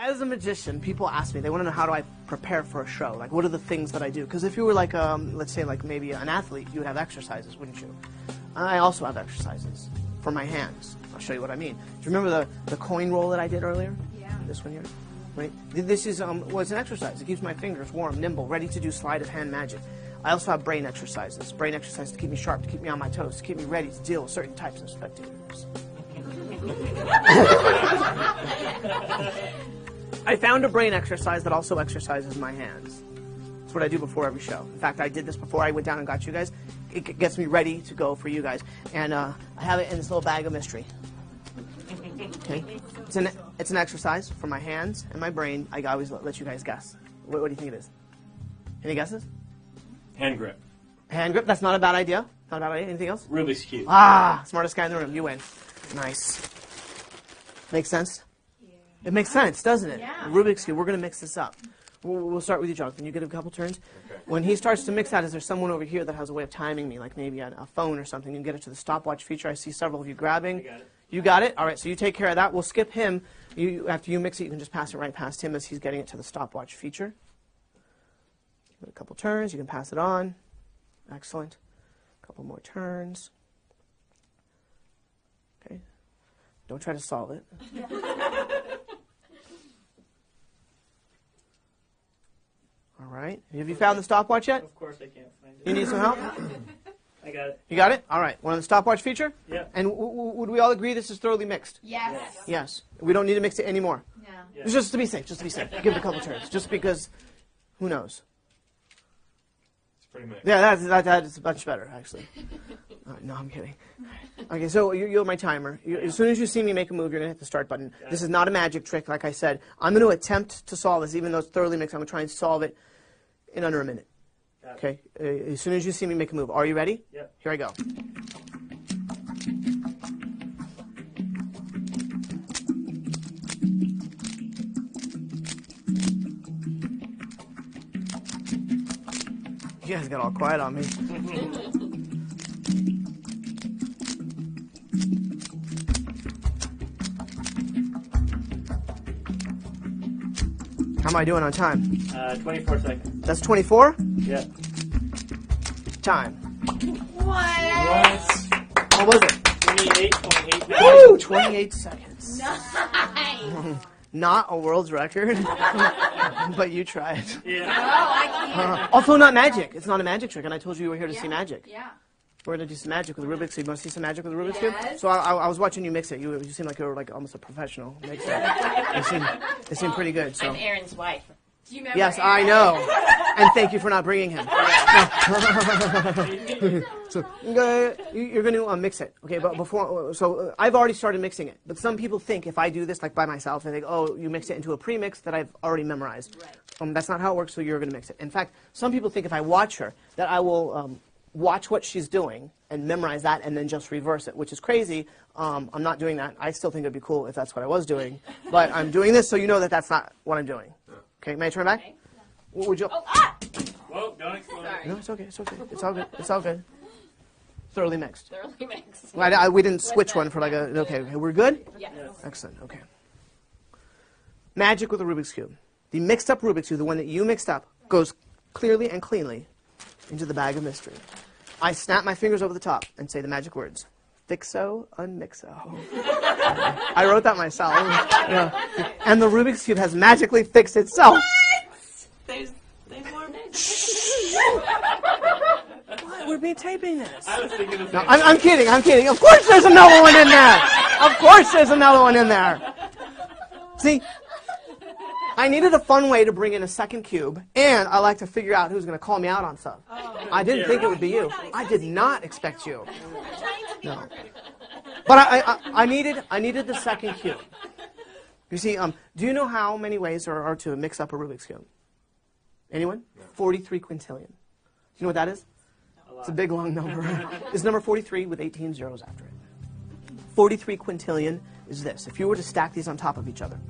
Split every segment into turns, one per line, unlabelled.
As a magician, people ask me, they want to know how do I prepare for a show? Like, what are the things that I do? Because if you were like, let's say like maybe an athlete, you would have exercises, wouldn't you? I also have exercises for my hands. I'll show you what I mean. Do you remember the coin roll that I did earlier? Yeah. This one here? Right? This is, it's an exercise. It keeps my fingers warm, nimble, ready to do sleight of hand magic. I also have brain exercises. Brain exercises to keep me sharp, to keep me on my toes, to keep me ready to deal with certain types of spectators. I found a brain exercise that also exercises my hands. That's what I do before every show. In fact, I did this before I went down and got you guys. It gets me ready to go for you guys. And I have it in this little bag of mystery. Okay? It's an exercise for my hands and my brain. I always let you guys guess. What do you think it is? Any guesses?
Hand grip.
Hand grip? That's not a bad idea. Not a bad idea. Anything else?
Rubik's Cube.
Ah, smartest guy in the room. You win. Nice. Makes sense? Yeah. It makes sense, doesn't it? Yeah. Rubik's Cube. We're going to mix this up. We'll start with you, John. Can you get a couple turns? Okay. When he starts to mix that, is there someone over here that has a way of timing me, like maybe a phone or something? You can get it to the stopwatch feature. I see several of you grabbing.
I got it.
You got it? All right, so you take care of that. We'll skip him. After you mix it, you can just pass it right past him as he's getting it to the stopwatch feature. Give it a couple turns. You can pass it on. Excellent. A couple more turns. Okay. Don't try to solve it. All right. Have you found the stopwatch yet?
Of course I can't find it.
You need some help?
I got it.
You got it? All right. One of the stopwatch feature?
Yeah.
And would we all agree this is thoroughly mixed?
Yes.
Yes. We don't need to mix it anymore.
No.
Yeah.
Just to be safe. Just to be safe. Give it a couple turns. Just because, who knows?
It's pretty mixed.
Yeah, that is much better, actually. No, I'm kidding. Okay, so you're my timer. As soon as you see me make a move, you're going to hit the start button. This is not a magic trick, like I said. I'm going to attempt to solve this, even though it's thoroughly mixed. I'm going to try and solve it in under a minute. Okay? As soon as you see me make a move. Are you ready?
Yep.
Here I go. You guys got all quiet on me. How am I doing on time?
24 seconds.
That's 24?
Yeah.
Time.
What?
What was it?
28.8.
Woo! 28 seconds.
Nice.
Not a world's record, but you tried.
Yeah.
Oh, I can't.
Also, not magic. It's not a magic trick, and I told you you were here to see magic.
Yeah.
We're going to do some magic with the Rubik's Cube. You want to see some magic with the Rubik's Cube?
Yes.
So I was watching you mix it. You seem like you were like almost a professional mixer. They seem pretty good. So.
I'm Aaron's wife.
Do you remember
Yes,
Aaron?
I know. And thank you for not bringing him. So you're going to mix it, okay? But before, so I've already started mixing it. But some people think if I do this like by myself, they think, oh, you mix it into a premix that I've already memorized.
Right.
That's not how it works. So you're going to mix it. In fact, some people think if I watch her, that I will watch what she's doing and memorize that, and then just reverse it, which is crazy. I'm not doing that. I still think it'd be cool if that's what I was doing, but I'm doing this so you know that that's not what I'm doing. Okay, may I turn back?
Okay.
What would you?
Oh, ah!
Whoa, don't explode.
Sorry.
No, it's okay. It's okay. It's all good. It's all good. Thoroughly mixed.
Thoroughly mixed.
We didn't switch one for like a. Okay, we're good.
Yes.
Excellent. Okay. Magic with a Rubik's Cube. The mixed up Rubik's Cube, the one that you mixed up, goes clearly and cleanly into the bag of mystery. I snap my fingers over the top and say the magic words. Fixo, unmixo. I wrote that myself. Yeah. And the Rubik's Cube has magically fixed itself.
There's more mix.
What? We're taping this.
I was thinking the
No,
same.
I'm kidding. I'm kidding. Of course there's another one in there. Of course there's another one in there. See? I needed a fun way to bring in a second cube, and I like to figure out who's going to call me out on stuff. I didn't think it would be you. I did not expect you. No. But I needed the second cube. You see, do you know how many ways there are to mix up a Rubik's Cube? Anyone? 43 quintillion. You know what that is? It's a big, long number. It's number 43 with 18 zeros after it. 43 quintillion is this. If you were to stack these on top of each other,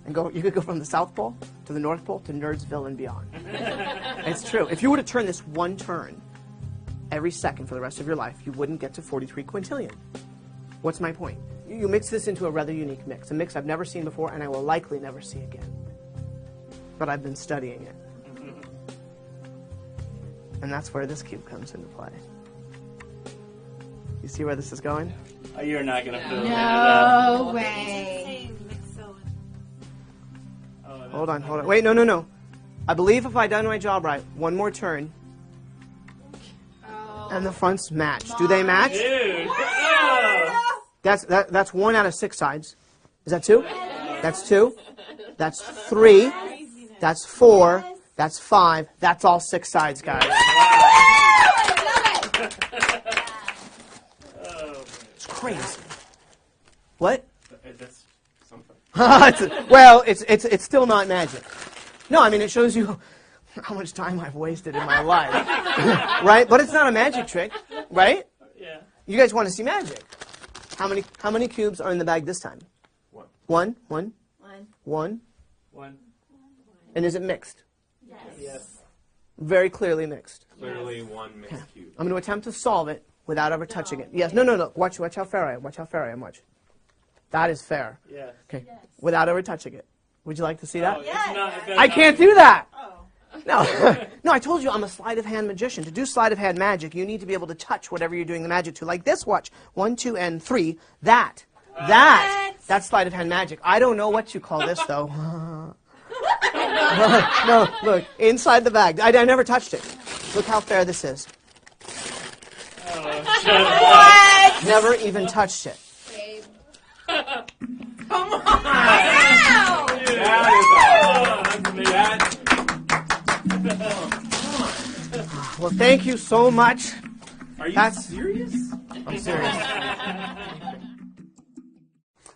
and you could go from the South Pole to the North Pole to Nerdsville and beyond. It's true. If you were to turn this one turn every second for the rest of your life, you wouldn't get to 43 quintillion. What's my point? you mix this into a rather unique mix, a mix I've never seen before and I will likely never see again. But I've been studying it. And that's where this cube comes into play. You see where this is going?
Oh, you're not going to fill
No way.
Hold on. Wait, no. I believe if I done my job right, one more turn, and the fronts match. Do they match?
Dude. Oh.
That's 1 out of 6 sides. Is that 2? That's 2. That's 3. That's 4. That's 5. That's all 6 sides, guys. It's crazy. What?
That's something.
Well, it's still not magic. No, I mean it shows you how much time I've wasted in my life, right? But it's not a magic trick, right?
Yeah.
You guys want to see magic? How many cubes are in the bag this time?
1.
One.
One.
And is it mixed?
Yes.
Very clearly mixed.
Clearly one mixed cube.
I'm going to attempt to solve it without ever touching it. Yes. No. Watch how fair I am. Watch how fair I am. Watch. That is fair.
Yeah.
Okay. Without ever touching it. Would you like to see that?
Oh, it's not, it
I can't do that.
Oh.
No. No, I told you I'm a sleight of hand magician. To do sleight of hand magic, you need to be able to touch whatever you're doing the magic to. Like this, watch. 1, 2, and 3. That's sleight of hand magic. I don't know what you call this, though. No, look. Inside the bag. I never touched it. Look how fair this is.
What?
Never even touched it.
Babe.
Come on.
Wow.
Well, thank you so much.
Are you
That's-
serious?
I'm serious.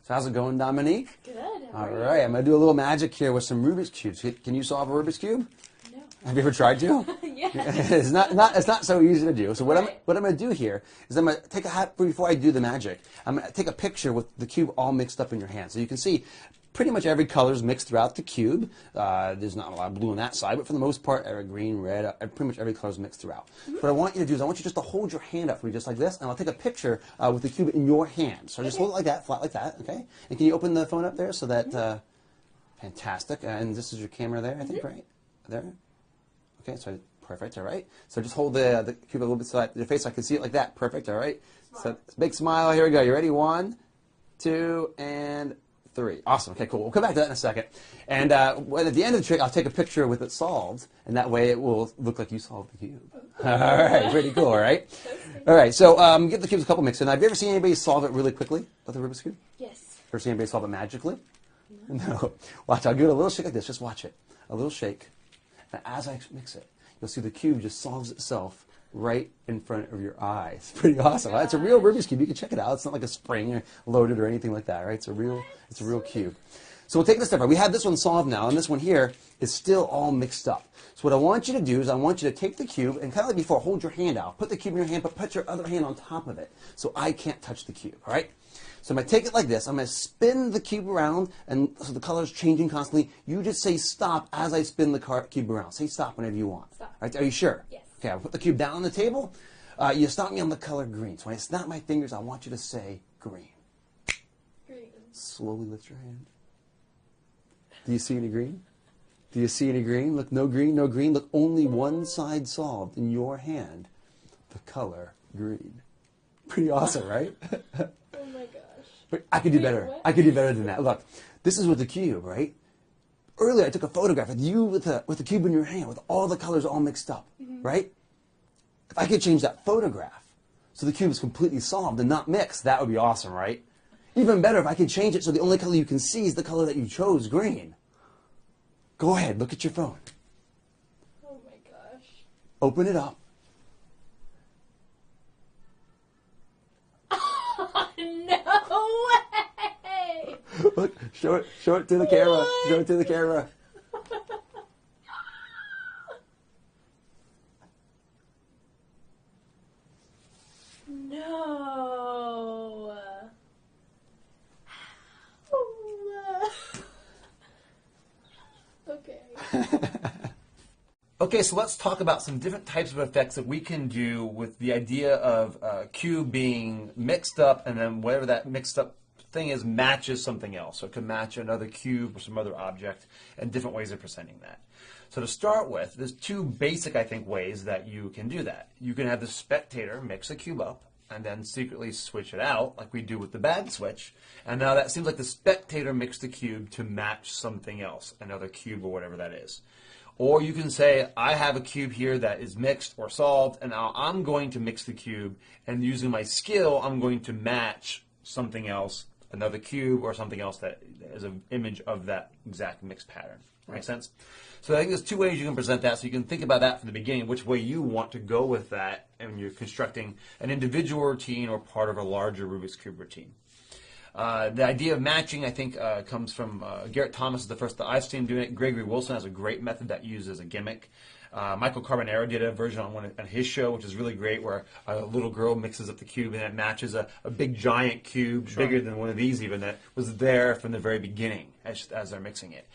So how's it going, Dominique?
Good.
All right, I'm going to do a little magic here with some Rubik's Cubes. Can you solve a Rubik's Cube? No. Have you ever tried to?
Yes.
It's not so easy to do. So what I'm going to do here is I'm going to take before I do the magic, I'm going to take a picture with the cube all mixed up in your hand. So you can see pretty much every color is mixed throughout the cube. There's not a lot of blue on that side, but for the most part, green, red, pretty much every color is mixed throughout. What I want you to do is I want you just to hold your hand up for me just like this, and I'll take a picture with the cube in your hand. So just hold it like that, flat like that, okay? And can you open the phone up there so that, fantastic. And this is your camera there, I think, right? There? Okay, so perfect, all right. So just hold the cube a little bit so that your face so I can see it like that. Perfect, all right. So big smile, here we go. You ready? 1, 2, and 3. Awesome. Okay, cool. We'll come back to that in a second. And at the end of the trick, I'll take a picture with it solved, and that way it will look like you solved the cube. All right, pretty cool, all right? All right, so give the cubes a couple mixes. And have you ever seen anybody solve it really quickly with a Rubik's Cube?
Yes.
Ever seen anybody solve it magically? No. Watch, I'll give it a little shake like this. Just watch it. A little shake. And as I mix it, you'll see the cube just solves itself right in front of your eyes. Pretty awesome. Right? It's a real Rubik's Cube. You can check it out. It's not like a spring or loaded or anything like that, right? It's a real cube. So we'll take this step. We have this one solved now, and this one here is still all mixed up. So what I want you to do is I want you to take the cube and kind of like before, hold your hand out. Put the cube in your hand, but put your other hand on top of it so I can't touch the cube, all right? So I'm going to take it like this. I'm going to spin the cube around, and so the color is changing constantly. You just say stop as I spin the cube around. Say stop whenever you want.
Stop.
Right? Are you sure?
Yes.
Okay, I'll put the cube down on the table. You stop me on the color green. So when I snap my fingers, I want you to say green.
Green.
Slowly lift your hand. Do you see any green? Do you see any green? Look, no green, no green. Look, only one side solved in your hand. The color green. Pretty awesome, right?
Oh my gosh.
But I could do better.
what?
I could do better than that. Look, this is with the cube, right? Earlier, I took a photograph of you with the cube in your hand, with all the colors all mixed up, right? If I could change that photograph so the cube is completely solved and not mixed, that would be awesome, right? Even better if I could change it so the only color you can see is the color that you chose, green. Go ahead, look at your phone.
Oh my gosh.
Open it up.
No way!
Look, show it to the camera.
What?
Show it to the camera.
No. Okay.
Okay, so let's talk about some different types of effects that we can do with the idea of a cube being mixed up and then whatever that mixed up thing is matches something else. So it can match another cube or some other object, and different ways of presenting that. So to start with, there's two basic, I think, ways that you can do that. You can have the spectator mix a cube up and then secretly switch it out, like we do with the bag switch. And now that seems like the spectator mixed the cube to match something else, another cube or whatever that is. Or you can say, I have a cube here that is mixed or solved, and now I'm going to mix the cube, and using my skill, I'm going to match something else, another cube, or something else that is an image of that exact mixed pattern. Make sense? So I think there's two ways you can present that, so you can think about that from the beginning, which way you want to go with that, and you're constructing an individual routine or part of a larger Rubik's Cube routine. The idea of matching, I think, comes from Garrett Thomas is the first that I've seen doing it. Gregory Wilson has a great method that uses a gimmick. Michael Carbonaro did a version on his show, which is really great, where a little girl mixes up the cube and it matches a big giant cube, bigger than one of these even, that was there from the very beginning as they're mixing it.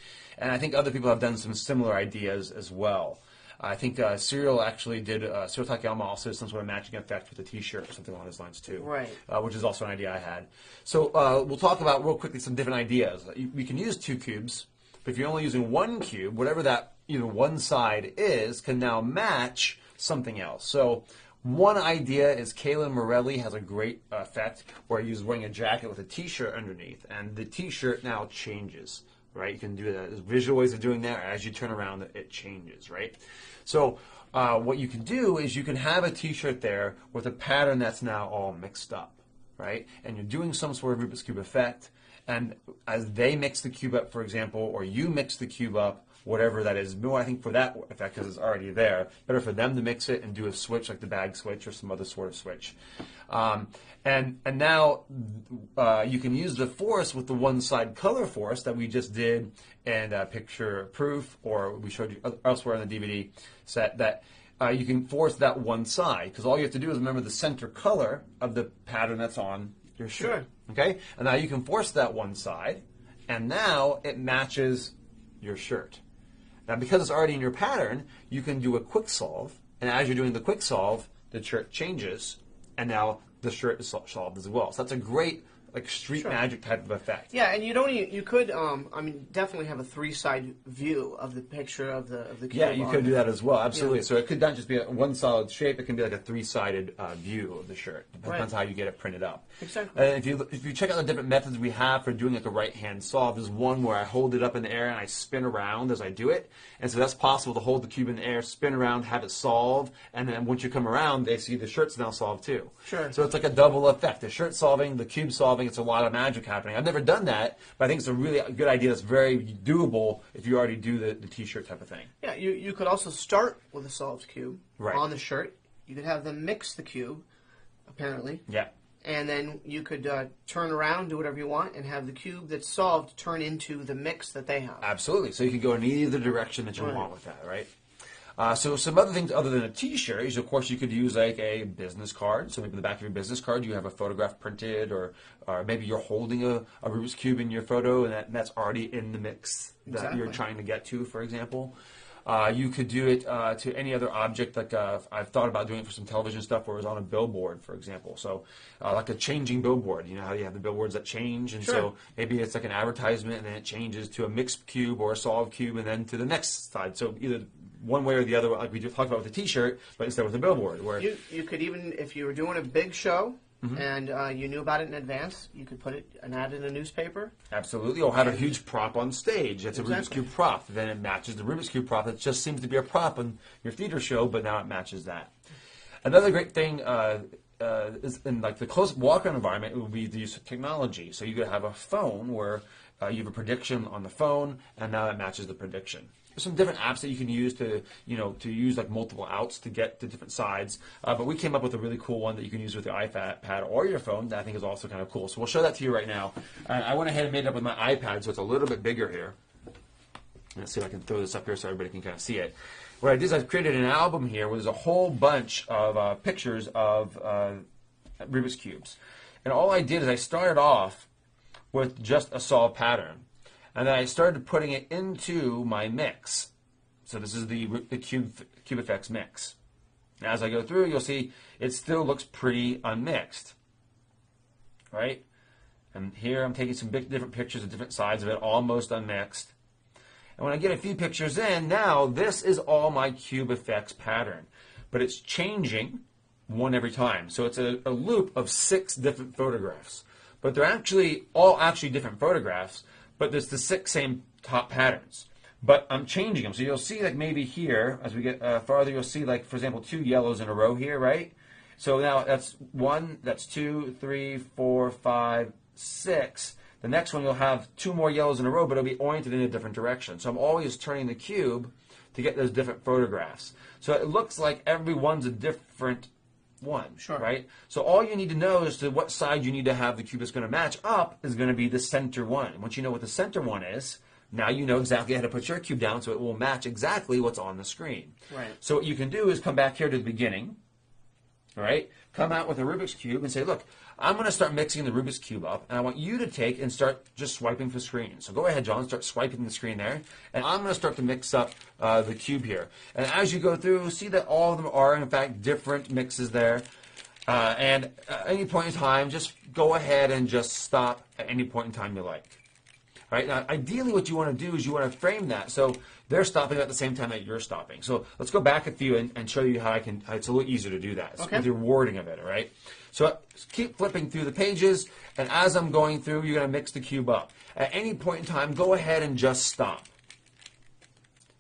And I think other people have done some similar ideas as well. I think Cyril actually did, Cyril Takayama also did some sort of matching effect with a T-shirt or something along those lines too.
Right.
Which is also an idea I had. So we'll talk about real quickly some different ideas. We can use two cubes, but if you're only using one cube, whatever that one side is can now match something else. So one idea is Kaylin Morelli has a great effect where he's wearing a jacket with a T-shirt underneath, and the T-shirt now changes. Right, you can do that. There's visual ways of doing that. As you turn around, it changes. Right. So what you can do is you can have a T-shirt there with a pattern that's now all mixed up. Right, and you're doing some sort of Rubik's Cube effect. And as they mix the cube up, for example, or you mix the cube up, whatever that is, more I think for that effect because it's already there. Better for them to mix it and do a switch like the bag switch or some other sort of switch. And now you can use the force with the one-side color force that we just did in picture proof, or we showed you elsewhere in the DVD set, that you can force that one side, because all you have to do is remember the center color of the pattern that's on your shirt. Okay? And now you can force that one side, and now it matches your shirt. Now, because it's already in your pattern, you can do a quick solve, and as you're doing the quick solve, the shirt changes, and now the shirt is solved as well. So that's a great street magic type of effect.
Yeah, and you could definitely have a three-side view of the picture of the cube.
Yeah, you could do that as well, absolutely.
Yeah.
So it could not just be a one solid shape, it can be like a three-sided view of the shirt. Depends how you get it printed up.
Exactly.
And if you check out the different methods we have for doing like a right-hand solve, there's one where I hold it up in the air and I spin around as I do it. And so that's possible to hold the cube in the air, spin around, have it solve, and then once you come around, they see the shirt's now solved too.
Sure.
So it's like a double effect. The shirt solving, the cube solving, it's a lot of magic happening. I've never done that, but I think it's a really good idea that's very doable if you already do the T-shirt type of thing.
Yeah, you could also start with a solved cube
Right.
on the shirt. You could have them mix the cube, apparently.
Yeah.
And then you could turn around, do whatever you want, and have the cube that's solved turn into the mix that they have.
Absolutely. So you can go in either direction that you want with that, right? So some other things other than a T-shirt is, of course, you could use like a business card. So maybe in the back of your business card you have a photograph printed, or maybe you're holding a Rubik's Cube in your photo, and that's already in the mix that you're trying to get to, for example. You could do it to any other object, like I've thought about doing it for some television stuff where it was on a billboard, for example. So like a changing billboard. You know how you have the billboards that change? And so maybe it's like an advertisement, and then it changes to a mixed cube or a solved cube, and then to the next side. So either one way or the other, like we just talked about with the T-shirt, but instead with a billboard. Where
you could even, if you were doing a big show, and you knew about it in advance, you could put an ad in a newspaper.
Absolutely, or have a huge prop on stage. That's a Rubik's Cube prop. Then it matches the Rubik's Cube prop. It just seems to be a prop in your theater show, but now it matches that. Another great thing is in like the close walk-around environment, it would be the use of technology. So you could have a phone where you have a prediction on the phone, and now it matches the prediction. There's some different apps that you can use to use like multiple outs to get to different sides. But we came up with a really cool one that you can use with your iPad or your phone that I think is also kind of cool. So we'll show that to you right now. I went ahead and made it up with my iPad, so it's a little bit bigger here. Let's see if I can throw this up here so everybody can kind of see it. What I did is I created an album here where there's a whole bunch of pictures of Rubik's Cubes. And all I did is I started off with just a solved pattern. And then I started putting it into my mix. So this is the Cube Effects mix. Now, as I go through, you'll see it still looks pretty unmixed, right? And here I'm taking some different pictures of different sides of it, almost unmixed. And when I get a few pictures in, now this is all my cube effects pattern. But it's changing one every time. So it's a loop of 6 different photographs. But they're actually all different photographs, but there's the 6 same top patterns. But I'm changing them. So you'll see like maybe here, as we get farther, you'll see like, for example, 2 yellows in a row here, right? So now that's 1, that's 2, 3, 4, 5, 6. The next one you'll have 2 more yellows in a row, but it'll be oriented in a different direction. So I'm always turning the cube to get those different photographs. So it looks like every one's a different one, right? So all you need to know is to what side you need to have the cube that's going to match up is going to be the center one. And once you know what the center one is, now you know exactly how to put your cube down so it will match exactly what's on the screen.
Right.
So what you can do is come back here to the beginning, all right? Come out with a Rubik's Cube and say, look, I'm going to start mixing the Rubik's Cube up, and I want you to take and start just swiping the screen. So go ahead, John, start swiping the screen there, and I'm going to start to mix up the cube here. And as you go through, see that all of them are, in fact, different mixes there. And at any point in time, just go ahead and just stop at any point in time you like. All right, now, ideally what you want to do is you want to frame that so they're stopping at the same time that you're stopping. So let's go back a few and show you how it's a little easier to do that with your wording of it, all right? So keep flipping through the pages, and as I'm going through, you're going to mix the cube up. At any point in time, go ahead and just stop.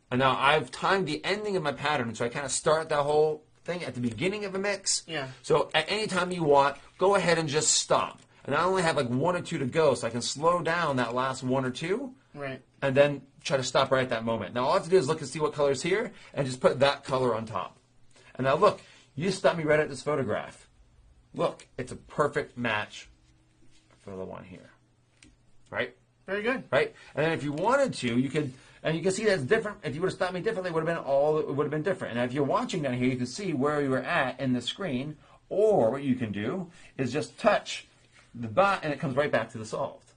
And now I've timed the ending of my pattern, so I kind of start that whole thing at the beginning of a mix.
Yeah.
So at any time you want, go ahead and just stop. And I only have like 1 or 2 to go, so I can slow down that last 1 or 2.
Right.
And then try to stop right at that moment. Now all I have to do is look and see what color's here, and just put that color on top. And now look, you stopped me right at this photograph. Look, it's a perfect match for the one here. Right?
Very good.
Right? And then if you wanted to, you could, and you can see that's different. If you would have stopped me differently, it would have been different. And if you're watching down here, you can see where you were at in the screen. Or what you can do is just touch the dot, and it comes right back to the solved.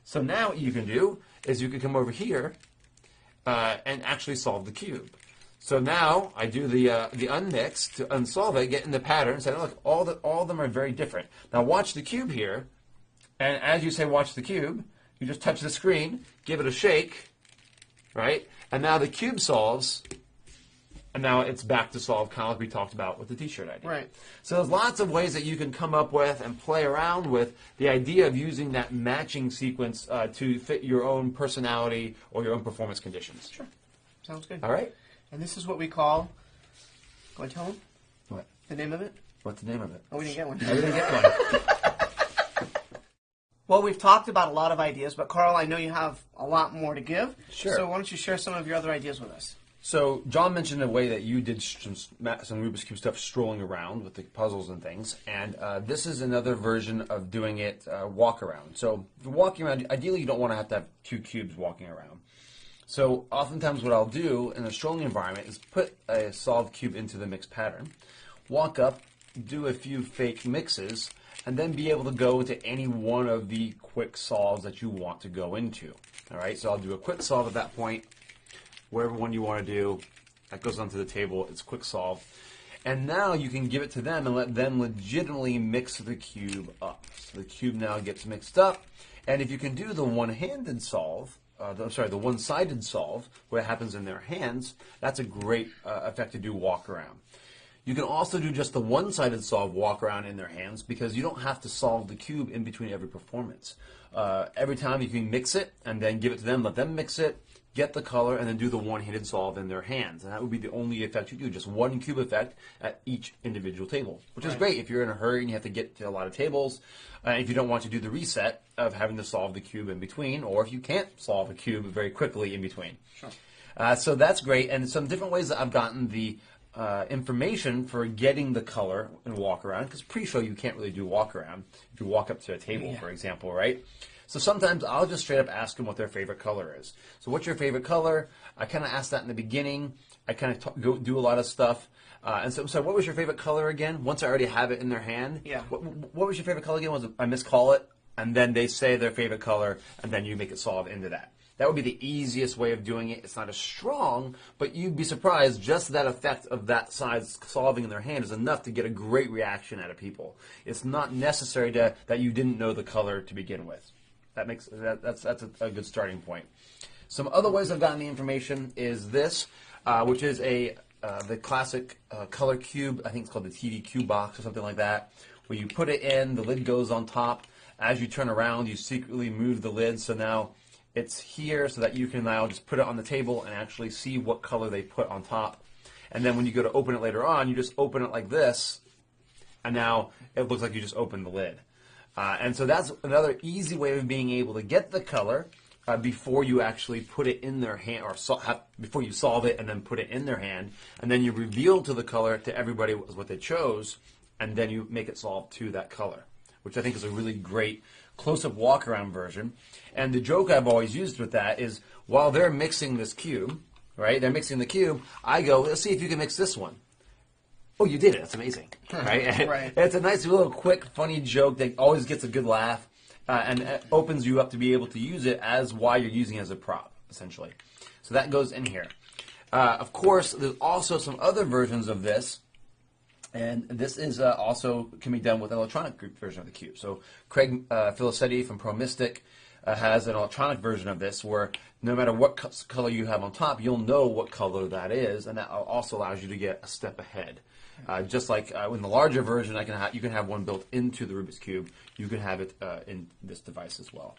So now what you can do is you can come over here and actually solve the cube. So now I do the unmix to unsolve it, get in the pattern, say, look, all of them are very different. Now watch the cube here, and as you say watch the cube, you just touch the screen, give it a shake, right? And now the cube solves, and now it's back to solve, kind of like we talked about with the t-shirt idea.
Right.
So there's lots of ways that you can come up with and play around with the idea of using that matching sequence to fit your own personality or your own performance conditions.
Sure. Sounds good.
All right?
And this is what we call, go ahead, tell them
What?
the name of it.
What's the name of it?
Oh, we didn't get one.
I didn't get one.
Well, we've talked about a lot of ideas, but Carl, I know you have a lot more to give.
Sure.
So why don't you share some of your other ideas with us?
So John mentioned a way that you did some Rubik's Cube stuff strolling around with the puzzles and things, and this is another version of doing it walk around. So if you're walking around, ideally you don't want to have 2 cubes walking around. So oftentimes what I'll do in a strolling environment is put a solved cube into the mix pattern, walk up, do a few fake mixes, and then be able to go into any one of the quick solves that you want to go into. All right, so I'll do a quick solve at that point. Whatever one you want to do, that goes onto the table. It's quick solve. And now you can give it to them and let them legitimately mix the cube up. So the cube now gets mixed up. And if you can do the one-handed solve, the one-sided solve, where it happens in their hands, that's a great effect to do walk around. You can also do just the one-sided solve walk around in their hands because you don't have to solve the cube in between every performance. Every time you can mix it and then give it to them, let them mix it, get the color, and then do the one-handed solve in their hands. And that would be the only effect you do, just one cube effect at each individual table, which is great if you're in a hurry and you have to get to a lot of tables, if you don't want to do the reset of having to solve the cube in between, or if you can't solve a cube very quickly in between. Sure. So that's great, and some different ways that I've gotten the information for getting the color and walk around, because pre-show you can't really do walk around if you walk up to a table, for example, right? So sometimes I'll just straight up ask them what their favorite color is. So what's your favorite color? I kind of ask that in the beginning. I kind of do a lot of stuff. And so what was your favorite color again? Once I already have it in their hand.
Yeah.
What was your favorite color again? I miscall it, and then they say their favorite color, and then you make it solve into that. That would be the easiest way of doing it. It's not as strong, but you'd be surprised just that effect of that size solving in their hand is enough to get a great reaction out of people. It's not necessary that you didn't know the color to begin with. That's a good starting point. Some other ways I've gotten the information is this, which is the classic color cube. I think it's called the TV cube box or something like that, where you put it in, the lid goes on top. As you turn around, you secretly move the lid, so now it's here so that you can now just put it on the table and actually see what color they put on top. And then when you go to open it later on, you just open it like this, and now it looks like you just opened the lid. And so that's another easy way of being able to get the color before you actually put it in their hand, or before you solve it and then put it in their hand, and then you reveal to the color to everybody what they chose, and then you make it solve to that color, which I think is a really great close-up walk-around version. And the joke I've always used with that is while they're mixing this cube, right, they're mixing the cube, I go, let's see if you can mix this one. Oh, you did it. That's amazing, right?
Right.
It's a nice little quick, funny joke that always gets a good laugh and it opens you up to be able to use it as why you're using it as a prop, essentially. So that goes in here. Of course, there's also some other versions of this. And this is also can be done with an electronic version of the cube. So Craig Filicetti from Pro Mystic has an electronic version of this where no matter what color you have on top, you'll know what color that is, and that also allows you to get a step ahead. Just like in the larger version, you can have one built into the Rubik's Cube. You can have it in this device as well.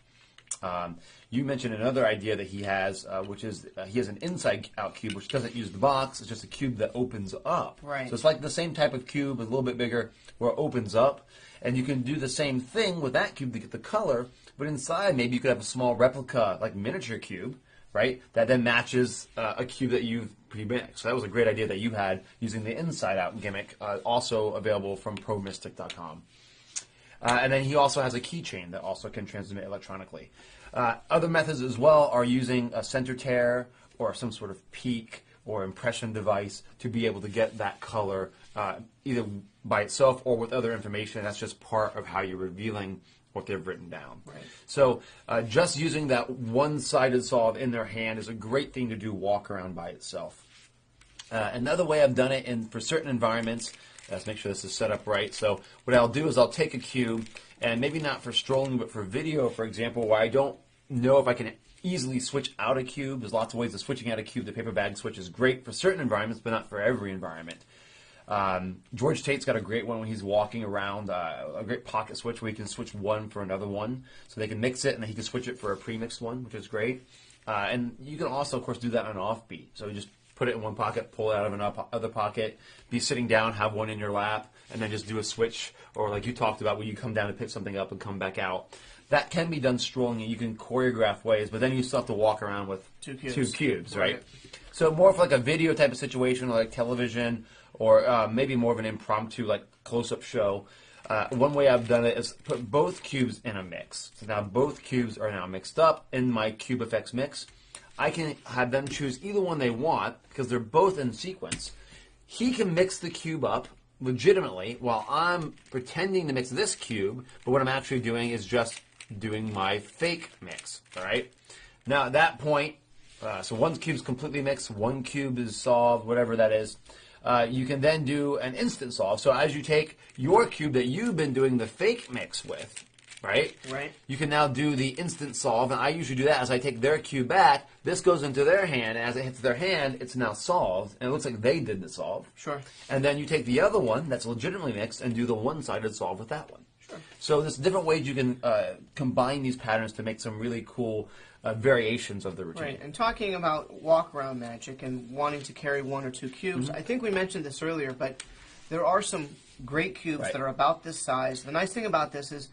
You mentioned another idea that he has, which is he has an inside-out cube, which doesn't use the box. It's just a cube that opens up.
Right.
So it's like the same type of cube, a little bit bigger, where it opens up. And you can do the same thing with that cube to get the color, but inside maybe you could have a small replica, like miniature cube, right, that then matches a cube that you've pre-mixed. So that was a great idea that you had using the inside-out gimmick, also available from ProMystic.com. And then he also has a keychain that also can transmit electronically. Other methods as well are using a center tear or some sort of peak or impression device to be able to get that color either by itself or with other information. That's just part of how you're revealing what they've written down.
Right.
So just using that one-sided solve in their hand is a great thing to do walk around by itself. Another way I've done it for certain environments, let's make sure this is set up right. So what I'll do is I'll take a cube, and maybe not for strolling, but for video, for example, where I don't know if I can easily switch out a cube. There's lots of ways of switching out a cube. The paper bag switch is great for certain environments, but not for every environment. George Tate's got a great one when he's walking around, a great pocket switch where he can switch one for another one. So they can mix it, and then he can switch it for a pre-mixed one, which is great. And you can also, of course, do that on an offbeat. So you just put it in one pocket, pull it out of another pocket, be sitting down, have one in your lap, and then just do a switch, or like you talked about, where you come down to pick something up and come back out. That can be done strolling, and you can choreograph ways, but then you still have to walk around with two cubes, right? So more of like a video type of situation, like television, or maybe more of an impromptu, like close-up show. One way I've done it is put both cubes in a mix. So now both cubes are now mixed up in my Cube FX mix. I can have them choose either one they want because they're both in sequence. He can mix the cube up legitimately while I'm pretending to mix this cube, but what I'm actually doing is just doing my fake mix, all right? Now at that point, so one cube's completely mixed, one cube is solved, whatever that is. You can then do an instant solve. So as you take your cube that you've been doing the fake mix with, right?
Right.
You can now do the instant solve, and I usually do that as I take their cube back. This goes into their hand, and as it hits their hand, it's now solved, and it looks like they did the solve.
Sure.
And then you take the other one that's legitimately mixed and do the one-sided solve with that one.
Sure.
So there's different ways you can combine these patterns to make some really cool variations of the routine.
Right, and talking about walk-around magic and wanting to carry one or two cubes, I think we mentioned this earlier, but there are some great cubes that are about this size. The nice thing about this is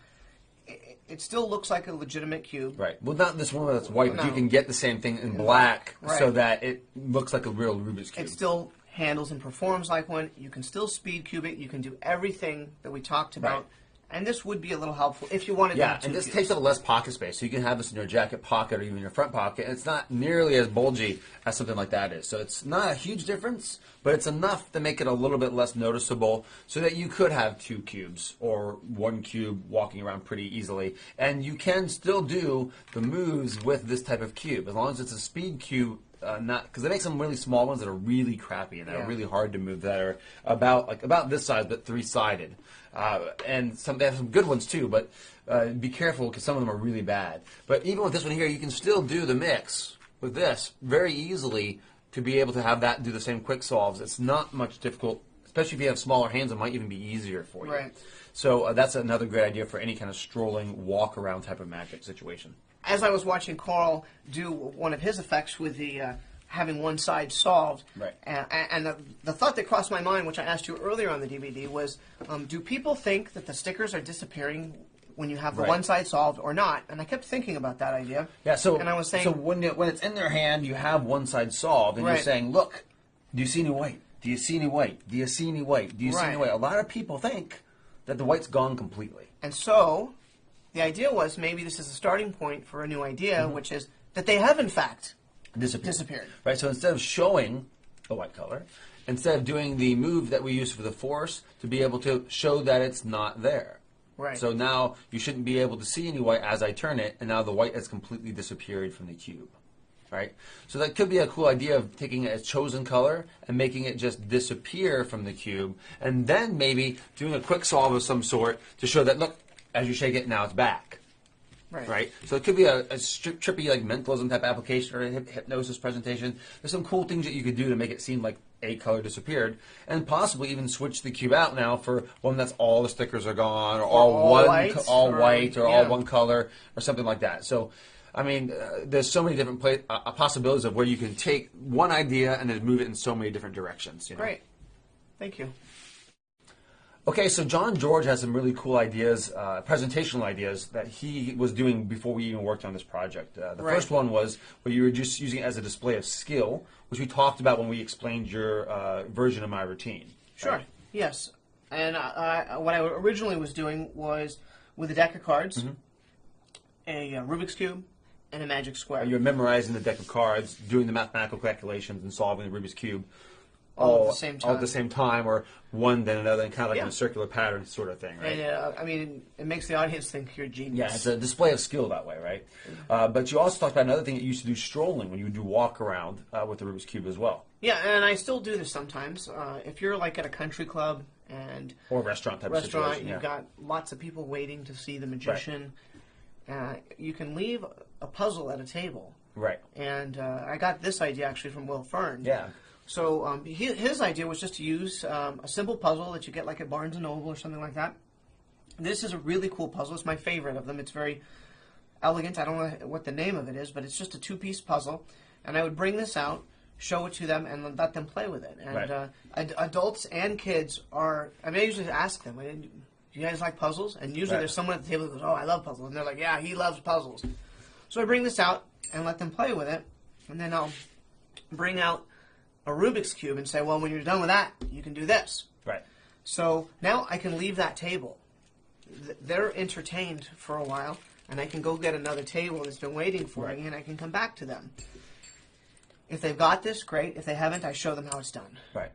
it still looks like a legitimate cube.
Right. Well, not this one that's white, but you
No.
can get the same thing in black so
Right.
that it looks like a real Rubik's Cube.
It still handles and performs like one. You can still speed cube it. You can do everything that we talked about And this would be a little helpful if you wanted to
Yeah,
have two
and this
cubes.
takes up less pocket space, so you can have this in your jacket pocket or even your front pocket. And it's not nearly as bulgy as something like that is. So it's not a huge difference, but it's enough to make it a little bit less noticeable so that you could have 2 cubes or 1 cube walking around pretty easily. And you can still do the moves with this type of cube, as long as it's a speed cube. Not because they make some really small ones that are really crappy and that are really hard to move. That are about this size but 3-sided, and they have some good ones too. But be careful because some of them are really bad. But even with this one here, you can still do the mix with this very easily to be able to have that do the same quick solves. It's not much difficult, especially if you have smaller hands. It might even be easier for you.
Right.
So that's another great idea for any kind of strolling walk around type of magic situation.
As I was watching Carl do one of his effects with the having one side solved,
Right.
and the thought that crossed my mind, which I asked you earlier on the DVD, was, do people think that the stickers are disappearing when you have the
Right.
one side solved or not? And I kept thinking about that idea.
Yeah, so
and I was saying,
so when it's in their hand, you have one side solved, and you're
Right.
saying, "Look, do you see any white? Do you see any white? Do you see any white? Do you see any
Right.
white?" A lot of people think that the white's gone completely.
and so the idea was maybe this is a starting point for a new idea,
Mm-hmm.
which is that they have in fact
Disappeared. Right. So instead of showing the white color, instead of doing the move that we use for the force, to be able to show that it's not there.
Right.
So now you shouldn't be able to see any white as I turn it, and now the white has completely disappeared from the cube. Right? So that could be a cool idea of taking a chosen color and making it just disappear from the cube, and then maybe doing a quick solve of some sort to show that, look, as you shake it, now it's back. Right? So it could be a trippy like mentalism type application or a hypnosis presentation. There's some cool things that you could do to make it seem like a color disappeared, and possibly even switch the cube out now for one that's all the stickers are gone, or all white, or all one color, or something like that. So, I mean, there's so many different possibilities of where you can take one idea and then move it in so many different directions. You know?
Great. Thank you.
Okay, so John George has some really cool ideas, presentational ideas that he was doing before we even worked on this project. The
Right.
first one was where you were just using it as a display of skill, which we talked about when we explained your version of my routine.
Sure.
Right?
Yes. And what I originally was doing was with a deck of cards, a Rubik's Cube, and a magic square.
You're memorizing the deck of cards, doing the mathematical calculations, and solving the Rubik's Cube
all at the same time.
all at the same time, or one then another, and kind of like
Yeah.
in a circular pattern sort of thing, right?
And, I mean, it makes the audience think you're a genius.
Yeah, it's a display of skill that way, right? But you also talked about another thing that you used to do strolling when you would do walk around with the Rubik's Cube as well.
Yeah, and I still do this sometimes. If you're like at a country club and
Or restaurant type of situation.
you've
Yeah.
got lots of people waiting to see the magician, you can leave a puzzle at a table.
Right.
And I got this idea actually from Will Fern.
Yeah.
So his idea was just to use a simple puzzle that you get like at Barnes & Noble or something like that. This is a really cool puzzle. It's my favorite of them. It's very elegant. I don't know what the name of it is, but it's just a 2-piece puzzle. And I would bring this out, show it to them, and let them play with it. And
Right.
Adults and kids are, I mean, I usually ask them, do you guys like puzzles? And usually
Right.
there's someone at the table that goes, oh, I love puzzles. And they're like, yeah, he loves puzzles. So I bring this out and let them play with it. And then I'll bring out a Rubik's Cube and say, well, when you're done with that, you can do this.
Right.
So now I can leave that table. They're entertained for a while, and I can go get another table that's been waiting for me, and I can come back to them. If they've got this, great. If they haven't, I show them how it's done.
Right.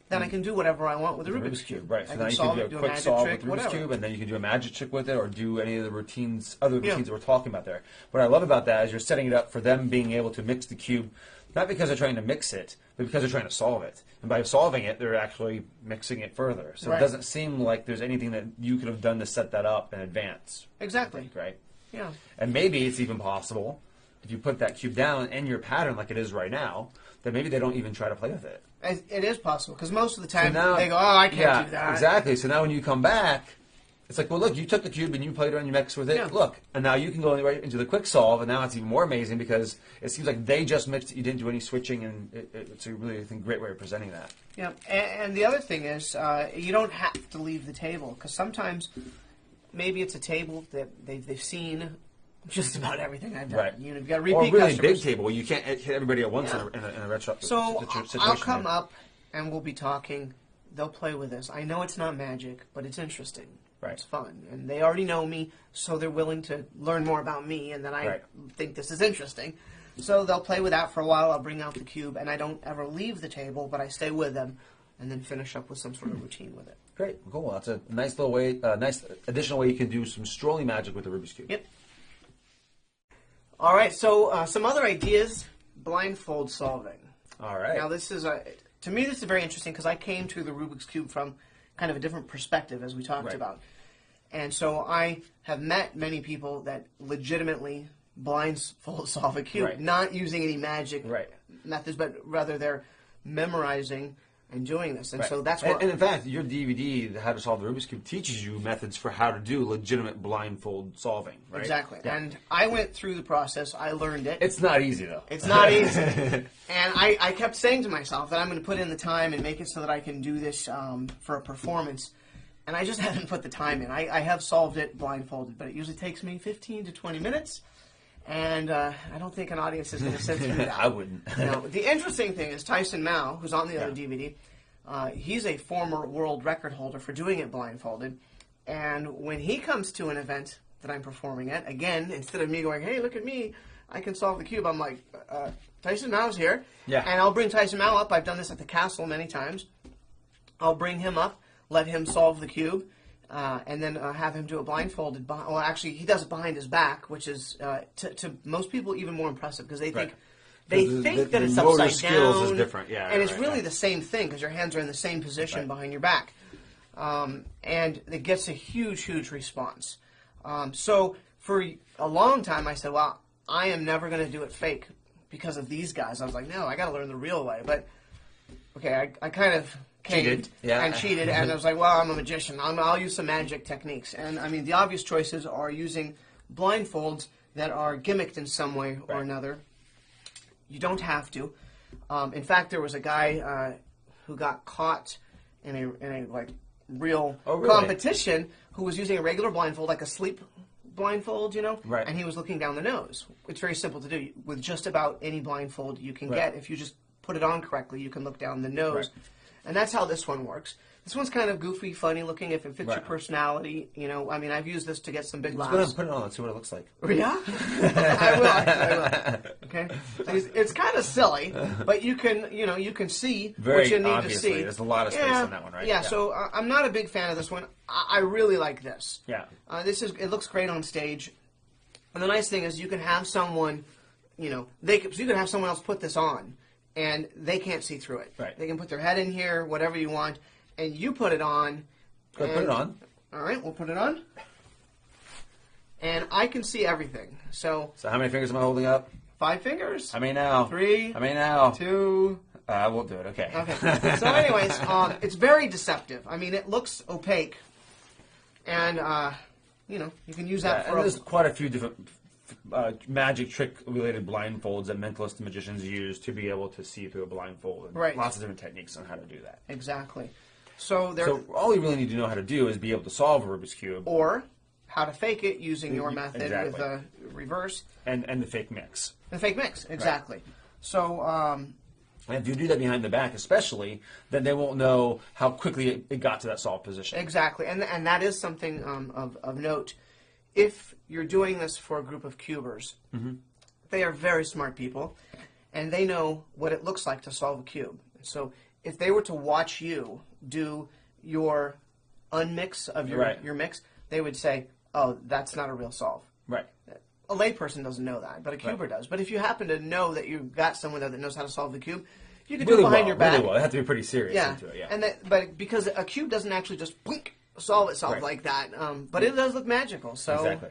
Then I can do whatever I want with the Rubik's Cube.
Right. So
I
now
can
you
solve
can
it,
do
do
a quick
magic
solve
trick,
with the Rubik's
whatever.
Cube, and then you can do a magic trick with it, or do any of the other routines
Yeah.
that we're talking about there. What I love about that is you're setting it up for them being able to mix the cube, not because they're trying to mix it, but because they're trying to solve it. And by solving it, they're actually mixing it further. So
Right.
it doesn't seem like there's anything that you could have done to set that up in advance.
Exactly.
Right?
Yeah.
And maybe it's even possible, if you put that cube down in your pattern like it is right now, that maybe they don't even try to play with it.
It is possible, because most of the time
now-
they go, oh, I can't
yeah,
do that.
Exactly. So now when you come back, it's like, well, look, you took the cube and you played around, you mixed with it.
Yeah.
Look, and now you can go right into the quick solve, and now it's even more amazing because it seems like they just mixed it. You didn't do any switching, and it's a really, I think, great way of presenting that.
Yeah, and the other thing is, you don't have to leave the table, because sometimes maybe it's a table that they've seen just about everything I've done.
Right.
You know, you've got repeat
Or a really
customers.
big table where you can't hit everybody at once
Yeah.
in a retro
So
situation.
I'll come
there.
up and we'll be talking. They'll play with this. I know it's not magic, but it's interesting.
Right.
It's fun. And they already know me, so they're willing to learn more about me, and then I
Right.
think this is interesting. So they'll play with that for a while. I'll bring out the cube, and I don't ever leave the table, but I stay with them and then finish up with some sort of routine with it.
Great, cool. That's a nice little way, nice additional way you can do some strolling magic with the Rubik's Cube.
Yep. All right, so some other ideas, blindfold solving.
All right.
Now, this is, to me, this is very interesting because I came to the Rubik's Cube from kind of a different perspective, as we talked
Right.
about. And so I have met many people that legitimately blindfold solve a cube,
Right.
not using any magic
Right.
methods, but rather they're memorizing and doing this. And
Right.
so that's what...
And in fact, your DVD, How to Solve the Rubik's Cube, teaches you methods for how to do legitimate blindfold solving, right?
Exactly.
Yeah.
And I went through the process. I learned it.
It's not easy, though.
It's not easy. And I kept saying to myself that I'm going to put in the time and make it so that I can do this for a performance. And I just haven't put the time in. I have solved it blindfolded, but it usually takes me 15 to 20 minutes. And I don't think an audience is going to sit through that.
I wouldn't.
Now, the interesting thing is Tyson Mao, who's on the other
Yeah.
DVD, he's a former world record holder for doing it blindfolded. And when he comes to an event that I'm performing at, again, instead of me going, hey, look at me, I can solve the cube, I'm like, Tyson Mao's here.
Yeah.
And I'll bring Tyson Mao up. I've done this at the castle many times. I'll bring him up, let him solve the cube, and then have him do it blindfolded. Well, actually, he does it behind his back, which is, to most people, even more impressive because they think...
Right.
They
The-
think
the-
that
the
it's
motor
upside
skills
down.
is different, yeah,
and it's
right,
really
right.
the same thing because your hands are in the same position
Right.
behind your back. And it gets a huge, huge response. So for a long time, I said, well, I am never going to do it fake because of these guys. I was like, no, I got to learn the real way. But, okay, I kind of caved
Cheated, yeah.
and cheated. And I was like, well, I'm a magician. I'll use some magic techniques. And, I mean, the obvious choices are using blindfolds that are gimmicked in some way or
Right.
another. You don't have to. In fact, there was a guy who got caught in a like real
Oh, really?
competition who was using a regular blindfold, like a sleep blindfold, you know,
Right.
and he was looking down the nose. It's very simple to do with just about any blindfold you can
Right.
get. If you just put it on correctly, you can look down the nose,
Right.
and that's how this one works. This one's kind of goofy, funny looking. If it fits your
Right.
personality, you know, I mean, I've used this to get some big
Let's go ahead
laughs.
and put it on and see what it looks like.
Yeah, I will. I will. Okay, it's kind of silly, but you can see
Very
what you need
obviously.
to see.
There's a lot of space
yeah,
in that one, right?
Yeah.
Yeah.
So I'm not a big fan of this one. I really like this.
Yeah.
It looks great on stage, and the nice thing is you can have someone, you know, so you can have someone else put this on, and they can't see through it.
Right.
They can put their head in here, whatever you want, and you put it on.
Go ahead, put it on.
All right, we'll put it on. And I can see everything. So
So how many fingers am I holding up?
5 fingers.
How many now?
3,
How many now?
2.
I won't do it. Okay.
Okay. So, anyways, it's very deceptive. I mean, it looks opaque, and you know, you can use that
Yeah,
for.
and there's quite a few different magic trick related blindfolds that mentalists and magicians use to be able to see through a blindfold. And
Right.
Lots of different techniques on how to do that.
Exactly. So there,
So all you really need to know how to do is be able to solve a Rubik's Cube
or how to fake it using your method
Exactly.
with a reverse
and the fake mix.
and fake mix. Exactly. So
And if you do that behind the back especially, then they won't know how quickly it got to that solved position.
exactly, and that is something of note. If you're doing this for a group of cubers, they are very smart people, and they know what it looks like to solve a cube. So if they were to watch you do your unmix of
Right.
your mix, they would say, "Oh, that's not a real solve."
Right.
A layperson doesn't know that, but a cuber does. But if you happen to know that you've got someone there that knows how to solve the cube, you can do
Really
it behind
well.
your back.
Really well. They have to be pretty serious
Yeah,
into it. Yeah.
and but because a cube doesn't actually just blink, solve itself
Right.
like that, but it does look magical. So,
Exactly.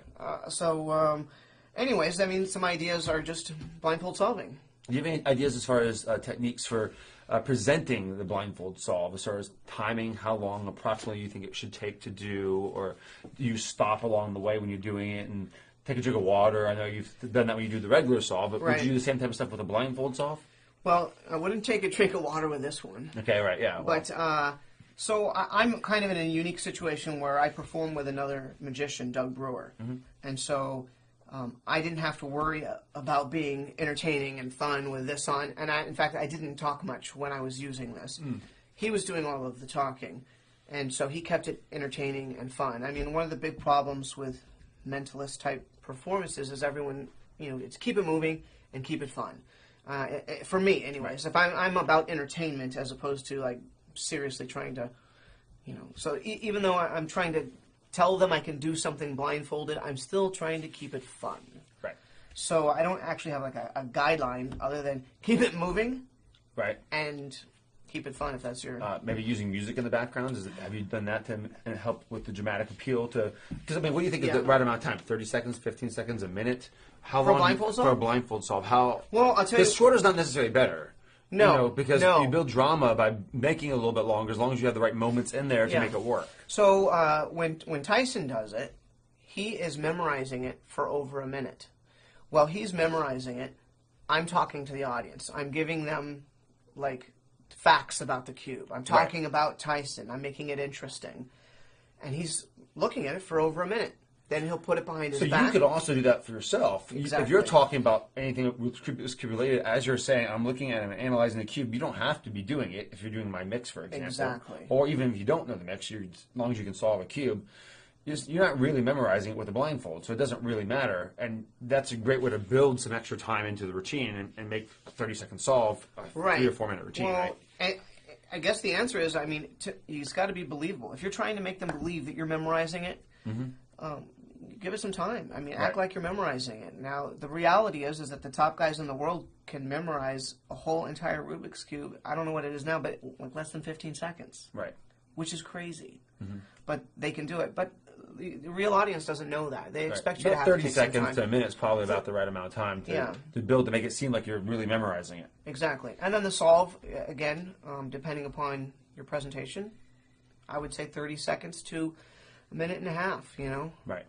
Anyways, I mean, some ideas are just blindfold solving.
Do you have any ideas as far as techniques for presenting the blindfold solve, as far as timing, how long approximately you think it should take to do, or do you stop along the way when you're doing it and take a drink of water? I know you've done that when you do the regular solve, but
Right.
would you do the same type of stuff with a blindfold solve?
Well, I wouldn't take a drink of water with this one.
Okay, right, yeah. well,
But so I'm kind of in a unique situation where I perform with another magician, Doug Brewer, and so I didn't have to worry about being entertaining and fun with this on. And in fact, I didn't talk much when I was using this. He was doing all of the talking, And so he kept it entertaining and fun. I mean, one of the big problems with mentalist type performances is everyone, it's keep it moving and keep it fun. For me, anyways. If I'm about entertainment as opposed to like seriously trying to, So even though I'm trying to tell them I can do something blindfolded, I'm still trying to keep it fun.
Right.
So I don't actually have like a guideline other than keep it moving.
Right.
And keep it fun if that's your...
maybe using music in the background. Have you done that to help with the dramatic appeal? Because, what do you think is the right amount of time? 30 seconds, 15 seconds, a minute? How
For a
long
blindfold solve?
For a blindfold solve. How?
Well, I'll tell you...
Because shorter is not necessarily better.
No.
Because you build drama by making it a little bit longer as long as you have the right moments in there to make it work.
So when Tyson does it, he is memorizing it for over a minute. While he's memorizing it, I'm talking to the audience. I'm giving them, like, facts about the cube. I'm talking about Tyson. I'm making it interesting. And he's looking at it for over a minute. Then he'll put it behind his back.
So you could also do that for yourself.
Exactly.
If you're talking about anything with cube related, as you're saying, I'm looking at it and analyzing the cube, you don't have to be doing it if you're doing my mix, for example.
Exactly.
Or even if you don't know the mix, as long as you can solve a cube, you're not really memorizing it with a blindfold, so it doesn't really matter. And that's a great way to build some extra time into the routine and make a 30-second solve a 3 or 4 minute routine, right?
I guess the answer is, it's got to be believable. If you're trying to make them believe that you're memorizing it, give it some time. Act like you're memorizing it. Now, the reality is that the top guys in the world can memorize a whole entire Rubik's Cube. I don't know what it is now, but like less than 15 seconds.
Right.
Which is crazy. But they can do it. But the real audience doesn't know that. They expect you to have
30
to take some
seconds
time.
to a minute is probably about the right amount of time to build to make it seem like you're really memorizing it.
Exactly. And then the solve, again, depending upon your presentation, I would say 30 seconds to a minute and a half,
Right.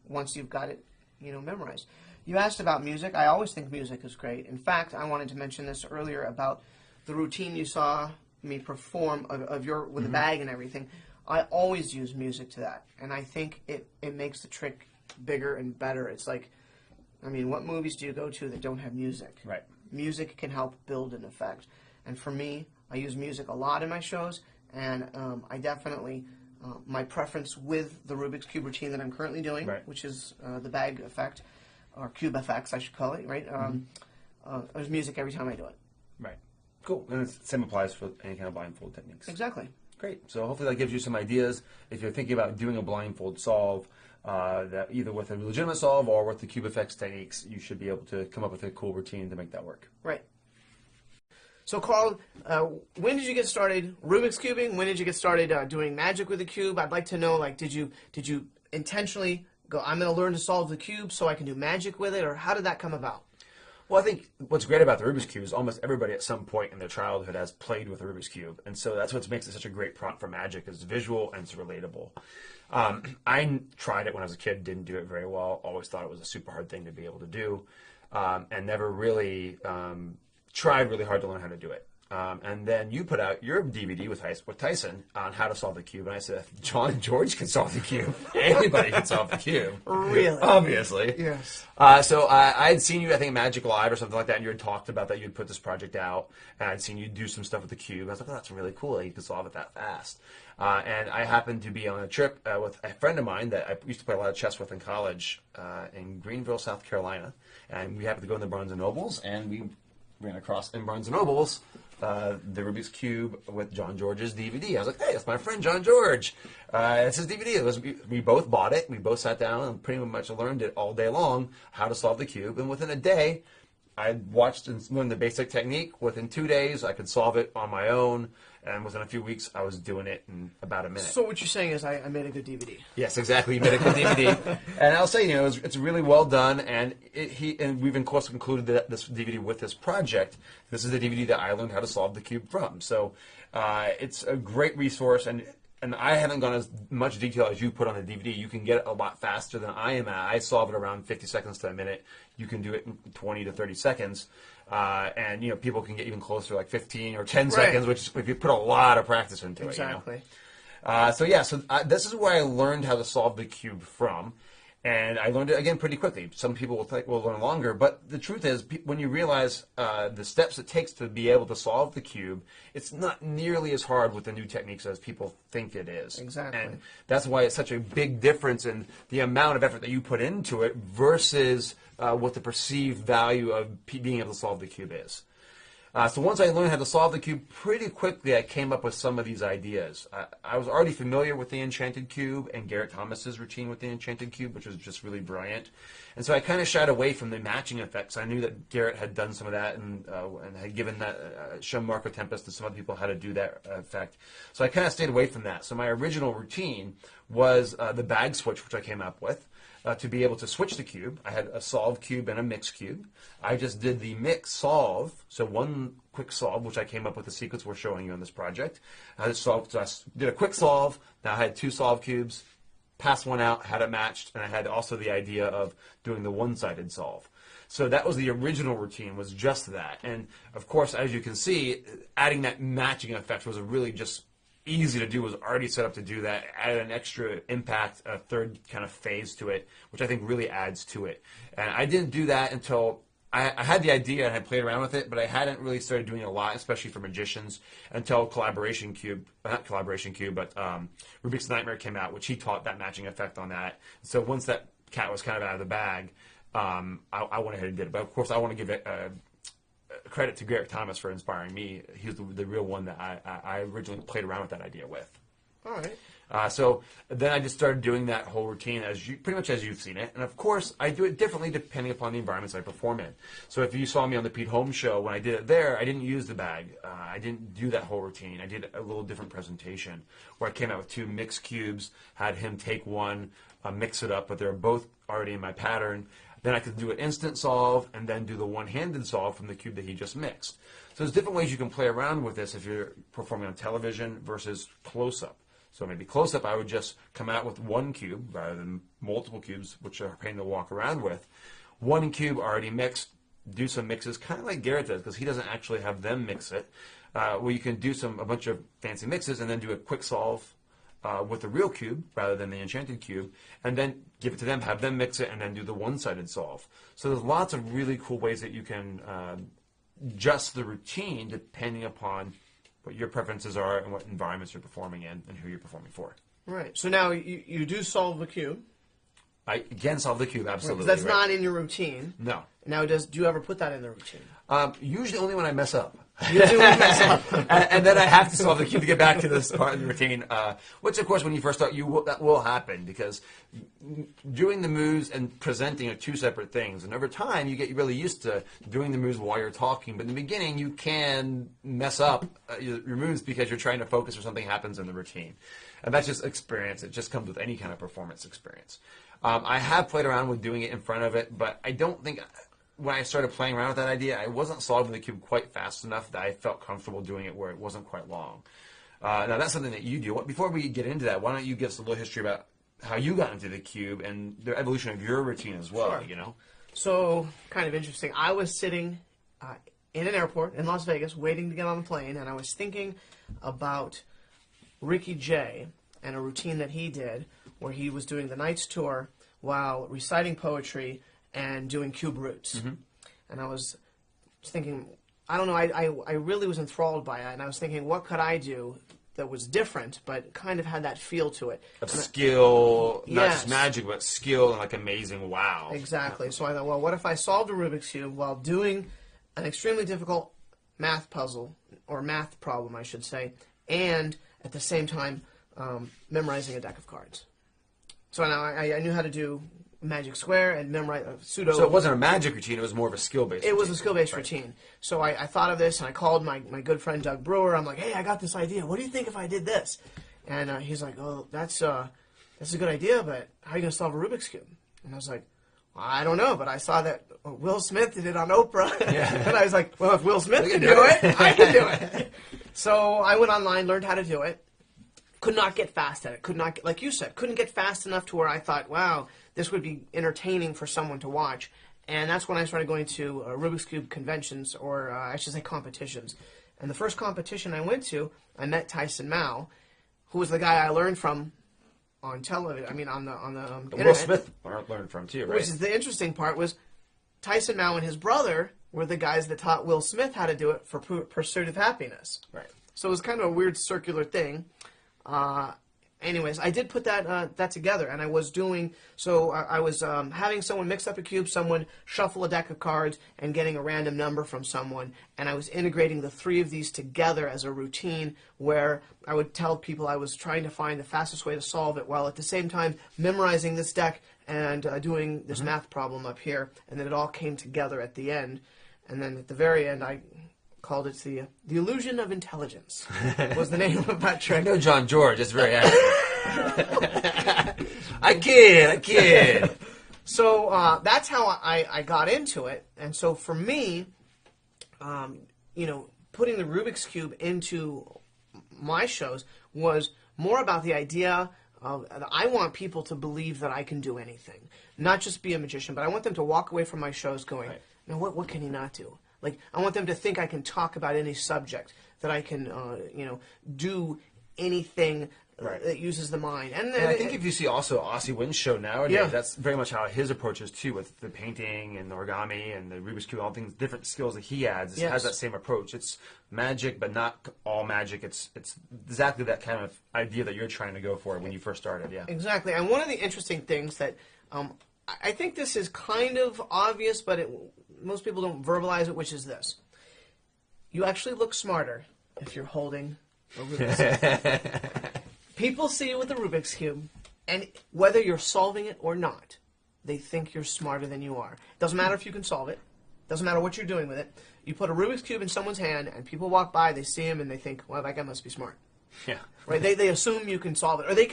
Once you've got it, memorized. You asked about music. I always think music is great. In fact, I wanted to mention this earlier about the routine you saw me perform with the bag and everything. I always use music to that, and I think it makes the trick bigger and better. It's like, what movies do you go to that don't have music?
Right.
Music can help build an effect, and for me, I use music a lot in my shows, and I definitely, my preference with the Rubik's Cube routine that I'm currently doing, which is the bag effect, or cube effects, I should call it, right? There's music every time I do it.
Right. Cool. And the same applies for any kind of blindfold techniques.
Exactly.
Great. So hopefully that gives you some ideas. If you're thinking about doing a blindfold solve, that either with a legitimate solve or with the cube effects techniques, you should be able to come up with a cool routine to make that work.
Right. So, Carl, when did you get started Rubik's cubing? When did you get started doing magic with the cube? I'd like to know, did you intentionally go, I'm going to learn to solve the cube so I can do magic with it, or how did that come about?
Well, I think what's great about the Rubik's Cube is almost everybody at some point in their childhood has played with the Rubik's Cube. And so that's what makes it such a great prompt for magic. It's visual and it's relatable. I tried it when I was a kid, didn't do it very well, always thought it was a super hard thing to be able to do, and never really tried really hard to learn how to do it. And then you put out your DVD with Tyson on how to solve the cube, and I said, if John and George can solve the cube, anybody can solve the cube.
Really?
Obviously.
Yes.
So I had seen you, I think, Magic Live or something like that, and you had talked about that you'd put this project out, and I'd seen you do some stuff with the cube. I was like, oh, that's really cool that you can solve it that fast. And I happened to be on a trip with a friend of mine that I used to play a lot of chess with in college in Greenville, South Carolina, and we happened to go in the Barnes & Nobles, and we ran across in Barnes & Nobles the Rubik's Cube with John George's DVD. I was like, hey, that's my friend John George. It's his DVD. We both bought it. We both sat down and pretty much learned it all day long, how to solve the cube. And within a day, I watched and learned the basic technique. Within 2 days, I could solve it on my own. And within a few weeks, I was doing it in about a minute.
So what you're saying is I made a good DVD.
Yes, exactly. You made a good DVD. And I'll say, it's really well done. And we've, of course, included this DVD with this project. This is the DVD that I learned how to solve the cube from. So it's a great resource. And I haven't gone as much detail as you put on the DVD. You can get it a lot faster than I am at. I solve it around 50 seconds to a minute. You can do it in 20 to 30 seconds. And people can get even closer, like 15 or 10 seconds, which if you put a lot of practice into it.
Exactly.
So this is where I learned how to solve the cube from. And I learned it, again, pretty quickly. Some people will learn longer, but the truth is, when you realize the steps it takes to be able to solve the cube, it's not nearly as hard with the new techniques as people think it is.
Exactly.
And that's why it's such a big difference in the amount of effort that you put into it versus what the perceived value of being able to solve the cube is. So once I learned how to solve the cube, pretty quickly I came up with some of these ideas. I was already familiar with the Enchanted Cube and Garrett Thomas's routine with the Enchanted Cube, which was just really brilliant. And so I kind of shied away from the matching effects. I knew that Garrett had done some of that and had given that, shown Marco Tempest to some other people how to do that effect. So I kind of stayed away from that. So my original routine was the bag switch, which I came up with. To be able to switch the cube, I had a solve cube and a mix cube. I just did the mix solve, so one quick solve, which I came up with the sequence we're showing you on this project. I did a quick solve. Now I had 2 solve cubes, passed one out, had it matched, and I had also the idea of doing the one-sided solve. So that was the original routine, was just that. And of course, as you can see, adding that matching effect was really just easy to do, was already set up to do that, added an extra impact, a third kind of phase to it, which I think really adds to it. And I didn't do that until I had the idea and I played around with it, but I hadn't really started doing it a lot, especially for magicians, until Rubik's Nightmare came out, which he taught that matching effect on that. So once that cat was kind of out of the bag, I went ahead and did it. But of course, I want to give it credit to Garrett Thomas for inspiring me. He was the real one that I originally played around with that idea with.
All right.
So then I just started doing that whole routine pretty much as you've seen it. And of course, I do it differently depending upon the environments I perform in. So if you saw me on the Pete Holmes show, when I did it there, I didn't use the bag. I didn't do that whole routine. I did a little different presentation where I came out with 2 mixed cubes, had him take one, mix it up, but they're both already in my pattern. Then I could do an instant solve and then do the one-handed solve from the cube that he just mixed. So there's different ways you can play around with this if you're performing on television versus close-up. So maybe close-up, I would just come out with 1 cube rather than multiple cubes, which are a pain to walk around with. 1 cube already mixed, do some mixes, kind of like Garrett does, because he doesn't actually have them mix it. Where you can do a bunch of fancy mixes and then do a quick solve with the real cube rather than the Enchanted Cube, and then give it to them, have them mix it, and then do the one-sided solve. So there's lots of really cool ways that you can adjust the routine depending upon what your preferences are and what environments you're performing in and who you're performing for.
Right. So now you do solve the cube.
I again solve the cube, absolutely.
That's not in your routine.
No.
Now, do you ever put that in the routine?
Usually only when I mess up.
Usually when you mess up.
and then I have to solve the cube to get back to this part of the routine, which, of course, when you first start, that will happen because doing the moves and presenting are 2 separate things. And over time, you get really used to doing the moves while you're talking. But in the beginning, you can mess up your moves because you're trying to focus or something happens in the routine. And that's just experience. It just comes with any kind of performance experience. I have played around with doing it in front of it, but I don't think... When I started playing around with that idea, I wasn't solving the cube quite fast enough that I felt comfortable doing it where it wasn't quite long. Now, that's something that you do. Before we get into that, why don't you give us a little history about how you got into the cube and the evolution of your routine as well,
Sure.
you know?
So, kind of interesting. I was sitting in an airport in Las Vegas waiting to get on the plane, and I was thinking about Ricky Jay and a routine that he did where he was doing the Knights Tour while reciting poetry and doing cube roots. Mm-hmm. And I was thinking, I don't know, I really was enthralled by it, and I was thinking, what could I do that was different, but kind of had that feel to it?
Of skill, not
Yes.
just magic, but skill and like amazing wow.
Exactly. So I thought, well, what if I solved a Rubik's Cube while doing an extremely difficult math puzzle, or math problem, I should say, and at the same time memorizing a deck of cards. So now I knew how to do magic square and memorize pseudo.
So it wasn't a magic routine, it was more of a skill-based
It was
routine.
a skill-based routine. So I thought of this, and I called my good friend Doug Brewer. I'm like, hey, I got this idea. What do you think if I did this? And he's like, oh, that's a good idea, but how are you going to solve a Rubik's Cube? And I was like, well, I don't know, but I saw that Will Smith did it on Oprah. Yeah. And I was like, well, if Will Smith can do it, I can do it. So I went online, learned how to do it. Could not get fast at it. Could not get, like you said, couldn't get fast enough to where I thought, wow, this would be entertaining for someone to watch. And that's when I started going to Rubik's Cube conventions, or I should say competitions. And the first competition I went to, I met Tyson Mao, who was the guy I learned from on television. I mean, on the
Will
internet.
Smith learned from too, right?
Which is the interesting part was Tyson Mao and his brother were the guys that taught Will Smith how to do it for Pursuit of Happiness.
Right.
So it was kind of a weird circular thing. Anyways, I did put that together, and I was doing so. I was having someone mix up a cube, someone shuffle a deck of cards, and getting a random number from someone, and I was integrating the three of these together as a routine where I would tell people I was trying to find the fastest way to solve it, while at the same time memorizing this deck and doing this math problem up here, and then it all came together at the end, and then at the very end I called it the illusion of intelligence was the name of that trick.
I know John George. It's very accurate. I kid.
So that's how I got into it. And so for me, putting the Rubik's Cube into my shows was more about the idea of I want people to believe that I can do anything. Not just be a magician, but I want them to walk away from my shows going, now what can he not do? Like, I want them to think I can talk about any subject, that I can, do anything that uses the mind. And
I think if you see also Aussie Wynn's show nowadays,
Yeah.
that's very much how his approach is too, with the painting and the origami and the Rubik's Cube, all things, different skills that he adds. It
Yes.
has that same approach. It's magic, but not all magic. It's exactly that kind of idea that you're trying to go for when you first started, yeah.
Exactly. And one of the interesting things that I think this is kind of obvious, but most people don't verbalize it, which is this. You actually look smarter if you're holding a Rubik's Cube. People see you with a Rubik's Cube, and whether you're solving it or not, they think you're smarter than you are. Doesn't matter if you can solve it. Doesn't matter what you're doing with it. You put a Rubik's Cube in someone's hand, and people walk by, they see him, and they think, well, that guy must be smart.
Yeah.
Right? They assume you can solve it. Or they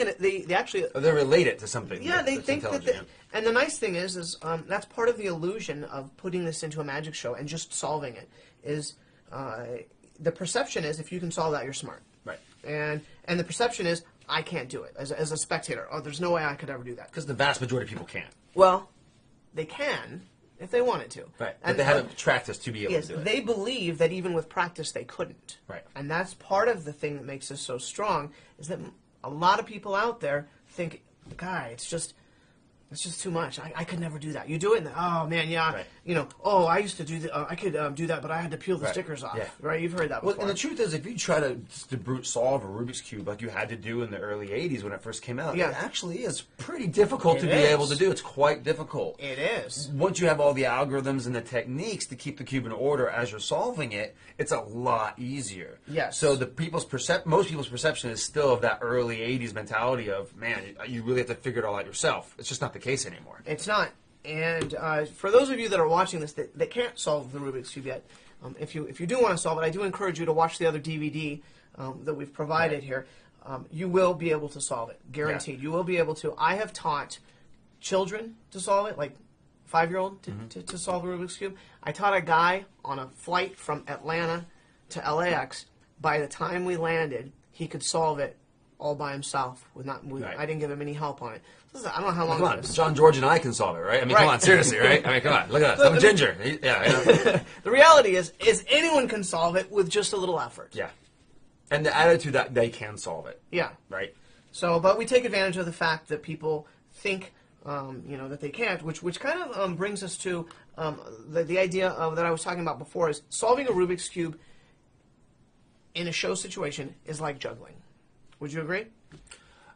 actually...
Or they relate it to something.
Yeah, they
that's
think that.
intelligent.
And the nice thing is that's part of the illusion of putting this into a magic show and just solving it. Is the perception is if you can solve that, you're smart.
Right.
And the perception is I can't do it as a spectator. Oh, there's no way I could ever do that.
Because the vast majority of people can't.
Well, they can if they wanted to.
Right.
And
But they haven't practiced to be able
yes,
to do it.
they believe that even with practice they couldn't.
Right.
And that's part of the thing that makes us so strong is that a lot of people out there think, guy, it's just too much. I could never do that. You do it, and oh man, yeah,
Right.
I used to do that. I could do that, but I had to peel the stickers off.
Yeah.
Right? You've heard that before.
Well, and the truth is, if you try to brute solve a Rubik's Cube like you had to do in the early 80s when it first came out,
Yeah.
it actually is pretty difficult to be
is.
able to do. It's quite difficult.
It is.
Once you have all the algorithms and the techniques to keep the cube in order as you're solving it, it's a lot easier.
Yes.
So most people's perception is still of that early 80s mentality of, man, you really have to figure it all out yourself. It's just not the case anymore.
It's not. And for those of you that are watching this that can't solve the Rubik's Cube yet, if you do want to solve it, I do encourage you to watch the other DVD that we've provided here. You will be able to solve it, guaranteed.
Yeah.
You will be able to. I have taught children to solve it, like 5-year-old to solve the Rubik's Cube. I taught a guy on a flight from Atlanta to LAX. By the time we landed, he could solve it all by himself.
Right.
I didn't give him any help on it. I don't know how long
Come
it
on,
was.
John George and I can solve it, right? I mean, come
Right.
on, seriously, right? I mean, come on, look at us. I'm a ginger. Yeah.
The reality is anyone can solve it with just a little effort.
Yeah. And the attitude that they can solve it,
Yeah.
right?
So, but we take advantage of the fact that people think, that they can't, which kind of brings us to the idea of that I was talking about before is solving a Rubik's Cube in a show situation is like juggling. Would you agree?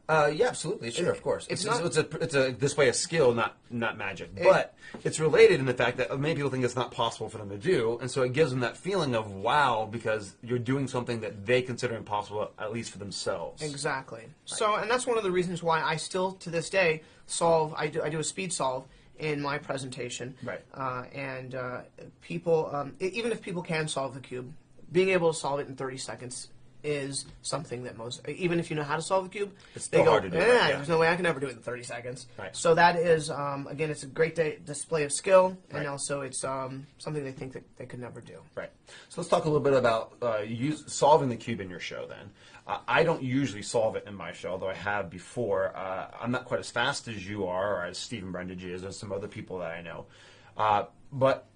Yeah, absolutely, sure, of course.
it's
It's a display of skill, not magic. But it's related in the fact that many people think it's not possible for them to do, and so it gives them that feeling of wow because you're doing something that they consider impossible, at least for themselves.
Exactly. So, and that's one of the reasons why I still, to this day, solve. I do a speed solve in my presentation.
Right.
And people, even if people can solve the cube, being able to solve it in 30 seconds is something that even if you know how to solve the cube,
It's still hard to do, right? Yeah.
there's no way I can ever do it in 30 seconds.
Right.
So that is, again, it's a great display of skill, and
Right.
also it's something they think that they could never do.
Right. So let's talk a little bit about solving the cube in your show then. I don't usually solve it in my show, although I have before. I'm not quite as fast as you are, or as Stephen Brendage is, or some other people that I know. But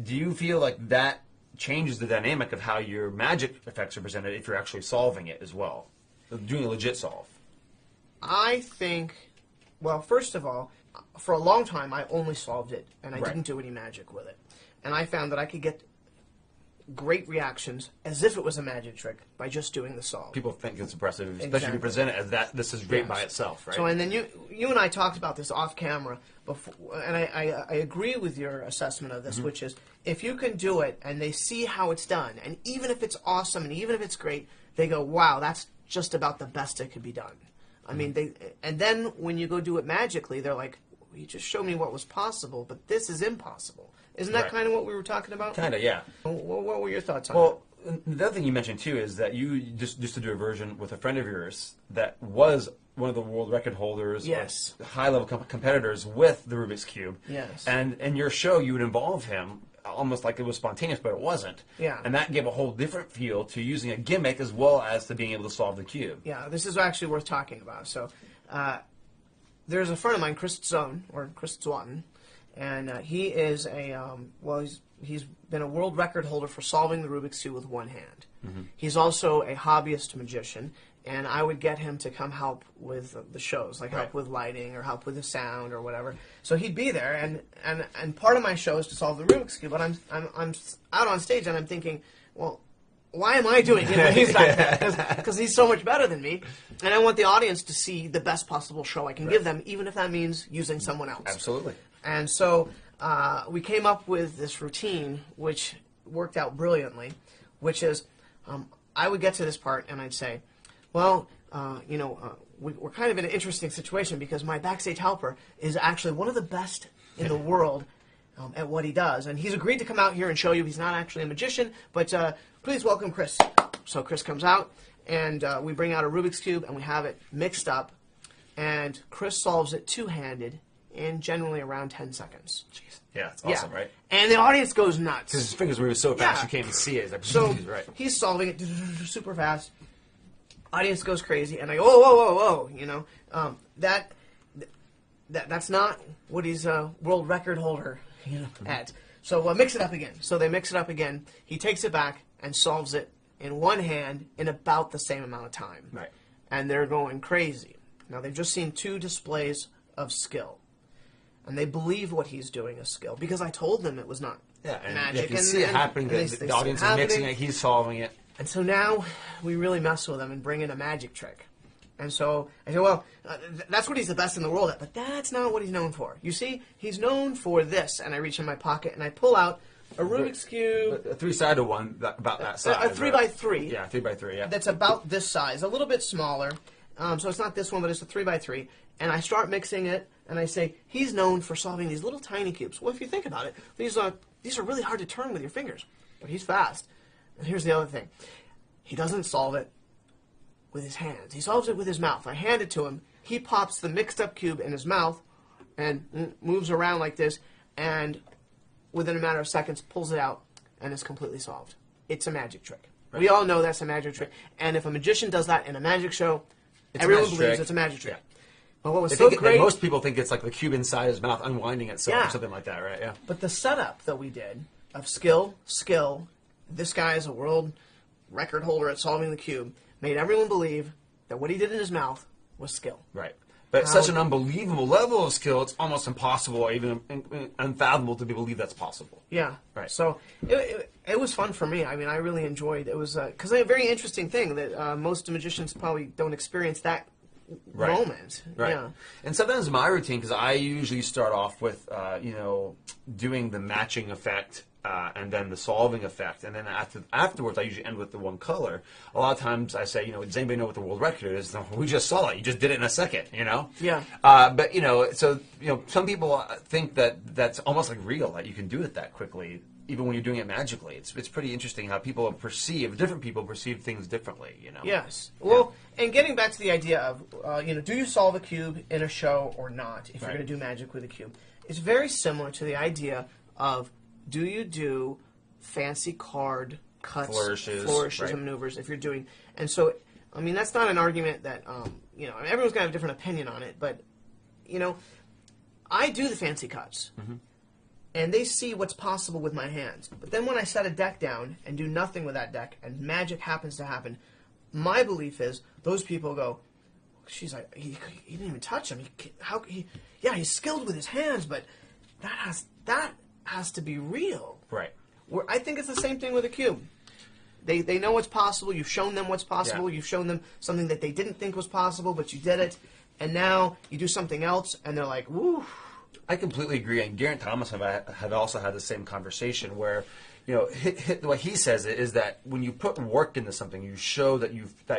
do you feel like that changes the dynamic of how your magic effects are presented if you're actually solving it as well? Doing a legit solve.
I think, well, first of all, for a long time I only solved it, and I
Right.
didn't do any magic with it. And I found that I could get great reactions as if it was a magic trick by just doing the solve.
People think it's impressive, especially if
Exactly.
you present it as that. This is great
Yes.
by itself, right?
So, and then you and I talked about this off camera before, and I agree with your assessment of this,
Mm-hmm.
which is if you can do it and they see how it's done, and even if it's awesome and even if it's great, they go, "Wow, that's just about the best it could be done." I mean, and then when you go do it magically, they're like, "You just showed me what was possible, but this is impossible." Isn't that
Right.
kind of what we were talking about?
Kind of, yeah.
What were your thoughts on
Well, the other thing you mentioned too is that you just to do a version with a friend of yours that was one of the world record holders,
Yes.
high level competitors with the Rubik's Cube.
Yes.
And in your show, you would involve him almost like it was spontaneous, but it wasn't.
Yeah.
And that gave a whole different feel to using a gimmick as well as to being able to solve the cube.
Yeah, this is actually worth talking about. So, there's a friend of mine, Chris Zone, or Chris Zwatten, and he is he's been a world record holder for solving the Rubik's Cube with one hand.
Mm-hmm.
He's also a hobbyist magician, and I would get him to come help with the shows, like help
Right.
with lighting or help with the sound or whatever. So he'd be there, and part of my show is to solve the Rubik's Cube. But I'm out on stage and I'm thinking, well, why am I doing it when he's not there? Because he's so much better than me, and I want the audience to see the best possible show I can give them, even if that means using someone else.
Absolutely.
And so we came up with this routine, which worked out brilliantly, which is I would get to this part and I'd say, well, we're kind of in an interesting situation because my backstage helper is actually one of the best in the world at what he does. And he's agreed to come out here and show you he's not actually a magician, but please welcome Chris. So Chris comes out, and we bring out a Rubik's Cube, and we have it mixed up, and Chris solves it two-handed in generally around 10 seconds.
Jeez. Yeah, it's awesome,
Yeah.
right?
And the audience goes nuts.
Because his fingers move so fast
Yeah.
you can't even see it. It's like,
So
right.
he's solving it super fast. Audience goes crazy, and I go, whoa, you know, that's not what he's a world record holder, you know, at. So mix it up again. So they mix it up again. He takes it back and solves it in one hand in about the same amount of time.
Right.
And they're going crazy. Now they've just seen two displays of skill, and they believe what he's doing is skill because I told them it was not
Yeah, and
magic.
if you see it happening,
and they
the
see it
audience is
happening.
mixing it, he's solving it.
And so now we really mess with him and bring in a magic trick. And so I say, well, that's what he's the best in the world at, but that's not what he's known for. You see, he's known for this. And I reach in my pocket and I pull out a Rubik's Cube.
A three-sided one about that size.
A 3x3.
Yeah, 3x3, yeah.
That's about this size, a little bit smaller. So it's not this one, but it's a 3x3. And I start mixing it, and I say, he's known for solving these little tiny cubes. Well, if you think about it, these are really hard to turn with your fingers, but he's fast. And here's the other thing. He doesn't solve it with his hands. He solves it with his mouth. I hand it to him. He pops the mixed-up cube in his mouth and moves around like this, and within a matter of seconds pulls it out, and it's completely solved. It's a magic trick.
Right.
We all know that's a magic trick. And if a magician does that in a magic show,
It's a
everyone
magic
believes
trick.
it's a magic trick.
Yeah.
But what was
They
so
think
great...
most people think it's like the cube inside his mouth unwinding itself
Yeah.
or something like that, right? Yeah.
But the setup that we did of skill, this guy is a world record holder at solving the cube, made everyone believe that what he did in his mouth was skill.
Right. But it's
How-
such an unbelievable level of skill, it's almost impossible or even unfathomable to believe that's possible.
Yeah.
Right.
So it was fun for me. I mean, I really enjoyed it. It was because a very interesting thing that most magicians probably don't experience that
Right.
moment.
Right.
Yeah.
And sometimes my routine, because I usually start off with, doing the matching effect and then the solving effect. And then afterwards, I usually end with the one color. A lot of times I say, does anybody know what the world record is? No, we just saw it. You just did it in a second,
Yeah.
But, some people think that that's almost like real, that you can do it that quickly, even when you're doing it magically. It's pretty interesting how different people perceive things differently,
Yes. Well, and getting back to the idea of, do you solve a cube in a show or not, if you're
Right.
going to do magic with a cube? It's very similar to the idea of, do you do fancy card cuts,
Flourishes, right.
and maneuvers if you're doing... And so, I mean, that's not an argument that, everyone's going to have a different opinion on it, but, I do the fancy cuts.
Mm-hmm.
And they see what's possible with my hands. But then when I set a deck down and do nothing with that deck, and magic happens to happen, my belief is those people go, she's like, he didn't even touch him. He's skilled with his hands, but that has to be real.
Right.
I think it's the same thing with a cube. They know what's possible. You've shown them what's possible.
Yeah.
You've shown them something that they didn't think was possible, but you did it. And now you do something else, and they're like, woo.
I completely agree. And Geraint Thomas and I had also had the same conversation where, what he says is that when you put work into something, you show that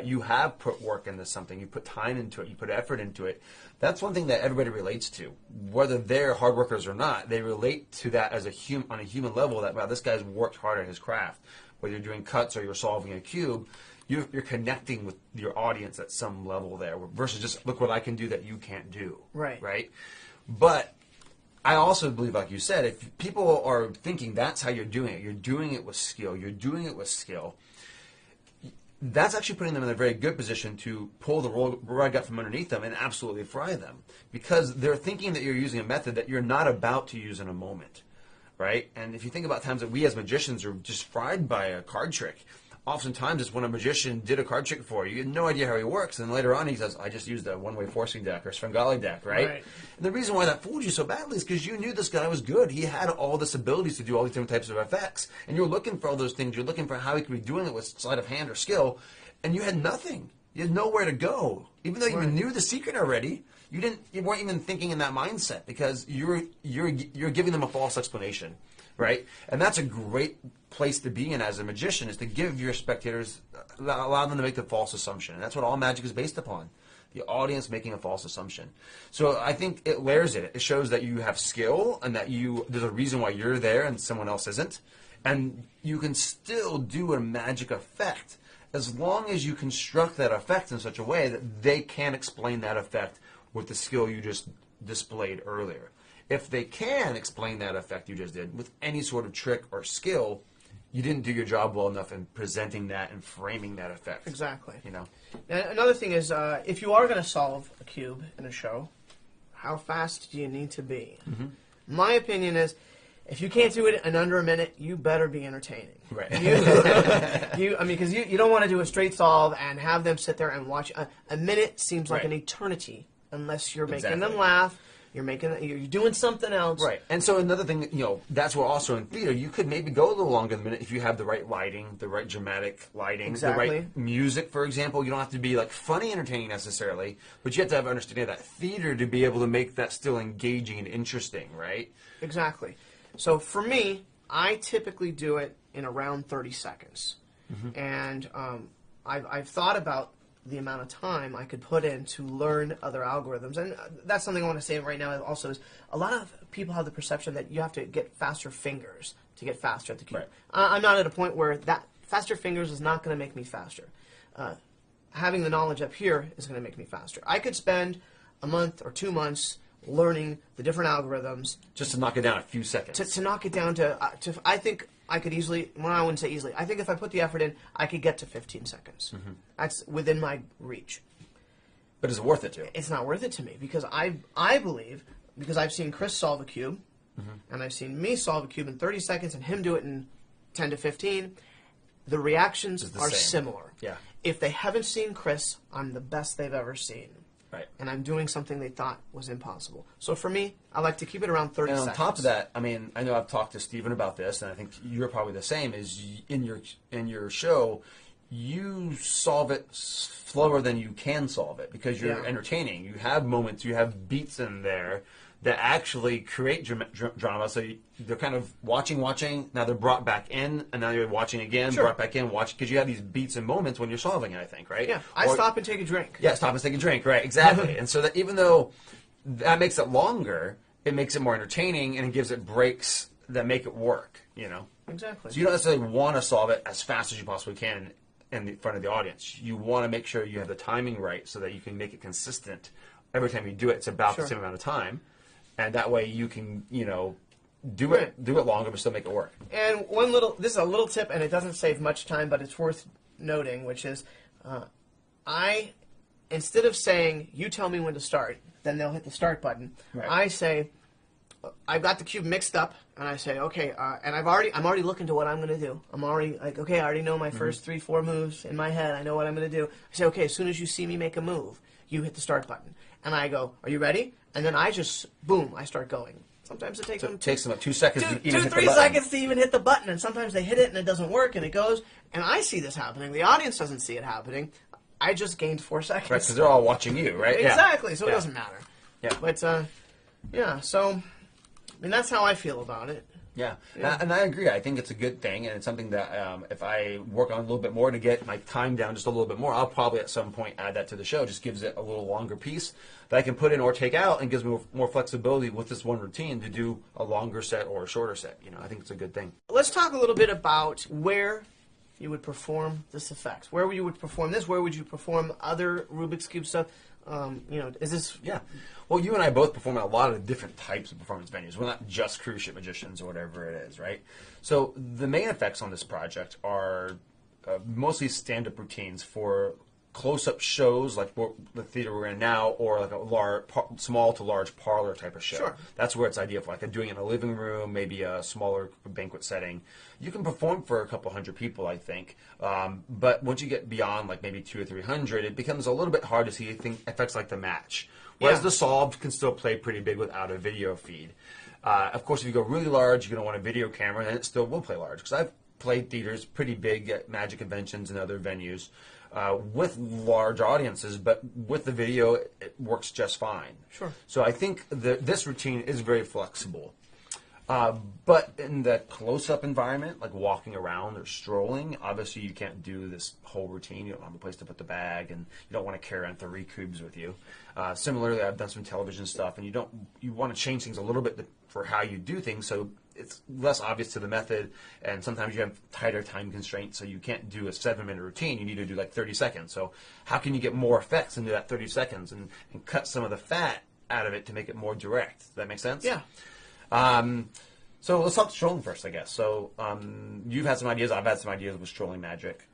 you have put work into something, you put time into it, you put effort into it. That's one thing that everybody relates to, whether they're hard workers or not. They relate to that as on a human level. That wow, this guy's worked hard at his craft. Whether you're doing cuts or you're solving a cube, you're connecting with your audience at some level there. Versus just look what I can do that you can't do.
Right.
Right. But I also believe, like you said, if people are thinking that's how you're doing it with skill, that's actually putting them in a very good position to pull the rug out from underneath them and absolutely fry them. Because they're thinking that you're using a method that you're not about to use in a moment, right? And if you think about times that we as magicians are just fried by a card trick, oftentimes it's when a magician did a card trick for you, you had no idea how he works, and later on he says, I just used a one-way forcing deck or Svengali deck, right? And the reason why that fooled you so badly is because you knew this guy was good. He had all this abilities to do all these different types of effects, and you're looking for all those things. You're looking for how he could be doing it with sleight of hand or skill, and you had nothing. You had nowhere to go. Even though you knew the secret already, you weren't even thinking in that mindset because you're giving them a false explanation. Right? And that's a great place to be in as a magician, is to give your spectators, allow them to make the false assumption. And that's what all magic is based upon, the audience making a false assumption. So I think it layers it. It shows that you have skill and that there's a reason why you're there and someone else isn't. And you can still do a magic effect as long as you construct that effect in such a way that they can explain that effect with the skill you just displayed earlier. If they can explain that effect you just did with any sort of trick or skill, you didn't do your job well enough in presenting that and framing that effect.
Exactly.
Now,
another thing is, if you are going to solve a cube in a show, how fast do you need to be? Mm-hmm. My opinion is, if you can't do it in under a minute, you better be entertaining.
Right.
Because you don't want to do a straight solve and have them sit there and watch. A minute seems like an eternity unless you're making them laugh. You're doing something else.
Right. And so another thing, that's where also in theater, you could maybe go a little longer than a minute if you have the right lighting, the right dramatic lighting, the right music, for example. You don't have to be like funny entertaining necessarily, but you have to have understanding of that theater to be able to make that still engaging and interesting, right?
Exactly. So for me, I typically do it in around 30 seconds. Mm-hmm. And I've thought about the amount of time I could put in to learn other algorithms. And that's something I want to say right now also is a lot of people have the perception that you have to get faster fingers to get faster at the cube. Right. I'm not at a point where that faster fingers is not going to make me faster. Having the knowledge up here is going to make me faster. I could spend a month or 2 months learning the different algorithms.
Just to knock it down a few seconds.
To knock it down to I think I could easily, well, I wouldn't say easily, I think if I put the effort in, I could get to 15 seconds. Mm-hmm. That's within my reach.
But is it worth it to you?
It's not worth it to me because I believe, because I've seen Chris solve a cube, and I've seen me solve a cube in 30 seconds and him do it in 10 to 15, the reactions are similar.
Yeah.
If they haven't seen Chris, I'm the best they've ever seen.
Right.
And I'm doing something they thought was impossible. So for me, I like to keep it around 30 seconds.
And on top of that, I mean, I know I've talked to Stephen about this, and I think you're probably the same, is in your show, you solve it slower than you can solve it because you're entertaining. You have moments, you have beats in there that actually create drama. So they're kind of watching, now they're brought back in, and now you're watching again, brought back in, watching, because you have these beats and moments when you're solving it, I think, right?
Yeah, I stop and take a drink.
Yeah, stop and take a drink, right, exactly. And so that even though that makes it longer, it makes it more entertaining, and it gives it breaks that make it work,
Exactly.
So you don't necessarily want to solve it as fast as you possibly can in front of the audience. You want to make sure you have the timing right so that you can make it consistent. Every time you do it, it's about the same amount of time. And that way you can, do it longer but still make it work.
And this is a little tip, and it doesn't save much time, but it's worth noting, which is instead of saying, you tell me when to start, then they'll hit the start button, I say, I've got the cube mixed up, and I say, okay, and I'm already looking to what I'm going to do. I'm already like, okay, I already know my first 3-4 moves in my head. I know what I'm going to do. I say, okay, as soon as you see me make a move, you hit the start button, and I go, are you ready? And then I just boom, I start going. Sometimes it takes them
It takes them about 2 seconds to even hit the
3
button.
seconds to even hit the button, and sometimes they hit it and it doesn't work, and it goes. And I see this happening. The audience doesn't see it happening. I just gained 4 seconds.
Right, because they're all watching you, right? Yeah.
Exactly. So it
Yeah.
doesn't matter.
Yeah.
But yeah. So I mean, that's how I feel about it.
Yeah, and I agree. I think it's a good thing, and it's something that if I work on a little bit more to get my time down just a little bit more, I'll probably at some point add that to the show. Just gives it a little longer piece that I can put in or take out, and gives me more flexibility with this one routine to do a longer set or a shorter set. You know, I think it's a good thing.
Let's talk a little bit about where you would perform this effect. Where you would perform this? Where would you perform other Rubik's Cube stuff? Is this...
Yeah. Well, you and I both perform at a lot of different types of performance venues. We're not just cruise ship magicians or whatever it is, right? So the main effects on this project are mostly stand-up routines for close-up shows like the theater we're in now, or like a small to large parlor type of show.
Sure.
That's where it's ideal for, like doing it in a living room, maybe a smaller banquet setting. You can perform for a couple hundred people, I think. But once you get beyond like maybe 200 or 300, it becomes a little bit hard to see effects like the match. Whereas
Yeah.
the solved can still play pretty big without a video feed. Of course, if you go really large, you're going to want a video camera, and it still will play large. Because I've played theaters pretty big at magic conventions and other venues with large audiences, but with the video, it works just fine.
Sure.
So I think this routine is very flexible. But in the close-up environment, like walking around or strolling, obviously you can't do this whole routine. You don't have a place to put the bag, and you don't want to carry around 3 cubes with you. Similarly, I've done some television stuff, and you want to change things a little bit for how you do things, so it's less obvious to the method, and sometimes you have tighter time constraints, so you can't do a 7-minute routine. You need to do like 30 seconds. So how can you get more effects into that 30 seconds and cut some of the fat out of it to make it more direct? Does that make sense?
Yeah.
So let's talk strolling first, I guess. So you've had some ideas. I've had some ideas with strolling magic.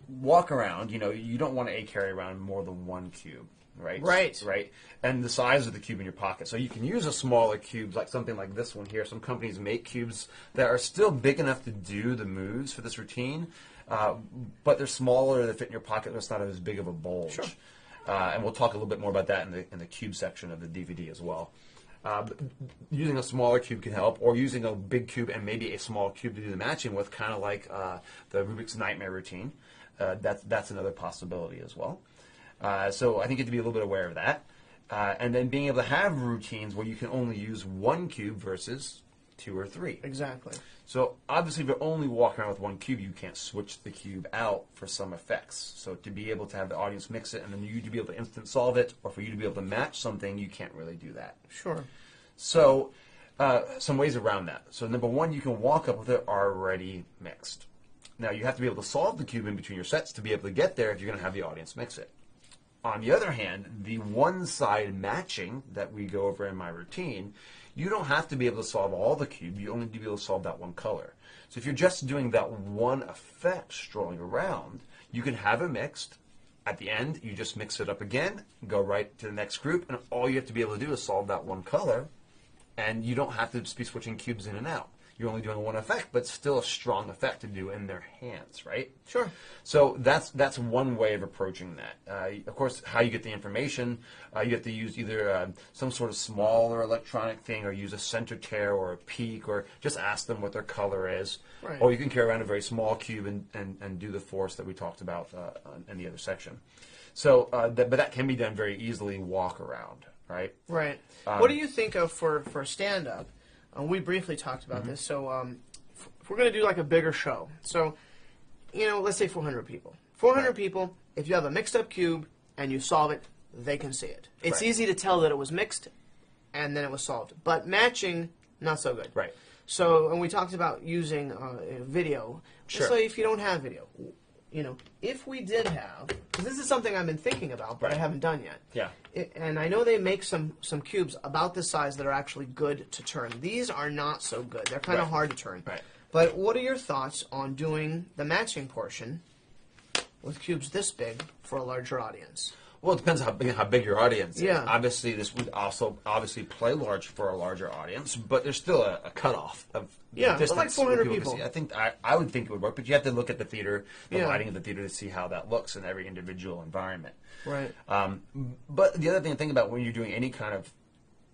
Walk around. You don't want to carry around more than 1 cube, right? Right. And the size of the cube in your pocket. So you can use a smaller cube, like something like this one here. Some companies make cubes that are still big enough to do the moves for this routine, but they're smaller. They fit in your pocket. It's not as big of a bulge.
Sure.
And we'll talk a little bit more about that in the cube section of the DVD as well. Using a smaller cube can help, or using a big cube and maybe a small cube to do the matching with, kind of like the Rubik's Nightmare routine. That's another possibility as well. So I think you have to be a little bit aware of that. And then being able to have routines where you can only use 1 cube versus 2 or 3.
Exactly.
So obviously, if you're only walking around with 1 cube, you can't switch the cube out for some effects. So to be able to have the audience mix it, and then you to be able to instant solve it, or for you to be able to match something, you can't really do that.
Sure.
So some ways around that. So number 1, you can walk up with it already mixed. Now you have to be able to solve the cube in between your sets to be able to get there if you're going to have the audience mix it. On the other hand, the one-side matching that we go over in my routine, you don't have to be able to solve all the cube. You only need to be able to solve that one color. So if you're just doing that one effect strolling around, you can have it mixed. At the end, you just mix it up again, go right to the next group, and all you have to be able to do is solve that one color, and you don't have to just be switching cubes in and out. You're only doing one effect, but still a strong effect to do in their hands, right?
Sure.
So that's one way of approaching that. Of course, how you get the information, you have to use either some sort of smaller electronic thing, or use a center tear or a peak, or just ask them what their color is.
Right.
Or you can carry around a very small cube and do the force that we talked about in the other section. So, but that can be done very easily, walk around, right?
Right. What do you think of for stand-up? We briefly talked about this. So if we're going to do like a bigger show, so, let's say 400 people. 400 people, if you have a mixed-up cube and you solve it, they can see it. It's
Right.
easy to tell that it was mixed and then it was solved. But matching, not so good.
Right.
So, and we talked about using video.
Sure.
So if you don't have video, if we did have, because this is something I've been thinking about, but I
Right.
haven't done yet.
Yeah.
And I know they make some cubes about this size that are actually good to turn. These are not so good. They're kind of
Right.
hard to turn.
Right.
But what are your thoughts on doing the matching portion with cubes this big for a larger audience?
Well, it depends how big your audience is.
Yeah.
Obviously, this would also obviously play large for a larger audience, but there's still a cutoff of
Yeah,
distance
like
where
400
can
people.
see. I think I would think it would work, but you have to look at the theater, the
Yeah.
lighting of the theater to see how that looks in every individual environment.
Right.
But the other thing to think about when you're doing any kind of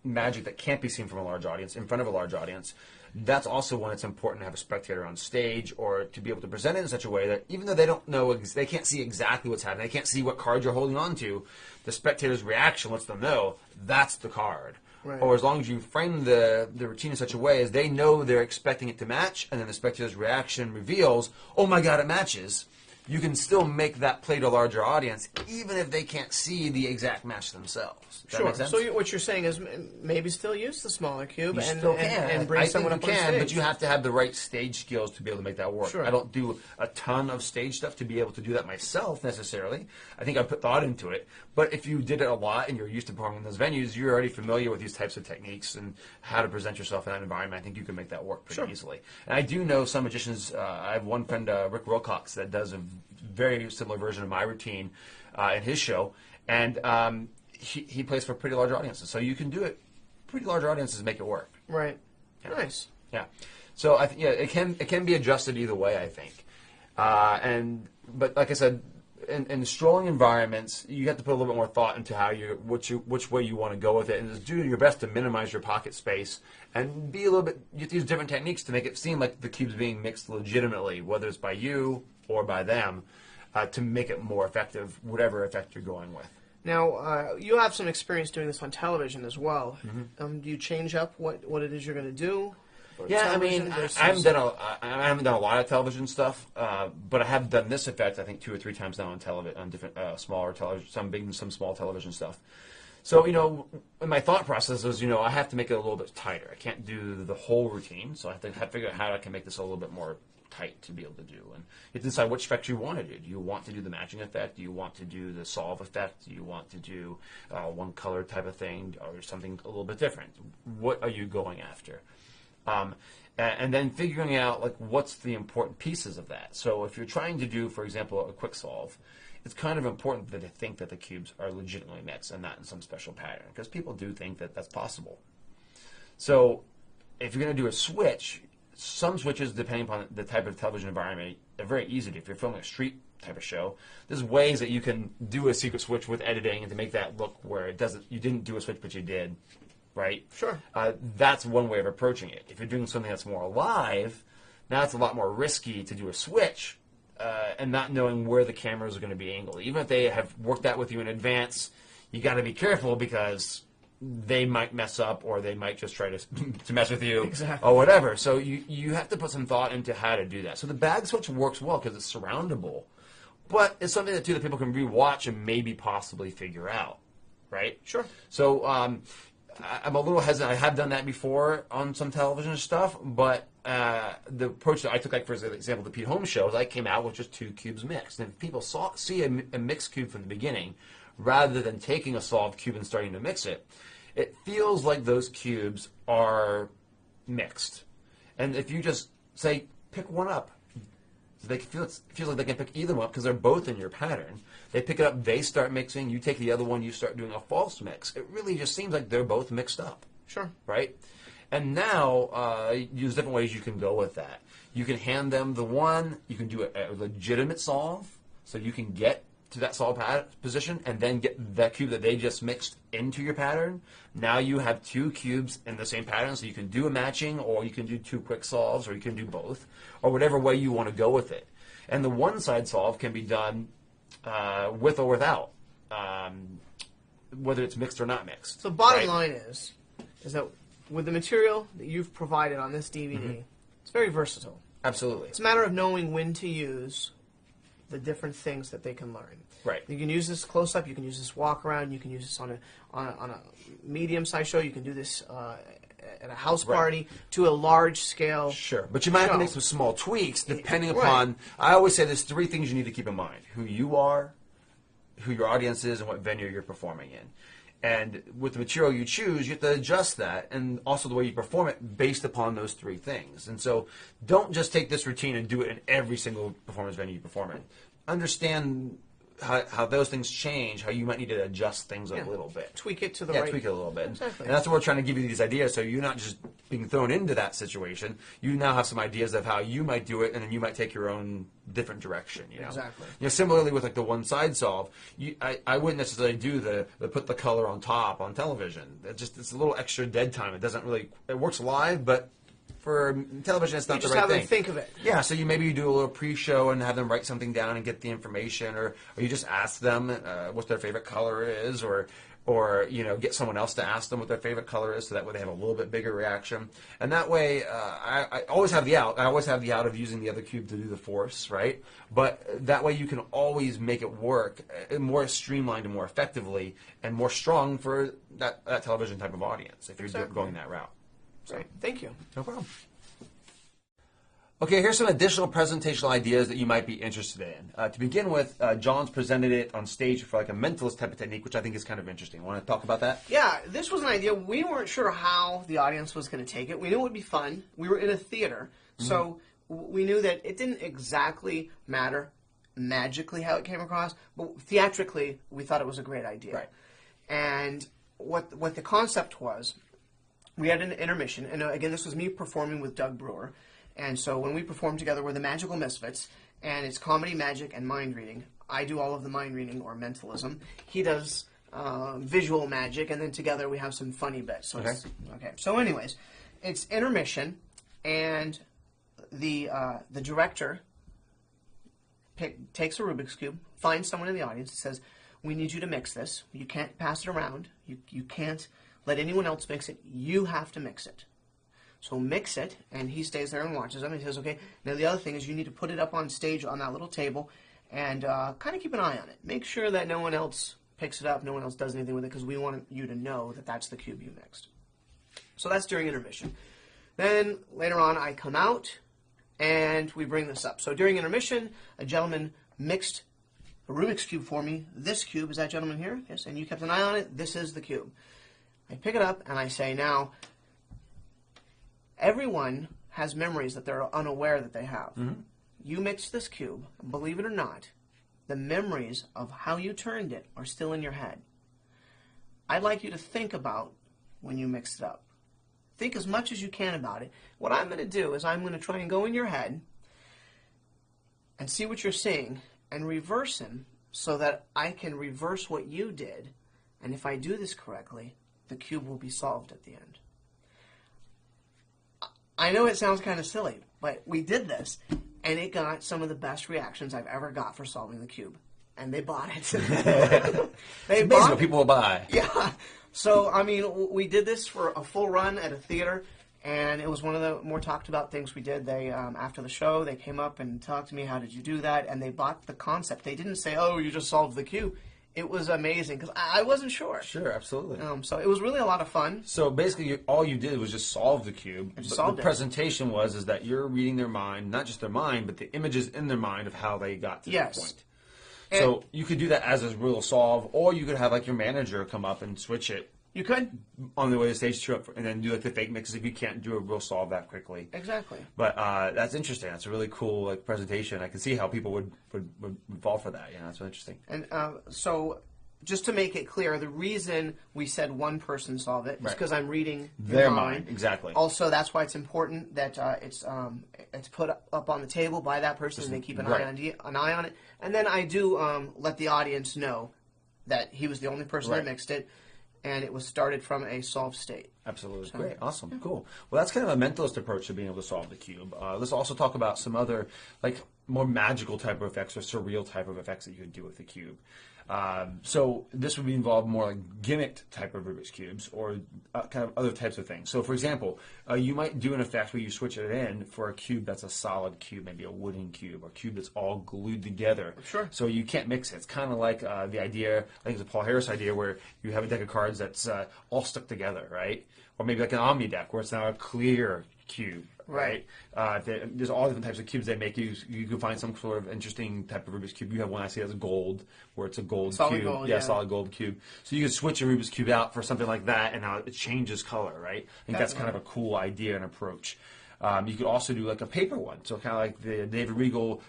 magic that can't be seen from a large audience, in front of a large audience, that's also when it's important to have a spectator on stage or to be able to present it in such a way that even though they don't know, they can't see exactly what's happening, they can't see what card you're holding on to, the spectator's reaction lets them know that's the card.
Right.
Or as long as you frame the routine in such a way as they know they're expecting it to match, and then the spectator's reaction reveals, oh my God, it matches. You can still make that play to a larger audience, even if they can't see the exact match themselves. Does that
Sure.
make sense?
So what you're saying is maybe still use the smaller cube
You
and,
still
and,
can.
and bring
I
someone
think
up
you
on
can,
stage.
but you have to have the right stage skills to be able to make that work.
Sure.
I don't do a ton of stage stuff to be able to do that myself necessarily. I think I put thought into it. But if you did it a lot and you're used to performing in those venues, you're already familiar with these types of techniques and how to present yourself in that environment. I think you can make that work pretty easily. And I do know some magicians. I have one friend, Rick Wilcox, that does a very similar version of my routine in his show. And he plays for pretty large audiences. So you can do it. Pretty large audiences make it work.
Right.
Yeah.
Nice.
Yeah. So it can be adjusted either way, I think. But like I said, in strolling environments, you have to put a little bit more thought into which way you want to go with it, and just do your best to minimize your pocket space and be a little bit. You have to use different techniques to make it seem like the cube's being mixed legitimately, whether it's by you or by them, to make it more effective, whatever effect you're going with.
Now, you have some experience doing this on television as well.
Mm-hmm.
Do you change up what it is you're going to do? for
Yeah, I
television
mean,
versus-
I haven't done a lot of television stuff, but I have done this effect I think 2 or 3 times now on television, on different smaller television, some big and some small television stuff. So in my thought process was I have to make it a little bit tighter. I can't do the whole routine, so I have to figure out how I can make this a little bit more tight to be able to do. And you have to decide which effect you want to do. Do you want to do the matching effect? Do you want to do the solve effect? Do you want to do one color type of thing, or something a little bit different? What are you going after? And then figuring out what's the important pieces of that. So if you're trying to do, for example, a quick solve, it's kind of important that they think that the cubes are legitimately mixed and not in some special pattern, because people do think that that's possible. So if you're going to do a switch, some switches, depending upon the type of television environment, are very easy. If you're filming a street type of show, there's ways that you can do a secret switch with editing and to make that look where you didn't do a switch, but you did. Right?
Sure.
That's one way of approaching it. If you're doing something that's more live, now it's a lot more risky to do a switch and not knowing where the cameras are going to be angled. Even if they have worked that with you in advance, you got to be careful because they might mess up or they might just try to mess with you or whatever. So you have to put some thought into how to do that. So the bag switch works well because it's surroundable, but it's something that people can rewatch and maybe possibly figure out. Right?
Sure.
So I'm a little hesitant. I have done that before on some television stuff, but the approach that I took, for example, the Pete Holmes show, is I came out with just 2 cubes mixed. And if people see a mixed cube from the beginning, rather than taking a solved cube and starting to mix it, it feels like those cubes are mixed. And if you just say, pick one up, it feels like they can pick either one up because they're both in your pattern. They pick it up, they start mixing, you take the other one, you start doing a false mix. It really just seems like they're both mixed up.
Sure.
Right? And now, there's different ways you can go with that. You can hand them the one, you can do a legitimate solve, so you can get to that solve position and then get that cube that they just mixed into your pattern. Now you have 2 cubes in the same pattern, so you can do a matching, or you can do 2 quick solves, or you can do both, or whatever way you want to go with it. And the one-side solve can be done with or without, whether it's mixed or not mixed.
So bottom
right?
line is that with the material that you've provided on this DVD, it's very versatile.
Absolutely.
It's a matter of knowing when to use the different things that they can learn.
Right.
You can use this close up. You can use this walk around. You can use this on a medium sized show. You can do this at a house party to a large scale.
Sure, but you might have to
show.
make some small tweaks depending
Right.
upon. I always say there's 3 things you need to keep in mind: who you are, who your audience is, and what venue you're performing in. And with the material you choose, you have to adjust that, and also the way you perform it based upon those 3 things. And so, don't just take this routine and do it in every single performance venue you perform in. Understand how those things change, how you might need to adjust things a little bit.
Tweak it to the
Yeah,
right.
tweak it a little bit.
Exactly.
And that's what we're trying to give you these ideas, so you're not just being thrown into that situation. You now have some ideas of how you might do it, and then you might take your own different direction. You know?
Exactly.
You know, similarly with like the one side solve, I wouldn't necessarily do the put the color on top on television. It's a little extra dead time. It doesn't really, it works live, but for television, it's not
You
the
just
right
have
thing.
them think of it.
Yeah, so maybe you do a little pre-show and have them write something down and get the information, or you just ask them what their favorite color is, or you know, get someone else to ask them what their favorite color is, so that way they have a little bit bigger reaction. And that way, I always have the out. I always have the out of using the other cube to do the force, right? But that way you can always make it work more streamlined and more effectively and more strong for that television type of audience if you're
Exactly.
going that route.
Great. Thank you.
No problem. Okay, here's some additional presentational ideas that you might be interested in. To begin with, John's presented it on stage for like a mentalist type of technique, which I think is kind of interesting. Want to talk about that?
Yeah, this was an idea. We weren't sure how the audience was going to take it. We knew it would be fun. We were in a theater, so we knew that it didn't exactly matter magically how it came across, but theatrically, we thought it was a great idea.
Right.
And what the concept was, we had an intermission, and again, this was me performing with Doug Brewer. And so when we perform together, we're the Magical Misfits, and it's comedy, magic, and mind reading. I do all of the mind reading or mentalism. He does visual magic, and then together we have some funny bits. So okay. So anyways, it's intermission, and the director takes a Rubik's Cube, finds someone in the audience, and says, "We need you to mix this. You can't pass it around. You can't let anyone else mix it. You have to mix it. So mix it," and he stays there and watches them. And he says, "Okay, now the other thing is you need to put it up on stage on that little table and kind of keep an eye on it. Make sure that no one else picks it up, no one else does anything with it, because we want you to know that that's the cube you mixed." So that's during intermission. Then later on, I come out and we bring this up. So during intermission, a gentleman mixed a Rubik's Cube for me. This cube, is that gentleman here? Yes, and you kept an eye on it. This is the cube. I pick it up and I say, now, everyone has memories that they're unaware that they have. You mixed this cube, believe it or not, the memories of how you turned it are still in your head. I'd like you to think about when you mixed it up. Think as much as you can about it. What I'm going to do is I'm going to try and go in your head and see what you're seeing and reverse him so that I can reverse what you did. And if I do this correctly, the cube will be solved at the end. I know it sounds kind of silly, but we did this, and it got some of the best reactions I've ever got for solving the cube. And they bought it. They
Amazing
bought
what
it.
people will buy.
Yeah. So, I mean, we did this for a full run at a theater, and it was one of the more talked about things we did. They, after the show, they came up and talked to me, how did you do that? And they bought the concept. They didn't say, oh, you just solved the cube. It was amazing, because I wasn't sure.
Sure, absolutely.
So it was really a lot of fun.
So basically, all you did was just solve the cube.
just
But
solved
the
it.
presentation is that you're reading their mind, not just their mind, but the images in their mind of how they got to
Yes.
that point. So you could do that as a real solve, or you could have like your manager come up and switch it
You could?
on the way to stage two, and then do like the fake mixes if you can't do a real solve that quickly.
Exactly.
But that's interesting. That's a really cool like presentation. I can see how people would fall for that. That's really interesting.
And so, just to make it clear, the reason we said one person solve it is
Right.
because I'm reading
Their
your
mind, exactly.
Also, that's why it's important that it's put up on the table by that person, and they keep an
right.
eye on it. And then I do let the audience know that he was the only person
Right.
that mixed it, and it was started from a solved state.
Absolutely. Great. Awesome. Cool. Well, that's kind of a mentalist approach to being able to solve the cube. Let's also talk about some other, like, more magical type of effects or surreal type of effects that you could do with the cube. So this would be involved more like gimmicked type of Rubik's Cubes or kind of other types of things. So, for example, you might do an effect where you switch it in for a cube that's a solid cube, maybe a wooden cube, or a cube that's all glued together.
Sure.
So you can't mix it. It's kind of like the idea, I think it's a Paul Harris idea, where you have a deck of cards that's all stuck together, right? Or maybe like an Omni deck where it's now a clear cube. Right. There's all different types of cubes they make. You can find some sort of interesting type of Rubik's Cube. You have one I see as gold, where it's a gold
Solid
cube.
gold,
yeah,
yeah.
solid gold cube. So you can switch a Rubik's Cube out for something like that, and now it changes color, right? I think that's kind of a cool idea and approach. You could also do like a paper one, so kind of like the David Regal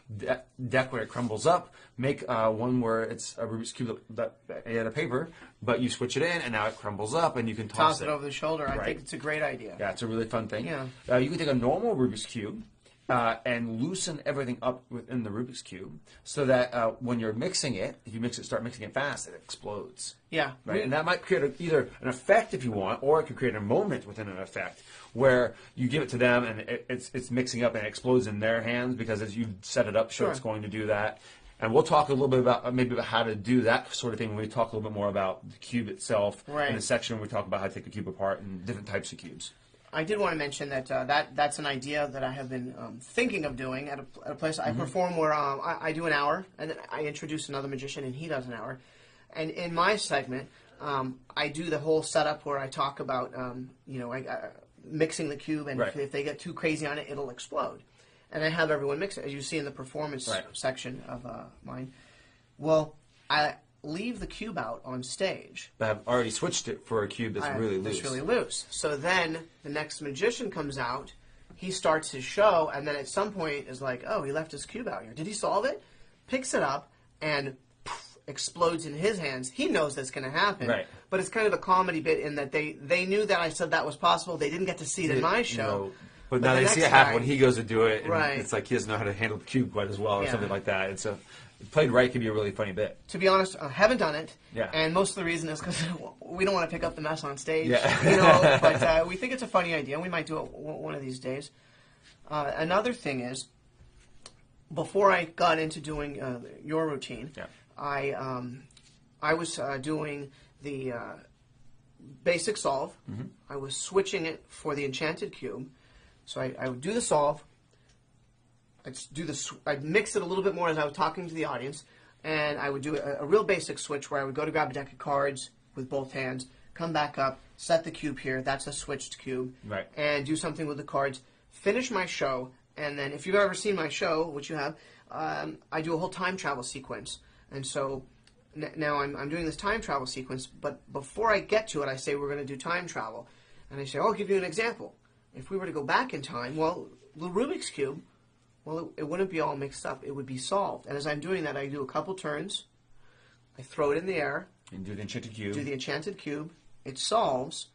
deck where it crumbles up. Make one where it's a Rubik's Cube that you had a paper, but you switch it in, and now it crumbles up, and you can
Toss it over the shoulder. I
Right.
think it's a great idea.
Yeah, it's a really fun thing.
Yeah.
You can take a normal Rubik's Cube and loosen everything up within the Rubik's Cube so that when you're mixing it, if you start mixing it fast, it explodes.
Yeah.
Right? And that might create either an effect if you want, or it could create a moment within an effect where you give it to them and it's mixing up and it explodes in their hands because as you set it up,
Sure.
it's going to do that. And we'll talk a little bit about maybe about how to do that sort of thing when we talk a little bit more about the cube itself
Right.
in the section where we talk about how to take the cube apart and different types of cubes.
I did want to mention that that's an idea that I have been thinking of doing at a place I perform where I do an hour, and then I introduce another magician, and he does an hour. And in my segment, I do the whole setup where I talk about mixing the cube, and
Right.
if they get too crazy on it, it'll explode. And I have everyone mix it, as you see in the performance
Right.
section of mine. Well, I leave the cube out on stage.
But I've already switched it for a cube that's really loose.
It's really loose. So then the next magician comes out, he starts his show, and then at some point is like, oh, he left his cube out here. Did he solve it? Picks it up and poof, explodes in his hands. He knows that's going to happen.
Right.
But it's kind of a comedy bit in that they knew that I said that was possible. They didn't get to see it in my show.
But now
the
they see
next
it happen
guy-
when he goes to do it, and
Right.
it's like he doesn't know how to handle the cube quite as well, or
Yeah.
something like that. It's played right can be a really funny bit.
To be honest, I haven't done it.
Yeah.
And most of the reason is because we don't want to pick up the mess on stage.
Yeah.
But we think it's a funny idea. We might do it one of these days. Another thing is, before I got into doing your routine,
Yeah.
I was doing the basic solve.
Mm-hmm.
I was switching it for the enchanted cube. So I would do the solve. I'd mix it a little bit more as I was talking to the audience, and I would do a real basic switch where I would go to grab a deck of cards with both hands, come back up, set the cube here. That's a switched cube.
Right.
And do something with the cards. Finish my show, and then if you've ever seen my show, which you have, I do a whole time travel sequence. And so now I'm doing this time travel sequence, but before I get to it, I say we're going to do time travel. And I say, I'll give you an example. If we were to go back in time, well, the Rubik's Cube, well, it wouldn't be all mixed up. It would be solved. And as I'm doing that, I do a couple turns. I throw it in the air,
And do the enchanted cube.
do the enchanted cube. It solves.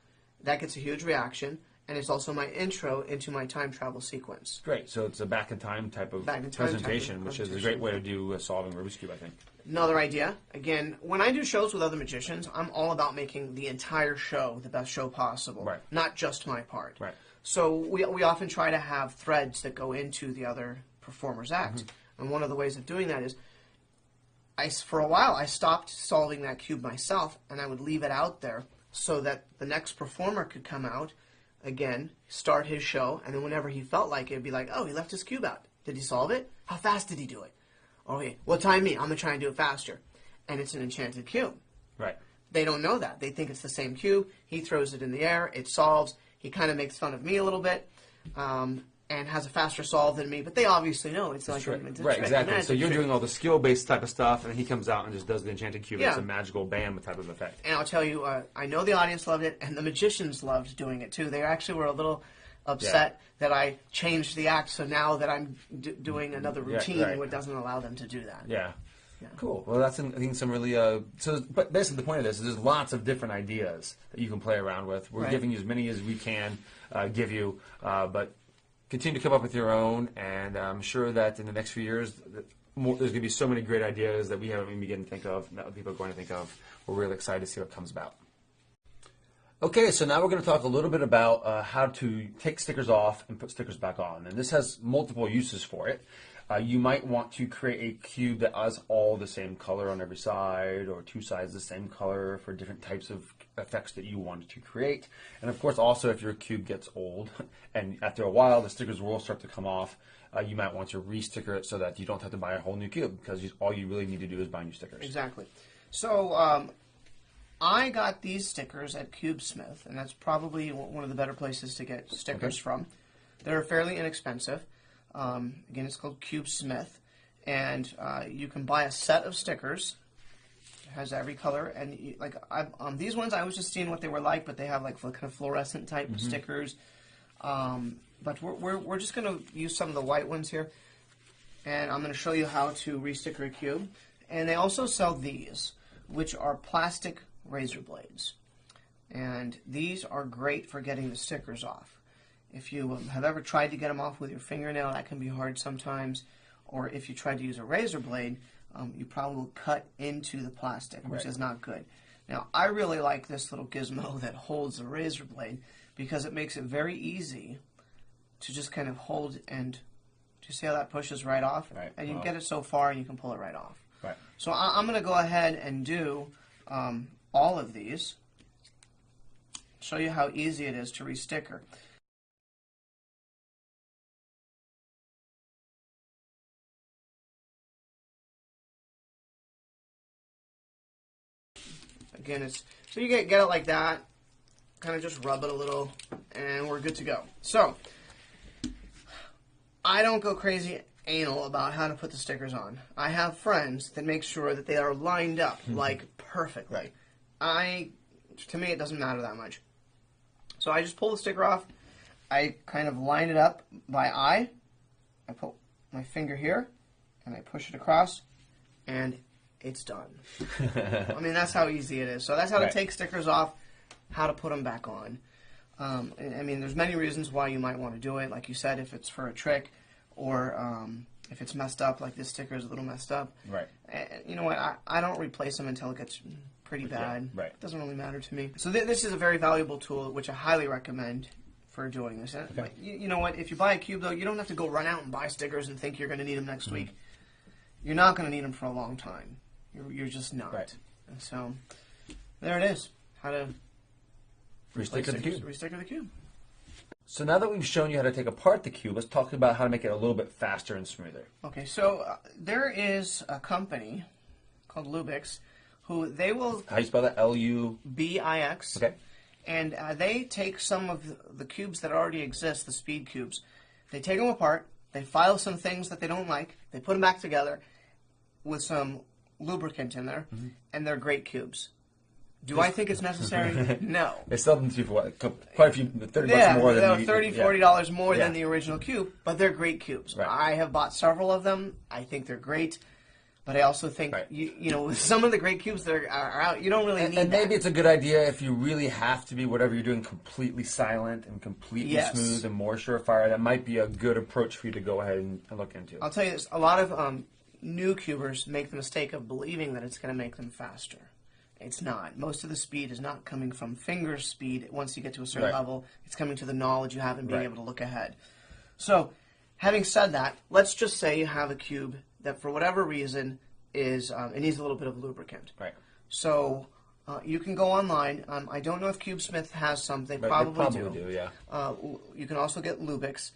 That gets a huge reaction. And it's also my intro into my time travel sequence.
Great. So it's a back in time type of
Back in time type of
presentation, which is a great way to do solving Rubik's Cube, I think.
Another idea. Again, when I do shows with other magicians, I'm all about making the entire show the best show possible.
Right.
Not just my part.
Right.
So we often try to have threads that go into the other performer's act.
Mm-hmm.
And one of the ways of doing that is, for a while, I stopped solving that cube myself, and I would leave it out there so that the next performer could come out, again, start his show, and then whenever he felt like it, it'd be like, oh, he left his cube out. Did he solve it? How fast did he do it? Okay, well, time me. I'm going to try and do it faster. And it's an enchanted cube.
Right.
They don't know that. They think it's the same cube. He throws it in the air. It solves. He kind of makes fun of me a little bit and has a faster solve than me. But they obviously know it's like
Right,
it's a
right,
trick,
exactly.
magic
So you're
trick.
doing all the skill-based type of stuff, and then he comes out and just does the enchanted cube.
Yeah.
It's a magical bam type of effect.
And I'll tell you, I know the audience loved it, and the magicians loved doing it too. They actually were a little upset that I changed the act, so now that I'm doing another routine,
right.
it doesn't allow them to do that.
Yeah. Cool. Well, that's I think some really. But basically, the point of this is there's lots of different ideas that you can play around with. We're
Right.
giving you as many as we can give you, but continue to come up with your own. And I'm sure that in the next few years, there's going to be so many great ideas that we haven't even begun to think of, and that people are going to think of. We're really excited to see what comes about. Okay, so now we're going to talk a little bit about how to take stickers off and put stickers back on. And this has multiple uses for it. You might want to create a cube that has all the same color on every side, or two sides the same color for different types of effects that you want to create. And of course, also if your cube gets old, and after a while the stickers will start to come off, you might want to re-sticker it so that you don't have to buy a whole new cube, because all you really need to do is buy new stickers.
Exactly. So I got these stickers at CubeSmith, and that's probably one of the better places to get stickers from. They're fairly inexpensive. Again, it's called CubeSmith, and you can buy a set of stickers. It has every color, and these ones I was just seeing what they were like, but they have like kind of fluorescent type stickers. But we're just going to use some of the white ones here. And I'm going to show you how to resticker a cube. And they also sell these, which are plastic razor blades. And these are great for getting the stickers off. If you have ever tried to get them off with your fingernail, that can be hard sometimes. Or if you tried to use a razor blade, you probably will cut into the plastic, which is not good. Now, I really like this little gizmo that holds the razor blade because it makes it very easy to just kind of hold and... Do you see how that pushes right off?
Right.
And you can get it so far and you can pull it right off.
Right.
So I'm going to go ahead and do all of these. Show you how easy it is to resticker. Again, it's so you get it like that. Kind of just rub it a little, and we're good to go. So I don't go crazy anal about how to put the stickers on. I have friends that make sure that they are lined up like perfectly. To me, it doesn't matter that much. So I just pull the sticker off. I kind of line it up by eye. I put my finger here, and I push it across, and it's done. I mean, that's how easy it is. So that's how to take stickers off, how to put them back on. I mean, there's many reasons why you might want to do it. Like you said, if it's for a trick, or if it's messed up, like this sticker is a little messed up.
Right.
You know what? I don't replace them until it gets pretty bad.
Right.
It doesn't really matter to me. So this is a very valuable tool, which I highly recommend for doing this.
Okay.
You know what? If you buy a cube, though, you don't have to go run out and buy stickers and think you're going to need them next week. You're not going to need them for a long time. You're just not.
Right.
And so there it is. How to
Resticker the cube.
Resticker the cube.
So now that we've shown you how to take apart the cube, let's talk about how to make it a little bit faster and smoother.
Okay, so there is a company called Lubix who they will...
How do you spell that? L-U...
B-I-X.
Okay.
And they take some of the cubes that already exist, the speed cubes. They take them apart, they file some things that they don't like, they put them back together with some lubricant in there, and they're great cubes. Do I think it's necessary? No.
They sell them to you for what? Quite a few, $30 more than the...
$30, $40 more than the original cube, but they're great cubes.
Right.
I have bought several of them. I think they're great. But I also think, you know, with some of the great cubes that are out, you don't really need
And maybe
that.
it's a good idea if you really have to be, whatever you're doing, completely silent and completely
Yes.
smooth and more surefire. That might be a good approach for you to go ahead and look into.
I'll tell you this, a lot of new cubers make the mistake of believing that it's going to make them faster. It's not. Most of the speed is not coming from finger speed once you get to a certain level. It's coming to the knowledge you have and being able to look ahead. So, having said that, let's just say you have a cube that for whatever reason is it needs a little bit of lubricant.
Right.
So you can go online. I don't know if CubeSmith has some. They probably do.
Yeah.
You can also get Lubix,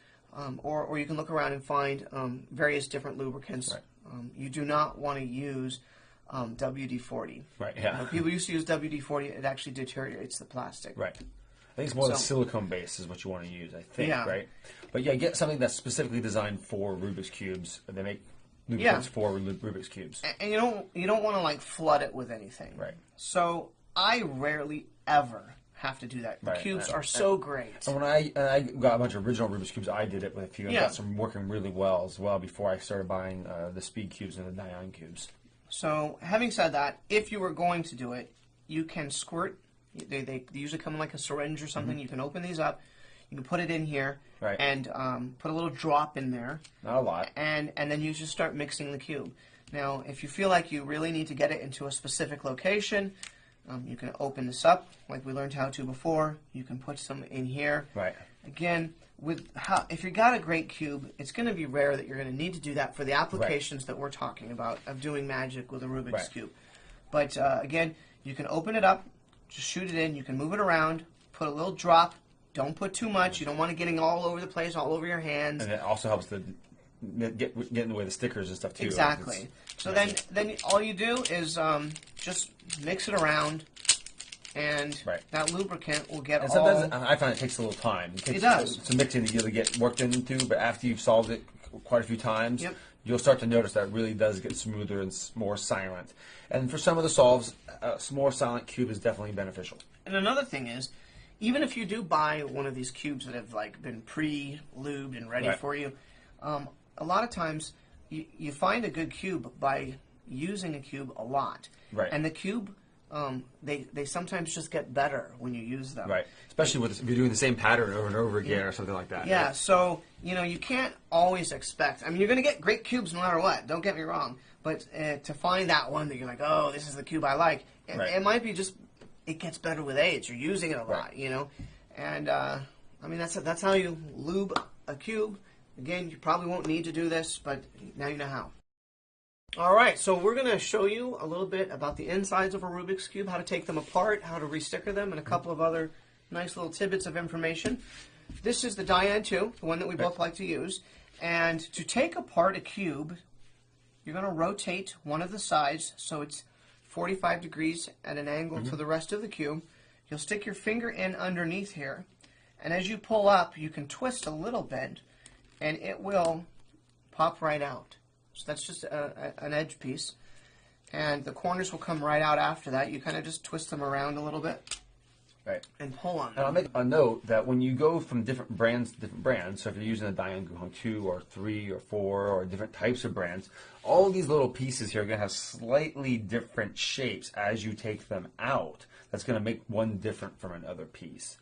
or you can look around and find various different lubricants.
Right.
You do not want to use WD-40.
Right. Yeah.
People used to use WD-40. It actually deteriorates the plastic.
Right. I think it's more the silicone base is what you want to use, I think,
Yeah.
right? But yeah, get something that's specifically designed for Rubik's Cubes. They make lubricants for Rubik's Cubes.
And you don't want to like flood it with anything.
Right.
So I rarely ever have to do that. The cubes are so great.
And when I got a bunch of original Rubik's Cubes, I did it with a few. I got some working really well as well before I started buying the Speed Cubes and the Dion Cubes.
So having said that, if you were going to do it, you can squirt. They usually come in like a syringe or something. You can open these up. You can put it in here and put a little drop in there.
Not a lot.
And then you just start mixing the cube. Now, if you feel like you really need to get it into a specific location, you can open this up like we learned how to before. You can put some in here.
Right.
Again, if you got a great cube, it's going to be rare that you're going to need to do that for the applications that we're talking about of doing magic with a Rubik's Cube. But again, you can open it up, just shoot it in. You can move it around, put a little drop. Don't put too much. You don't want it getting all over the place, all over your hands.
And it also helps to get in the way of the stickers and stuff too.
Exactly. So then all you do is just mix it around, and that lubricant will get
and sometimes I find it takes a little time.
It does.
To mix it to get worked into, but after you've solved it quite a few times, you'll start to notice that it really does get smoother and more silent. And for some of the solves, a more silent cube is definitely beneficial.
And another thing is, even if you do buy one of these cubes that have like been pre-lubed and ready
Right.
for you, a lot of times you find a good cube by using a cube a lot.
Right.
And the cube, they sometimes just get better when you use them.
Right. Especially if you're doing the same pattern over and over again or something like that.
Yeah,
right?
so, you can't always expect. I mean, you're going to get great cubes no matter what. Don't get me wrong. But to find that one that you're like, oh, this is the cube I like,
Right.
it might be just, it gets better with age. You're using it a lot,
Right.
And, I mean, that's how you lube a cube. Again, you probably won't need to do this, but now you know how. All right, so we're going to show you a little bit about the insides of a Rubik's Cube, how to take them apart, how to re-sticker them, and a couple of other nice little tidbits of information. This is the Diane 2, the one that we both like to use. And to take apart a cube, you're going to rotate one of the sides so it's 45 degrees at an angle to the rest of the cube. You'll stick your finger in underneath here, and as you pull up, you can twist a little bit, and it will pop right out. So that's just an edge piece. And the corners will come right out after that. You kind of just twist them around a little bit
Right.
and pull on
And I'll
them.
make a note that when you go from different brands to different brands, so if you're using a Diane 2 or 3 or 4 or different types of brands, all of these little pieces here are going to have slightly different shapes as you take them out. That's going to make one different from another piece.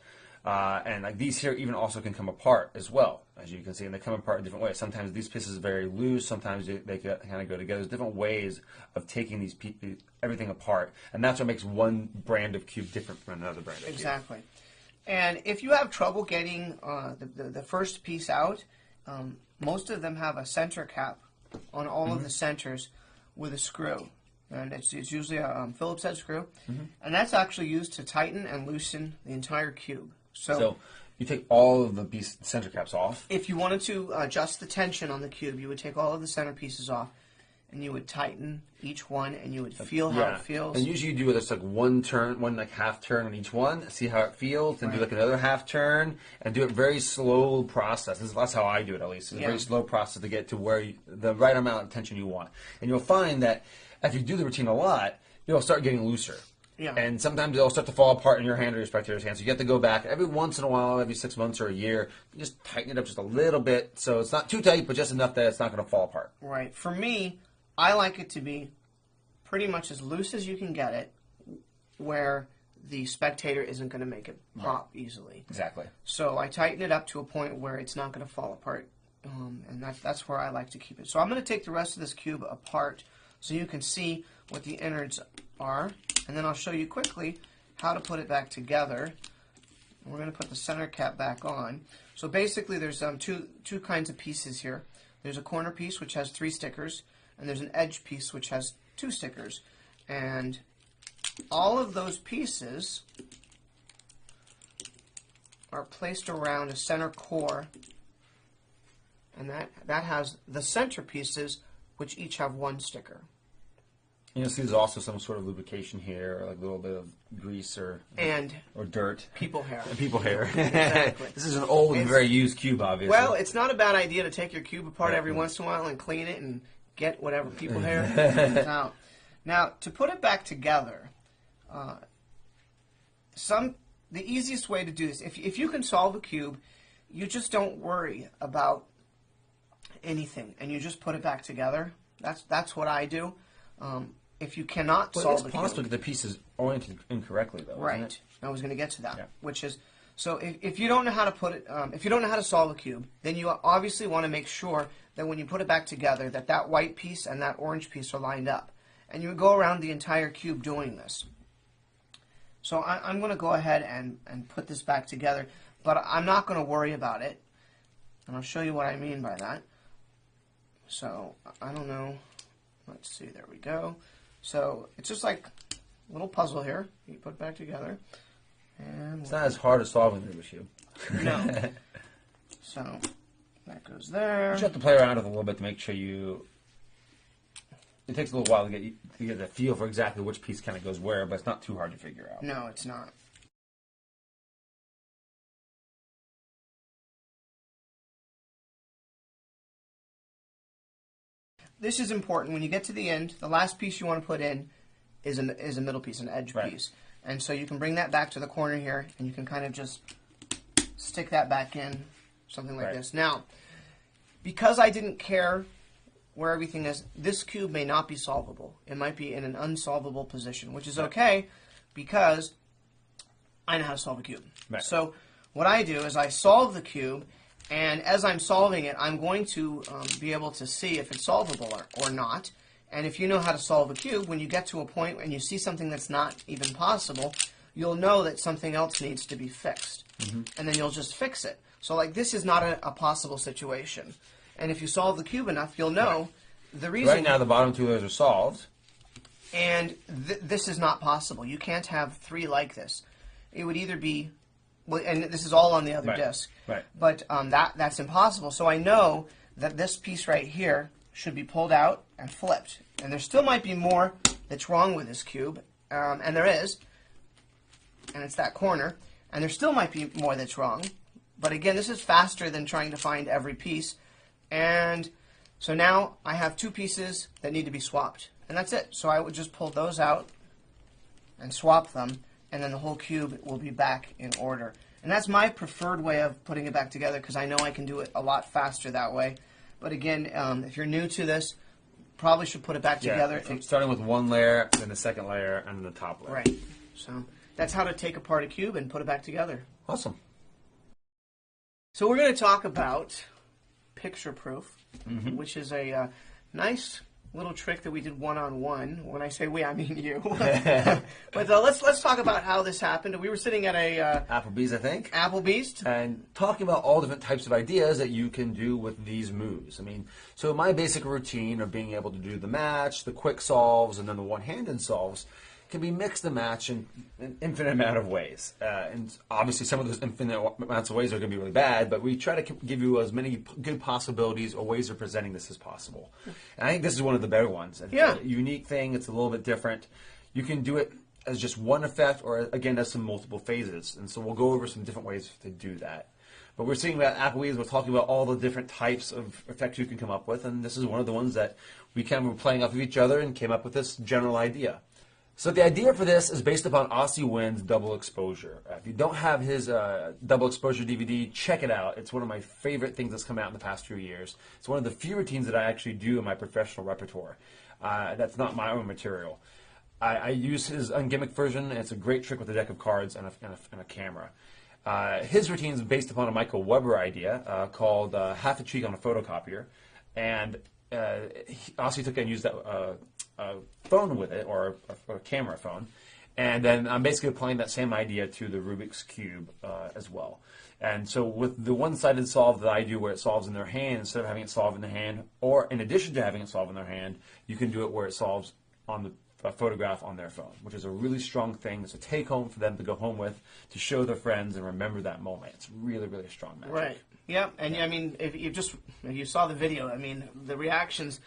And like these here even also can come apart as well, as you can see, and they come apart in different ways. Sometimes these pieces are very loose, sometimes they kind of go together. There's different ways of taking these everything apart, and that's what makes one brand of cube different from another brand of cube.
Exactly. And if you have trouble getting the first piece out, most of them have a center cap on all of the centers with a screw. And it's usually a Phillips head screw. And that's actually used to tighten and loosen the entire cube.
So you take all of the center caps off.
If you wanted to adjust the tension on the cube, you would take all of the center pieces off, and you would tighten each one, and you would feel how it feels.
And usually you do just like one turn, one like half turn on each one, see how it feels, then do like another half turn, and do it very slow process. That's how I do it, at least. It's a very slow process to get to where the right amount of tension you want. And you'll find that if you do the routine a lot, you'll start getting looser.
Yeah.
And sometimes they'll start to fall apart in your hand or your spectator's hand. So you have to go back every once in a while, every 6 months or a year, just tighten it up just a little bit. So it's not too tight, but just enough that it's not going to fall apart.
Right. For me, I like it to be pretty much as loose as you can get it, where the spectator isn't going to make it pop easily.
Exactly.
So I tighten it up to a point where it's not going to fall apart, and that's where I like to keep it. So I'm going to take the rest of this cube apart so you can see what the innards are, and then I'll show you quickly how to put it back together. We're going to put the center cap back on. So basically there's two kinds of pieces here. There's a corner piece which has 3 stickers, and there's an edge piece which has 2 stickers. And all of those pieces are placed around a center core, and that has the center pieces which each have 1 sticker.
You'll see there's also some sort of lubrication here, or like a little bit of grease or dirt.
People hair.
And people hair.
Exactly.
This is an old and very used cube, obviously.
Well, it's not a bad idea to take your cube apart every once in a while and clean it and get whatever people hair comes out. Now, to put it back together, the easiest way to do this, if you can solve a cube, you just don't worry about anything, and you just put it back together. That's what I do. If you cannot solve the
it's possible
cube,
to get the pieces oriented incorrectly, though.
right?
Isn't it?
I was going to get to that,
Yeah.
which is so if you don't know how to put it, if you don't know how to solve a cube, then you obviously want to make sure that when you put it back together, that white piece and that orange piece are lined up, and you would go around the entire cube doing this. So I'm going to go ahead and put this back together, but I'm not going to worry about it, and I'll show you what I mean by that. So I don't know. Let's see. There we go. So it's just like a little puzzle here. You put it back together. And
It's not as hard as solving the Rubik's Cube.
no. So that goes there.
You just have to play around with it a little bit to make sure you... It takes a little while to get a feel for exactly which piece kind of goes where, but it's not too hard to figure out.
No, it's not. This is important. When you get to the end, the last piece you want to put in is a middle piece, an edge
Right.
piece. And so you can bring that back to the corner here, and you can kind of just stick that back in, something like
Right.
this. Now, because I didn't care where everything is, this cube may not be solvable. It might be in an unsolvable position, which is okay because I know how to solve a cube.
Right.
So what I do is I solve the cube, and as I'm solving it, I'm going to be able to see if it's solvable or not. And if you know how to solve a cube, when you get to a point and you see something that's not even possible, you'll know that something else needs to be fixed. And then you'll just fix it. So like this is not a possible situation. And if you solve the cube enough, you'll know the reason.
Right now, the bottom two layers are solved.
And this is not possible. You can't have three like this. It would either be, well, and this is all on the other
Right.
disc.
Right.
But that's impossible. So I know that this piece right here should be pulled out and flipped. And there still might be more that's wrong with this cube. And there is. And it's that corner. And there still might be more that's wrong. But again, this is faster than trying to find every piece. And so now I have two pieces that need to be swapped. And that's it. So I would just pull those out and swap them, and then the whole cube will be back in order. And that's my preferred way of putting it back together because I know I can do it a lot faster that way. But again, if you're new to this, probably should put it back together.
Starting with one layer, then the second layer, and then the top layer.
Right. So that's how to take apart a cube and put it back together.
Awesome.
So we're going to talk about picture proof, which is a nice little trick that we did one-on-one. When I say we, I mean you. But let's talk about how this happened. We were sitting at a
Applebee's, I think.
Applebee's.
And talking about all different types of ideas that you can do with these moves. I mean, so my basic routine of being able to do the match, the quick solves, and then the one-handed solves can be mixed and matched in an infinite amount of ways. And obviously some of those infinite amounts of ways are going to be really bad, but we try to give you as many good possibilities or ways of presenting this as possible. And I think this is one of the better ones. It's
Yeah.
a unique thing. It's a little bit different. You can do it as just one effect or, again, as some multiple phases. And so we'll go over some different ways to do that. But we're seeing about Applebee's, we're talking about all the different types of effects you can come up with, and this is one of the ones that we kind of were playing off of each other and came up with this general idea. So the idea for this is based upon Aussie Wynn's Double Exposure. If you don't have his Double Exposure DVD, check it out. It's one of my favorite things that's come out in the past few years. It's one of the few routines that I actually do in my professional repertoire. That's not my own material. I use his ungimmicked version, and it's a great trick with a deck of cards and a camera. His routine is based upon a Michael Weber idea called Half a Cheek on a Photocopier. And Aussie took and used that phone with it, or a camera phone, and then I'm basically applying that same idea to the Rubik's Cube as well. And so with the one-sided solve that I do where it solves in their hand, instead of having it solve in the hand, or in addition to having it solve in their hand, you can do it where it solves on the photograph on their phone, which is a really strong thing. It's a take-home for them to go home with, to show their friends and remember that moment. It's really, really strong magic.
Right. Yeah, and I mean, if you saw the video, I mean, the reactions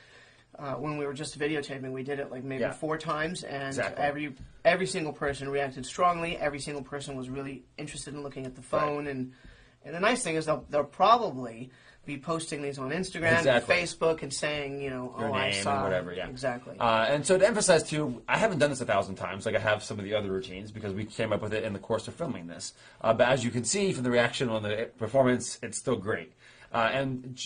when we were just videotaping, we did it like maybe 4 times, and
Exactly.
every single person reacted strongly. Every single person was really interested in looking at the phone, and the nice thing is they'll probably be posting these on Instagram and Facebook and saying, you know,
Your
oh, I
name
saw
and whatever, yeah.
Exactly.
And so to emphasize too, I haven't done this 1,000 times like I have some of the other routines because we came up with it in the course of filming this. But as you can see from the reaction on the performance, it's still great. And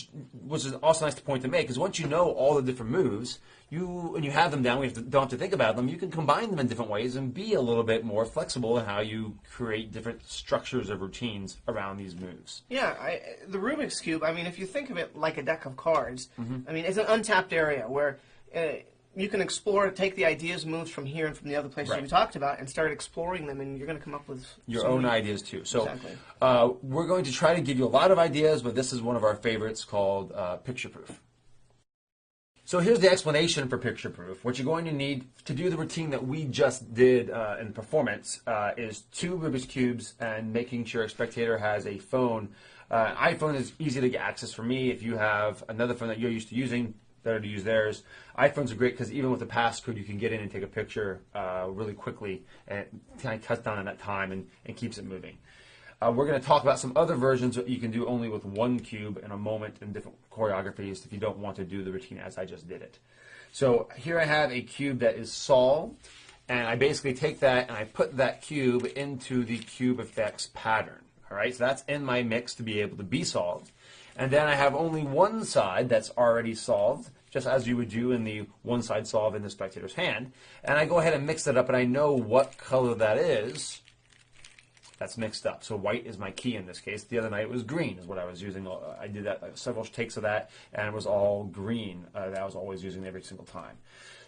which is also nice to point to make is once you know all the different moves, and you have them down, don't have to think about them, you can combine them in different ways and be a little bit more flexible in how you create different structures of routines around these moves.
Yeah, the Rubik's Cube, I mean, if you think of it like a deck of cards, I mean, it's an untapped area where you can explore, take the ideas, moves from here and from the other places we talked about, and start exploring them, and you're going to come up with
your own ideas too. So
Exactly.
we're going to try to give you a lot of ideas, but this is one of our favorites called Picture Proof. So here's the explanation for Picture Proof. What you're going to need to do the routine that we just did in performance is 2 Rubik's Cubes and making sure a spectator has a phone. iPhone is easy to get access for me. If you have another phone that you're used to using, better to use theirs. iPhones are great because even with the passcode, you can get in and take a picture really quickly, and it kind of cuts down on that time and keeps it moving. We're going to talk about some other versions that you can do only with 1 cube in a moment in different choreographies if you don't want to do the routine as I just did it. So here I have a cube that is solved, And I basically take that and I put that cube into the cube effects pattern. All right, so that's in my mix to be able to be solved. And then I have only one side that's already solved, just as you would do in the one side solve in the spectator's hand. And I go ahead and mix it up, and I know what color that is. That's mixed up. So white is my key in this case. The other night it was green is what I was using. I did that several takes of that, and it was all green that I was always using every single time.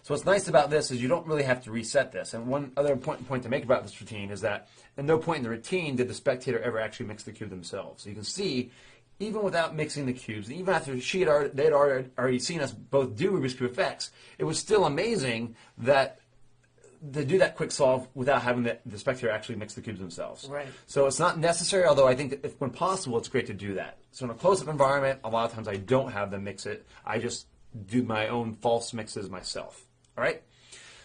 So what's nice about this is you don't really have to reset this. And one other point to make about this routine is that at no point in the routine did the spectator ever actually mix the cube themselves. So you can see, even without mixing the cubes, and even after they'd already seen us both do Rubik's Cube effects, it was still amazing that to do that quick solve without having the spectator actually mix the cubes themselves.
Right.
So it's not necessary, although I think that when possible, it's great to do that. So in a close-up environment, a lot of times I don't have them mix it. I just do my own false mixes myself. All right.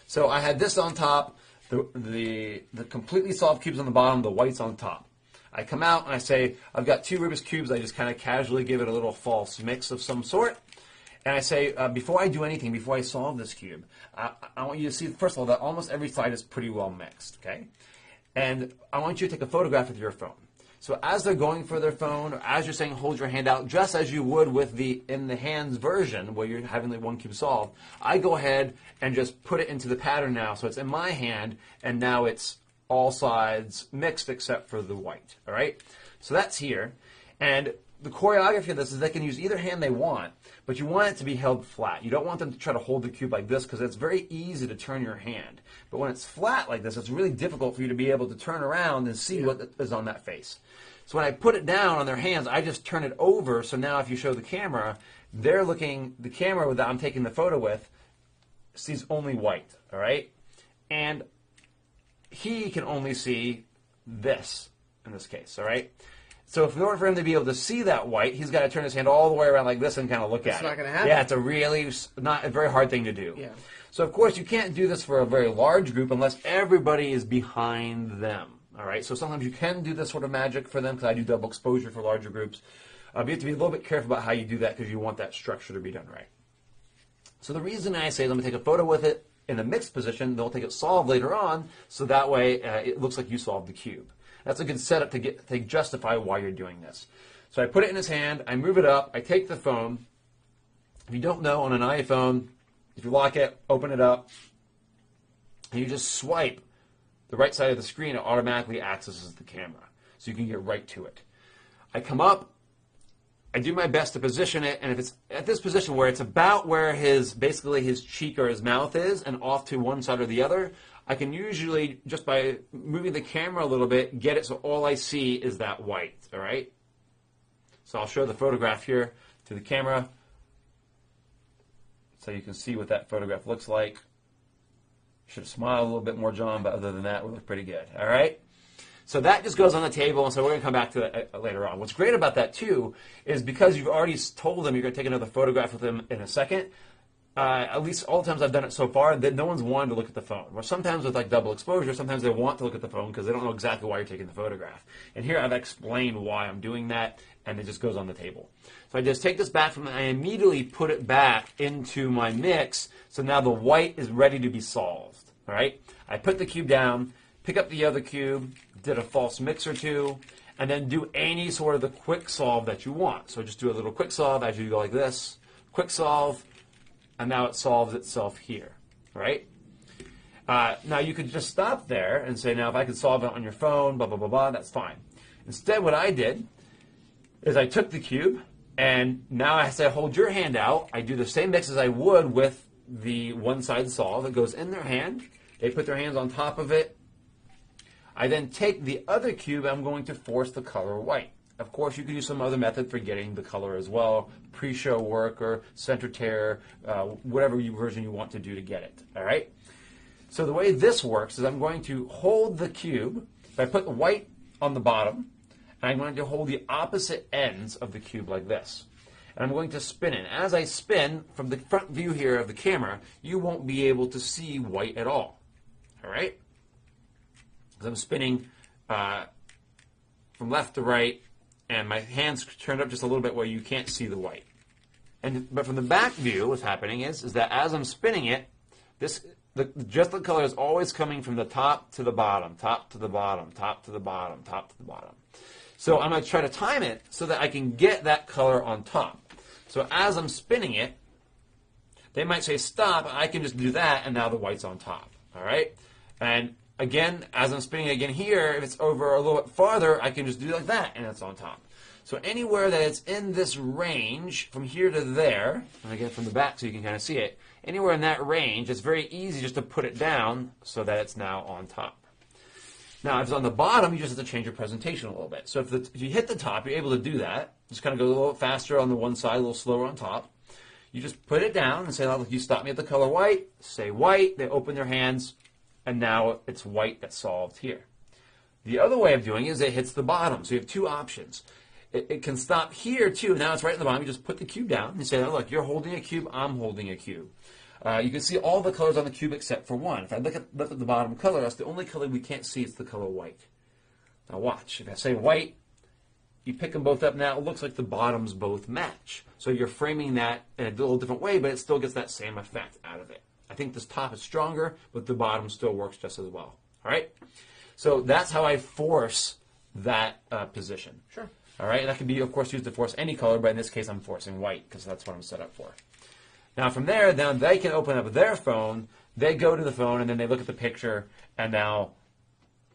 So I had this on top, the completely solved cubes on the bottom, the whites on top. I come out and I say, I've got two Rubik's Cubes. I just kind of casually give it a little false mix of some sort. And I say, before I do anything, before I solve this cube, I want you to see, first of all, that almost every side is pretty well mixed, okay? And I want you to take a photograph with your phone. So as they're going for their phone, or as you're saying, hold your hand out, just as you would with the in the hands version, where you're having the one cube solved, I go ahead and just put it into the pattern now. So it's in my hand, and now it's all sides mixed except for the white, all right? So that's here. And the choreography of this is they can use either hand they want, but you want it to be held flat. You don't want them to try to hold the cube like this because it's very easy to turn your hand. But when it's flat like this, it's really difficult for you to be able to turn around and see what is on that face. So when I put it down on their hands, I just turn it over. So now if you show the camera, they're looking, the camera that I'm taking the photo with sees only white, all right? And he can only see this in this case, all right? So in order for him to be able to see that white, he's got to turn his hand all the way around like this and kind of look at it.
It's not going to happen.
Yeah, it's a really not a very hard thing to do.
Yeah.
So of course you can't do this for a very large group unless everybody is behind them. All right. So sometimes you can do this sort of magic for them because I do double exposure for larger groups. But you have to be a little bit careful about how you do that because you want that structure to be done right. So the reason I say is I'm going to take a photo with it in a mixed position. They'll take it solved later on, so that way it looks like you solved the cube. That's a good setup to justify why you're doing this. So I put it in his hand, I move it up, I take the phone. If you don't know, on an iPhone, if you lock it, open it up, and you just swipe the right side of the screen, it automatically accesses the camera. So you can get right to it. I come up, I do my best to position it, and if it's at this position where it's about where basically his cheek or his mouth is and off to one side or the other, I can usually, just by moving the camera a little bit, get it so all I see is that white, all right? So I'll show the photograph here to the camera so you can see what that photograph looks like. Should have smiled a little bit more, John, but other than that, we look pretty good, all right? So that just goes on the table, and so we're going to come back to that later on. What's great about that, too, is because you've already told them you're going to take another photograph with them in a second, at least all the times I've done it so far, that no one's wanted to look at the phone. Or sometimes with like double exposure, sometimes they want to look at the phone because they don't know exactly why you're taking the photograph. And here I've explained why I'm doing that, and it just goes on the table. So I just take this back from, and I immediately put it back into my mix, so now the white is ready to be solved. All right? I put the cube down, pick up the other cube, did a false mix or two, and then do any sort of the quick solve that you want. So just do a little quick solve as you go like this, quick solve, and now it solves itself here, right? Now you could just stop there and say, now if I could solve it on your phone, blah, blah, blah, blah, that's fine. Instead, what I did is I took the cube, and now I say, hold your hand out. I do the same mix as I would with the one-side solve. It goes in their hand. They put their hands on top of it. I then take the other cube, and I'm going to force the color white. Of course, you could use some other method for getting the color as well, pre-show work or center tear, whatever version you want to do to get it, all right? So the way this works is I'm going to hold the cube. If I put the white on the bottom, and I'm going to hold the opposite ends of the cube like this. And I'm going to spin it. As I spin, from the front view here of the camera, you won't be able to see white at all, all right? As I'm spinning from left to right, and my hand's turned up just a little bit where you can't see the white. But from the back view, what's happening is that as I'm spinning it, this just the color is always coming from the top to the bottom, top to the bottom, top to the bottom, top to the bottom. So I'm going to try to time it so that I can get that color on top. So as I'm spinning it, they might say stop. I can just do that, and now the white's on top. All right? And again, as I'm spinning it again here, if it's over a little bit farther, I can just do like that, and it's on top. So anywhere that it's in this range, from here to there, and again from the back so you can kind of see it, anywhere in that range, it's very easy just to put it down so that it's now on top. Now, if it's on the bottom, you just have to change your presentation a little bit. So if you hit the top, you're able to do that. Just kind of go a little faster on the one side, a little slower on top. You just put it down and say, oh, you stop me at the color white, say white, they open their hands, and now it's white that's solved here. The other way of doing it is it hits the bottom. So you have two options. It can stop here too. Now it's right in the bottom. You just put the cube down and say, oh, look, you're holding a cube, I'm holding a cube. You can see all the colors on the cube except for one. If I look at the bottom color, that's the only color we can't see. It's the color white. Now watch. If I say white, you pick them both up. Now it looks like the bottoms both match. So you're framing that in a little different way, but it still gets that same effect out of it. I think this top is stronger, but the bottom still works just as well. All right? So that's how I force that position.
Sure.
All right? That can be, of course, used to force any color, but in this case I'm forcing white because that's what I'm set up for. Now from there, now they can open up their phone, they go to the phone, and then they look at the picture, and now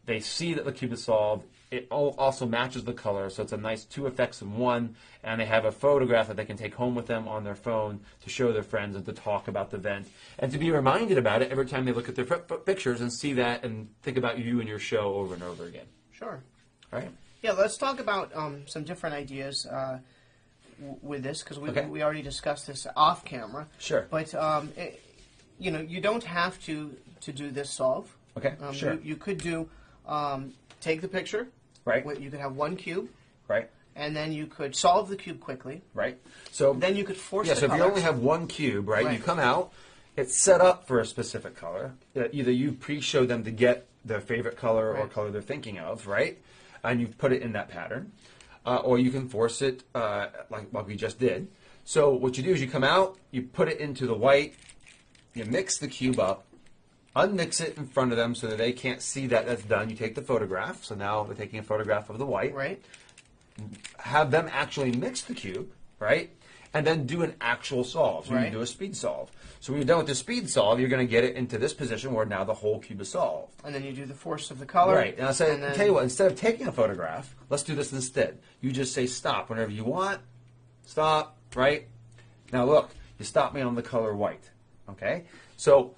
they see that the cube is solved. It also matches the color, so it's a nice two effects in one, and they have a photograph that they can take home with them on their phone to show their friends and to talk about the event, and to be reminded about it every time they look at their pictures and see that and think about you and your show over and over again.
Sure.
All right?
Yeah, let's talk about some different ideas with this, because we already discussed this off camera.
Sure.
But you don't have to do this solve.
Okay. Sure.
You could do take the picture.
Right.
You could have one cube.
Right.
And then you could solve the cube quickly.
Right. So
then you could force.
Yeah.
The
So if you
colors.
only have one cube, right,
Right.
you come out. It's set up for a specific color. Either you pre-show them to get their favorite color or
Right.
color they're thinking of, right? And you put it in that pattern. Or you can force it like we just did. So what you do is you come out, you put it into the white, you mix the cube up, unmix it in front of them so that they can't see that that's done. You take the photograph. So now they're taking a photograph of the white.
Right.
Have them actually mix the cube, right? And then do an actual solve. So
Right.
you do a speed solve. So when you're done with the speed solve, you're going to get it into this position where now the whole cube is solved.
And then you do the force of the color.
Right. And I say,
and then-
tell you what, instead of taking a photograph, let's do this instead. You just say stop whenever you want. Stop, right? Now look, you stop me on the color white. Okay? So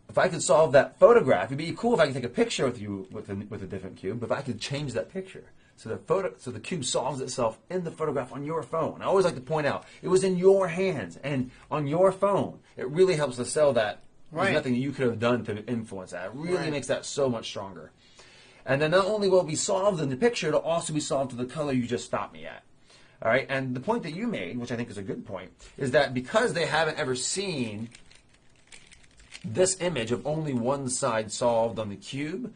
if I could solve that photograph, it'd be cool if I could take a picture with you with a different cube, but if I could change that picture. So the cube solves itself in the photograph on your phone. I always like to point out, it was in your hands and on your phone. It really helps to sell that.
Right.
There's nothing you could have done to influence that. It really
Right.
makes that so much stronger. And then not only will it be solved in the picture, it'll also be solved to the color you just stopped me at. All right? And the point that you made, which I think is a good point, is that because they haven't ever seen this image of only one side solved on the cube,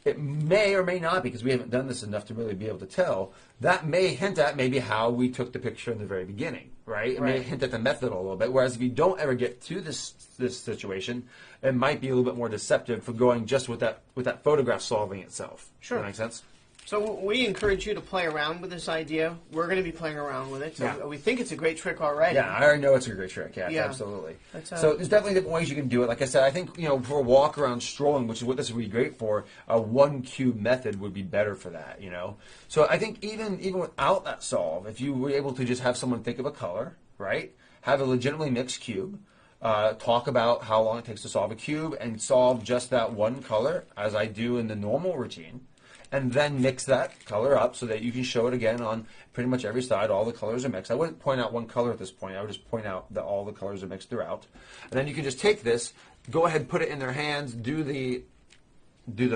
it may or may not, because we haven't done this enough to really be able to tell, that may hint at maybe how we took the picture in the very beginning, right? It may
Right.
hint at the method a little bit, whereas if you don't ever get to this situation, it might be a little bit more deceptive for going just with that photograph solving itself.
Sure.
Does that make sense?
So we encourage you to play around with this idea. We're going to be playing around with it. So
Yeah.
we think it's a great trick already.
Yeah, I already know it's a great trick. Yeah,
Yeah.
absolutely.
That's,
So there's definitely different ways you can do it. Like I said, I think for a walk around strolling, which is what this would be great for, a one cube method would be better for that. So I think even without that solve, if you were able to just have someone think of a color, right? Have a legitimately mixed cube. Talk about how long it takes to solve a cube and solve just that one color, as I do in the normal routine. And then mix that color up so that you can show it again on pretty much every side. All the colors are mixed. I wouldn't point out one color at this point. I would just point out that all the colors are mixed throughout. And then you can just take this, go ahead, put it in their hands, do the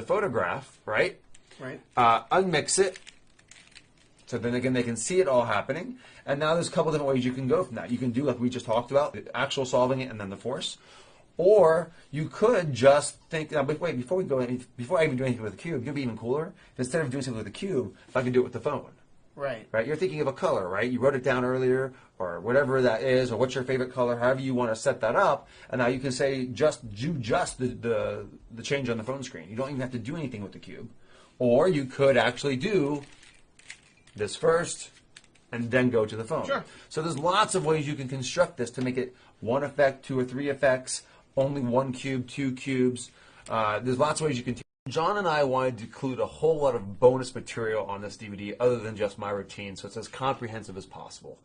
photograph, right?
Right.
Unmix it. So then again, they can see it all happening. And now there's a couple different ways you can go from that. You can do like we just talked about, the actual solving it and then the force. Or you could just think, now, but wait, before I even do anything with the cube, it would be even cooler. If instead of doing something with the cube, if I could do it with the phone.
Right.
Right? You're thinking of a color, right? You wrote it down earlier, or whatever that is, or what's your favorite color, however you want to set that up. And now you can say do the change on the phone screen. You don't even have to do anything with the cube. Or you could actually do this first and then go to the phone.
Sure.
So there's lots of ways you can construct this to make it one effect, 2 or 3 effects, only 1 cube, 2 cubes. There's lots of ways you can. John and I wanted to include a whole lot of bonus material on this DVD other than just my routine, so it's as comprehensive as possible.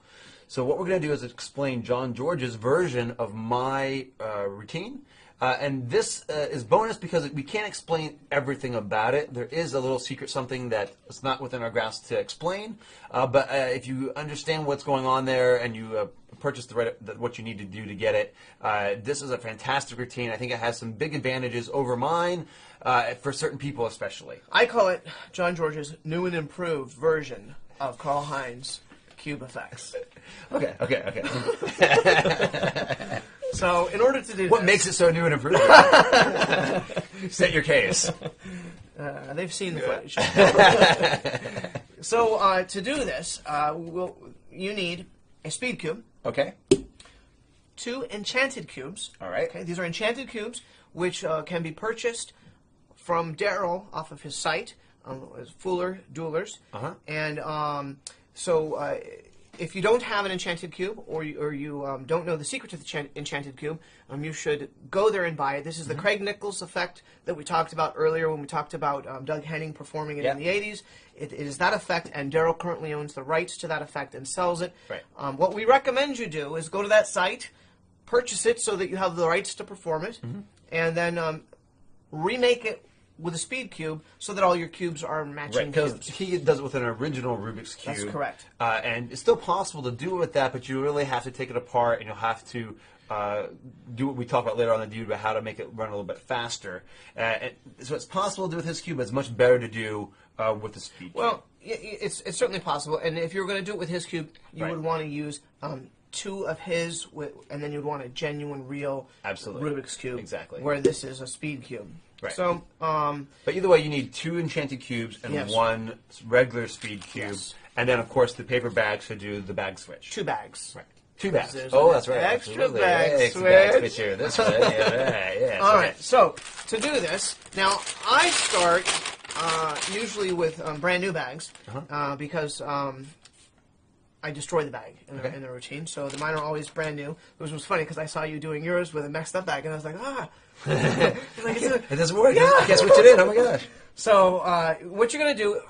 So what we're going to do is explain John George's version of my routine. And this is bonus because we can't explain everything about it. There is a little secret something that is not within our grasp to explain. But if you understand what's going on there and you purchase what you need to do to get it, this is a fantastic routine. I think it has some big advantages over mine, for certain people especially.
I call it John George's new and improved version of Carl Hines' cube effects.
Okay.
So, in order to do
What
this,
makes it so new and improved? State your case.
they've seen the footage. So, to do this, you need a speed cube,
Okay.
2 enchanted cubes.
All right.
Okay, these are enchanted cubes, which can be purchased from Daryl off of his site, Fuller Duelers.
Uh-huh.
And if you don't have an enchanted cube, or you don't know the secret to the enchanted cube, you should go there and buy it. This is the Craig Nichols effect that we talked about earlier when we talked about Doug Henning performing it in the 80s. It is that effect, and Daryl currently owns the rights to that effect and sells it.
Right.
What we recommend you do is go to that site, purchase it so that you have the rights to perform it, and then remake it with a speed cube so that all your cubes are matching
Because
cubes.
he does it with an original Rubik's Cube.
That's correct.
And it's still possible to do it with that, but you really have to take it apart, and you'll have to do what we talk about later on in the video about how to make it run a little bit faster. So it's possible to do with his cube, but it's much better to do with the speed cube.
Well, it's certainly possible, and if you were going to do it with his cube, you
Right.
would want to use 2 of his, and then you'd want a genuine, real
Absolutely.
Rubik's Cube.
Exactly.
Where this is a speed cube.
Right.
So,
But either way, you need 2 enchanted cubes and
Yes.
1 regular speed cube.
Yes.
And then, of course, the paper bags to do the bag switch.
2 bags.
Right. 2 bags.
There's
Oh,
an
that's right.
extra
Absolutely.
bag
Extra bag
switch.
switch here. This way. Yeah.
All right, so to do this, now I start usually with brand new bags because I destroy the bag in the routine. So the mine are always brand new, which was funny because I saw you doing yours with a messed up bag, and I was like,
It doesn't work. I can't switch it in. Oh, my gosh.
So what you're going to do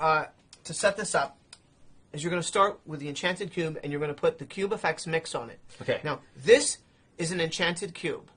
to set this up is you're going to start with the enchanted cube, and you're going to put the cube effects mix on it.
Okay.
Now, this is an enchanted cube.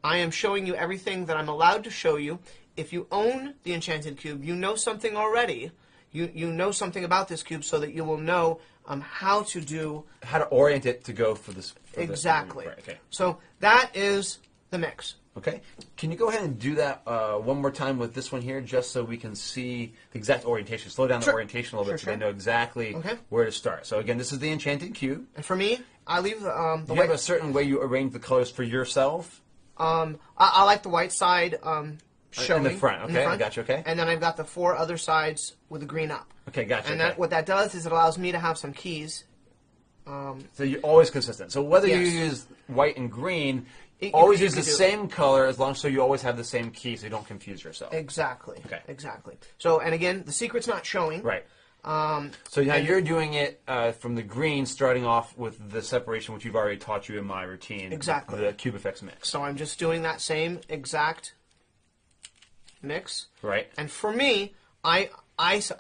I am showing you everything that I'm allowed to show you. If you own the enchanted cube, you know something already. You know something about this cube so that you will know how to do...
How to orient it to go for this.
Exactly.
Right, okay.
So that is the mix.
Okay. Can you go ahead and do that one more time with this one here, just so we can see the exact orientation? Slow down the
Sure.
orientation a little bit
Sure,
so they know exactly
Okay.
where to start. So again, this is the enchanted cube.
And for me, I leave the
Do you have a certain way you arrange the colors for yourself?
I like the white side showing.
In the front, okay, I got you, okay.
And then I've got the 4 other sides with the green up.
Okay, gotcha.
And
okay.
what that does is it allows me to have some keys.
So you're always consistent. So whether you
Yes.
use white and green,
You
always
can-
use
you
the
can do-
same color as long as so you always have the same key so you don't confuse yourself.
Exactly.
Okay.
Exactly. So, and again, the secret's not showing.
Right. So now
and-
you're doing it from the green, starting off with the separation, which you've already taught you in my routine.
Exactly.
The cube effects mix.
So I'm just doing that same exact mix.
Right.
And for me, I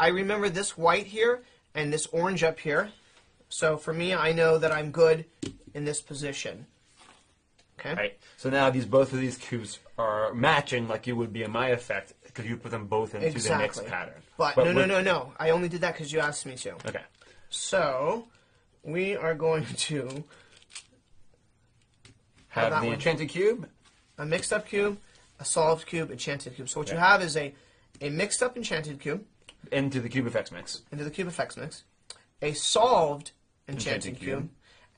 remember this white here and this orange up here. So for me, I know that I'm good in this position. Okay.
Right. So now both of these cubes are matching like you would be in my effect because you put them both into the mix pattern.
But no. I only did that because you asked me to.
Okay.
So we are going to
Have
that
the
one.
enchanted cube.
a mixed up cube, a solved cube, enchanted cube. So what you have is a mixed up enchanted cube
Into the cube effects mix.
into the cube effects mix, a solved enchanted
Enchanted cube.
cube,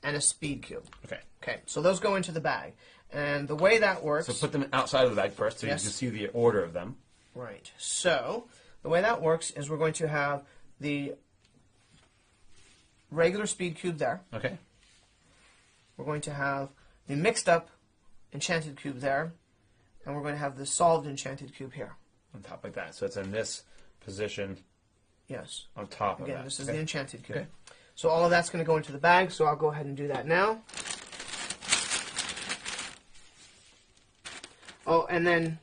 and a speed cube.
Okay.
Okay, so those go into the bag. And the way that works...
So put them outside of the bag first so
Yes.
you can see the order of them.
Right. So the way that works is we're going to have the regular speed cube there.
Okay.
We're going to have the mixed up enchanted cube there. And we're going to have the solved enchanted cube here.
On top like that. So it's in this position
Yes.
on top of
Again,
that.
this is
Okay.
the enchanted cube.
Okay.
So all of that's going to go into the bag, so I'll go ahead and do that now. Oh, and then,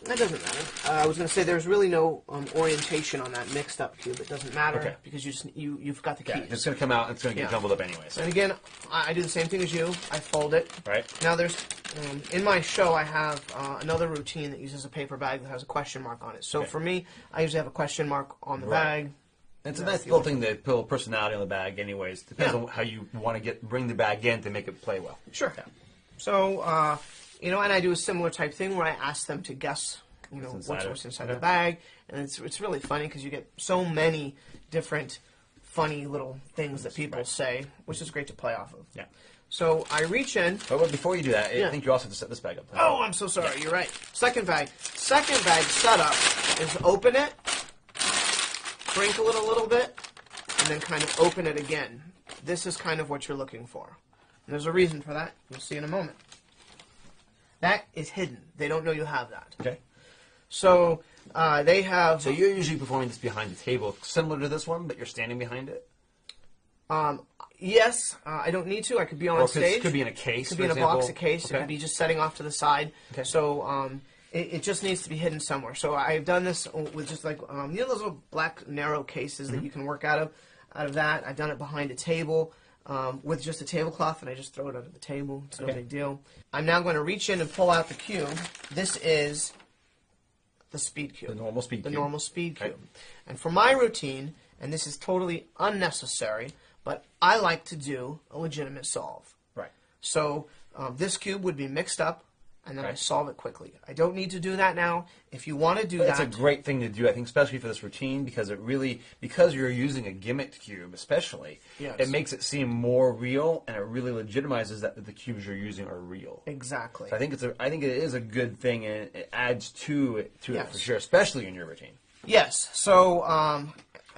that doesn't matter. I was going to say there's really no orientation on that mixed up cube. It doesn't matter
Okay.
because you've got the
Yeah,
keys.
it's going to come out and it's going to get
Yeah.
jumbled up anyways.
And again, I do the same thing as you. I fold it.
Right?
Now there's, in my show, I have another routine that uses a paper bag that has a question mark on it. So
Okay.
for me, I usually have a question mark on the
Right.
bag.
It's a nice little thing to put a little personality on the bag anyways. Depends
Yeah.
on how you want to bring the bag in to make it play well.
Sure.
Yeah.
So, and I do a similar type thing where I ask them to guess,
What's
what's
inside
inside
it.
the bag, and it's really funny because you get so many different funny little things that people say, which is great to play off of.
Yeah.
So I reach in.
But before you do that,
Yeah.
I think you also have to set this bag up.
Oh, I'm so sorry. You're right. Second bag setup is open it, crinkle it a little bit, and then kind of open it again. This is kind of what you're looking for. And there's a reason for that. You'll see in a moment. That is hidden. They don't know you have that.
Okay.
So they have.
So you're usually performing this behind the table, similar to this one, but you're standing behind it?
Yes, I don't need to. I could be on
Or
stage.
could be in a case,
It could
for
be in a
example.
box, a case. It
Okay.
could be just setting off to the side.
Okay.
So it just needs to be hidden somewhere. So I've done this with just like those little black narrow cases that you can work out of that. I've done it behind a table with just a tablecloth, and I just throw it under the table. It's no
Okay.
big deal. I'm now going to reach in and pull out the cube. This is the speed cube.
The normal speed
The
cube.
normal speed cube.
Right.
And for my routine, and this is totally unnecessary, but I like to do a legitimate solve.
Right.
So this cube would be mixed up, and then I
Right.
solve it quickly. I don't need to do that now. If you want to do
That's
that,
a great thing to do, I think, especially for this routine, because because you're using a gimmicked cube, especially,
Yes.
it makes it seem more real, and it really legitimizes that the cubes you're using are real.
exactly.
So I think it is a good thing, and it adds to it
Yes.
for sure, especially in your routine.
Yes. So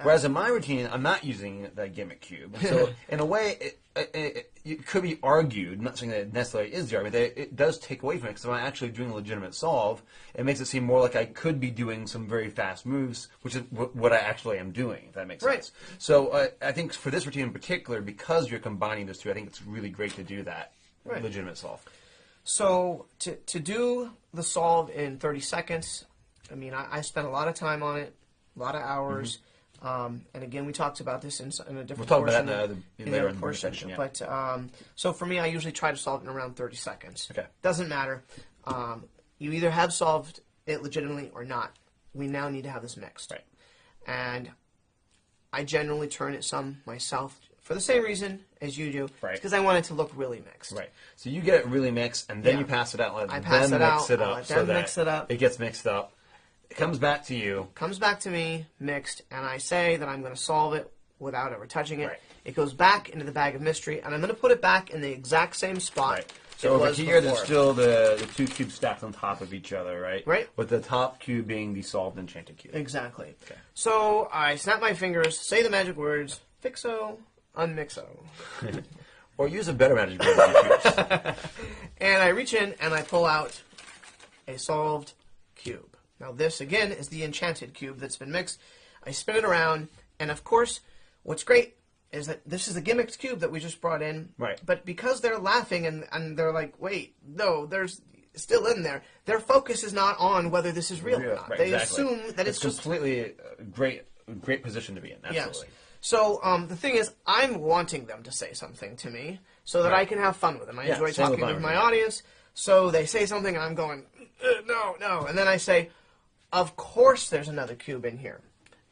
Whereas in my routine, I'm not using the gimmick cube. So in a way, it could be argued, I'm not saying that it necessarily is the argument, that it does take away from it, because if I'm actually doing a legitimate solve, it makes it seem more like I could be doing some very fast moves, which is what I actually am doing, if that makes
Right.
sense. So I think for this routine in particular, because you're combining those two, I think it's really great to do that
Right.
legitimate solve.
So to do the solve in 30 seconds, I mean, I spent a lot of time on it, a lot of hours. And again, we talked about this in a different
We'll talk about
portion.
that later in the
portion.
session, yeah.
But so for me, I usually try to solve it in around 30 seconds.
Okay.
Doesn't matter. You either have solved it legitimately or not. We now need to have this mixed.
Right.
And I generally turn it some myself for the same reason as you do.
Right.
Because I want it to look really mixed.
Right. So you get it really mixed, and then
Yeah.
you pass it out. Let
I pass
them
it
mix
out,
it
I'll
up
let
so
them
that
mix it up.
it gets mixed up. It comes back to you.
Comes back to me mixed, and I say that I'm going to solve it without ever touching it.
Right.
It goes back into the bag of mystery, and I'm going to put it back in the exact same spot.
Right. So
it
over
was
here, there's
before.
still the two cubes stacked on top of each other, right?
Right.
With the top cube being the solved enchanted cube.
Exactly.
Okay.
So I snap my fingers, say the magic words, fixo, unmixo.
Or use a better magic word than cubes.
And I reach in and I pull out a solved cube. Now this, again, is the enchanted cube that's been mixed. I spin it around, and of course, what's great is that this is a gimmicked cube that we just brought in.
Right.
But because they're laughing and they're like, wait, no, there's still in there, their focus is not on whether this is real or not.
Right,
They
exactly.
assume that it's just...
completely a great position to be in. Absolutely.
Yes. So the thing is, I'm wanting them to say something to me so that
Right.
I can have fun with them. I
Yeah,
enjoy
same with
talking
mine.
with my audience. So they say something, and I'm going, no. And then I say, of course there's another cube in here.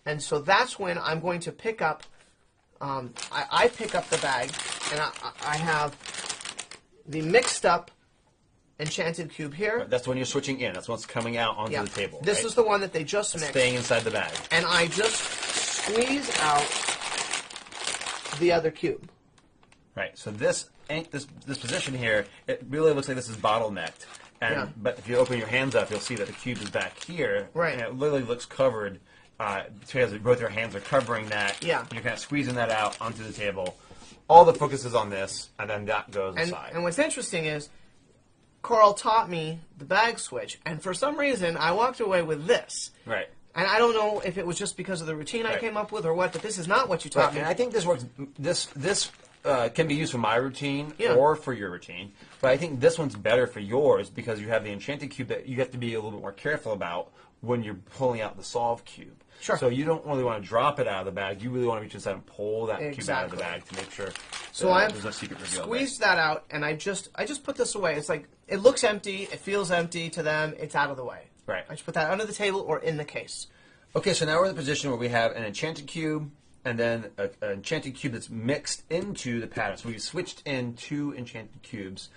And so that's when I'm going to pick up, I pick up the bag, and I have the mixed up enchanted cube here.
That's when you're switching in. That's what's coming out onto
Yeah.
the table.
This
right?
is the one that they just mixed.
Staying inside the bag.
And I just squeeze out the other cube.
Right. So this position here, it really looks like this is bottlenecked. And
Yeah.
but if you open your hands up, you'll see that the cube is back here.
Right.
And it literally looks covered because both your hands are covering that.
Yeah.
You're kind of squeezing that out onto the table. All the focus is on this, and then that goes aside.
And what's interesting is, Carl taught me the bag switch, and for some reason, I walked away with this.
Right.
And I don't know if it was just because of the routine I
Right.
came up with or what, but this is not what you taught me.
And I think this works. This can be used for my routine
Yeah.
or for your routine, but I think this one's better for yours because you have the enchanted cube that you have to be a little bit more careful about when you're pulling out the solve cube.
Sure.
So you don't really want to drop it out of the bag. You really want to reach inside and pull that cube out of the
Exactly.
bag to make sure
So I
there's no secret reveal.
squeezed that out, and I just put this away. It's like, it looks empty, it feels empty to them, it's out of the way.
Right.
I just put that under the table or in the case.
Okay, so now we're in the position where we have an enchanted cube and then an enchanted cube that's mixed into the pattern. So we switched in 2 enchanted cubes.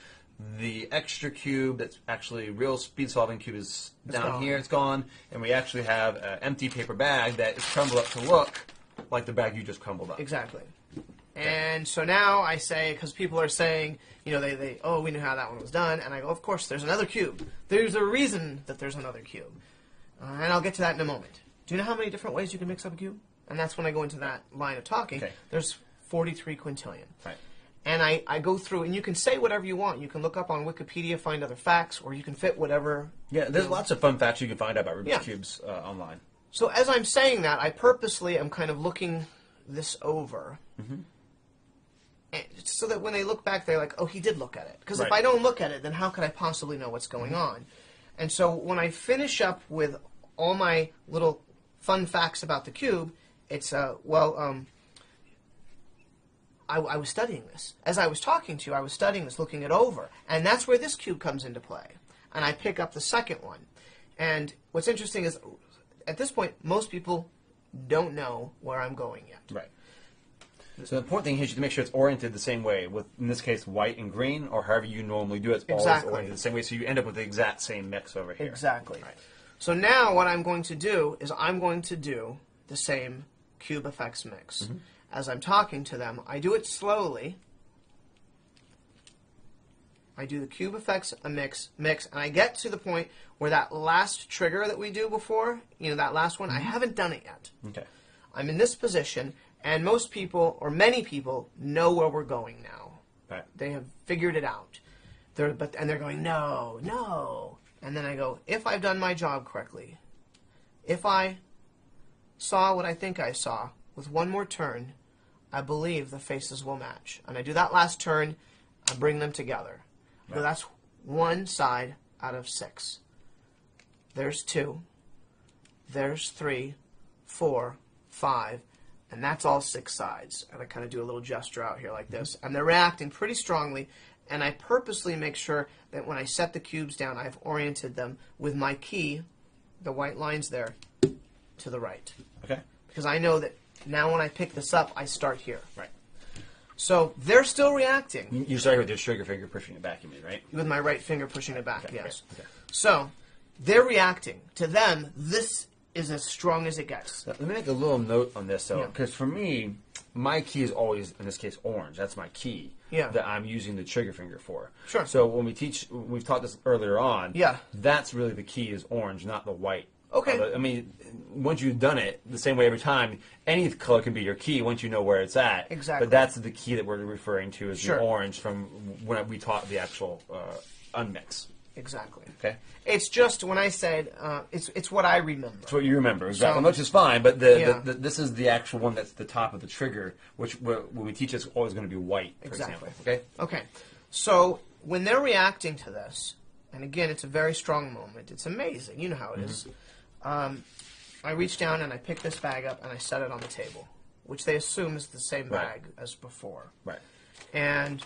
The extra cube that's actually real speed solving cube is down
gone.
here, it's gone, and we actually have an empty paper bag that is crumbled up to look like the bag you just crumbled up.
Exactly. And so now I say, because people are saying, you know, oh, we knew how that one was done, and I go, of course, there's another cube. There's a reason that there's another cube. And I'll get to that in a moment. Do you know how many different ways you can mix up a cube? And that's when I go into that line of talking.
Okay.
There's 43 quintillion.
Right.
And I go through, and you can say whatever you want. You can look up on Wikipedia, find other facts, or you can fit whatever.
Yeah, there's lots of fun facts you can find out about Rubik's
Yeah.
Cubes online.
So as I'm saying that, I purposely am kind of looking this over. And so that when they look back, they're like, oh, he did look at it. Because if
Right.
I don't look at it, then how could I possibly know what's going on? And so when I finish up with all my little fun facts about the cube, it's, I was studying this. As I was talking to you, I was studying this, looking it over. And that's where this cube comes into play. And I pick up the second one. And what's interesting is, at this point, most people don't know where I'm going yet.
Right. So the important thing here is to make sure it's oriented the same way, with, in this case, white and green, or however you normally do it. It's always
Exactly.
oriented the same way, so you end up with the exact same mix over here.
Exactly.
Right.
So now what I'm going to do is I'm going to do the same cube effects mix. As I'm talking to them, I do it slowly. I do the cube effects mix, and I get to the point where that last trigger that we do before, you know, that last one, I haven't done it yet.
Okay.
I'm in this position, and most people, or many people, know where we're going now.
Right.
They have figured it out. They're going, no, no. And then I go, if I've done my job correctly, if I saw what I think I saw, with one more turn, I believe the faces will match. And I do that last turn, I bring them together.
Right.
So that's one side out of 6. There's 2. There's 3, 4, 5, and that's all 6 sides. And I kind of do a little gesture out here like this. And they're reacting pretty strongly, and I purposely make sure that when I set the cubes down, I've oriented them with my key, the white lines there, to the right.
Okay.
Because I know that now when I pick this up, I start here.
Right.
So they're still reacting
You started with your trigger finger pushing it back, you mean, right?
with my right finger pushing it back,
Okay,
yes.
okay.
So they're reacting. To them, this is as strong as it gets.
Let me make a little note on this, though,
Yeah.
because for me, my key is always, in this case, orange. That's my key
Yeah.
that I'm using the trigger finger for.
Sure.
So when we've taught this earlier on.
Yeah.
That's really the key is orange, not the white.
Okay.
I mean, once you've done it the same way every time, any color can be your key once you know where it's at.
Exactly.
But that's the key that we're referring to as
Sure.
the orange from when we taught the actual unmix.
Exactly.
Okay.
It's just when I said it's what I remember.
That's what you remember, exactly.
So-
Which is fine, but
Yeah.
this is the actual one that's the top of the trigger, which when we teach it's always going to be white, for
Exactly.
example. Okay?
Okay. So when they're reacting to this, and again, it's a very strong moment. It's amazing. You know how it is. I reach down and I pick this bag up and I set it on the table, which they assume is the same
Right.
bag as before.
Right.
And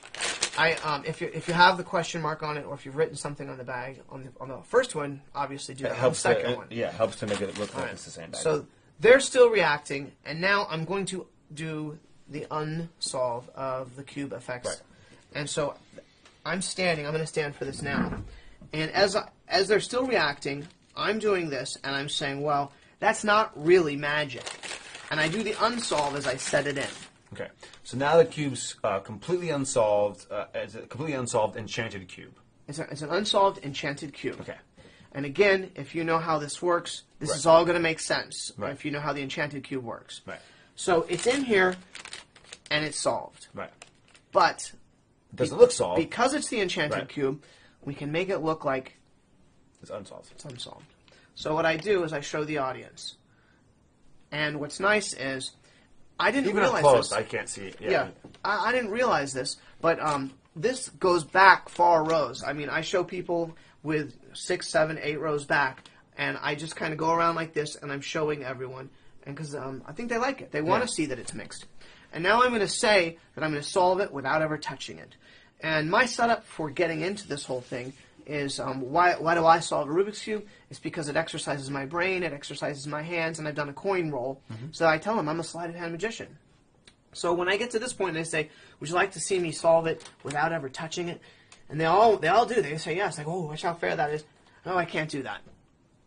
I, if you have the question mark on it, or if you've written something on the bag on the first one, obviously do that on the second one.
Yeah, helps to make it look
All
like
right.
it's the same bag.
So they're still reacting, and now I'm going to do the unsolve of the cube effects.
Right.
And so I'm standing. I'm going to stand for this now. And as they're still reacting, I'm doing this, and I'm saying, well, that's not really magic. And I do the unsolve as I set it in.
Okay. So now the cube's completely unsolved. It's a completely unsolved enchanted cube.
It's an unsolved enchanted cube.
Okay.
And again, if you know how this works, this
Right.
is all going to make sense.
Right.
If you know how the enchanted cube works.
Right.
So it's in here, and it's solved.
Right.
But
It doesn't look solved.
because it's the enchanted
Right.
cube, we can make it look like
It's unsolved.
it's unsolved. So what I do is I show the audience. And what's nice is I didn't
Even up
realize
close,
this.
I can't see it.
Yeah, I didn't realize this, but this goes back far rows. I mean, I show people with 6, 7, 8 rows back, and I just kind of go around like this, and I'm showing everyone, and because I think they like it, they want to see that it's mixed. And now I'm going to say that I'm going to solve it without ever touching it. And my setup for getting into this whole thing is why do I solve a Rubik's Cube? It's because it exercises my brain, it exercises my hands, and I've done a coin roll. So I tell them I'm a sleight of hand magician. So when I get to this point, they say, would you like to see me solve it without ever touching it? And they all do. They say yes. I go, oh, watch how fair that is. No, I can't do that.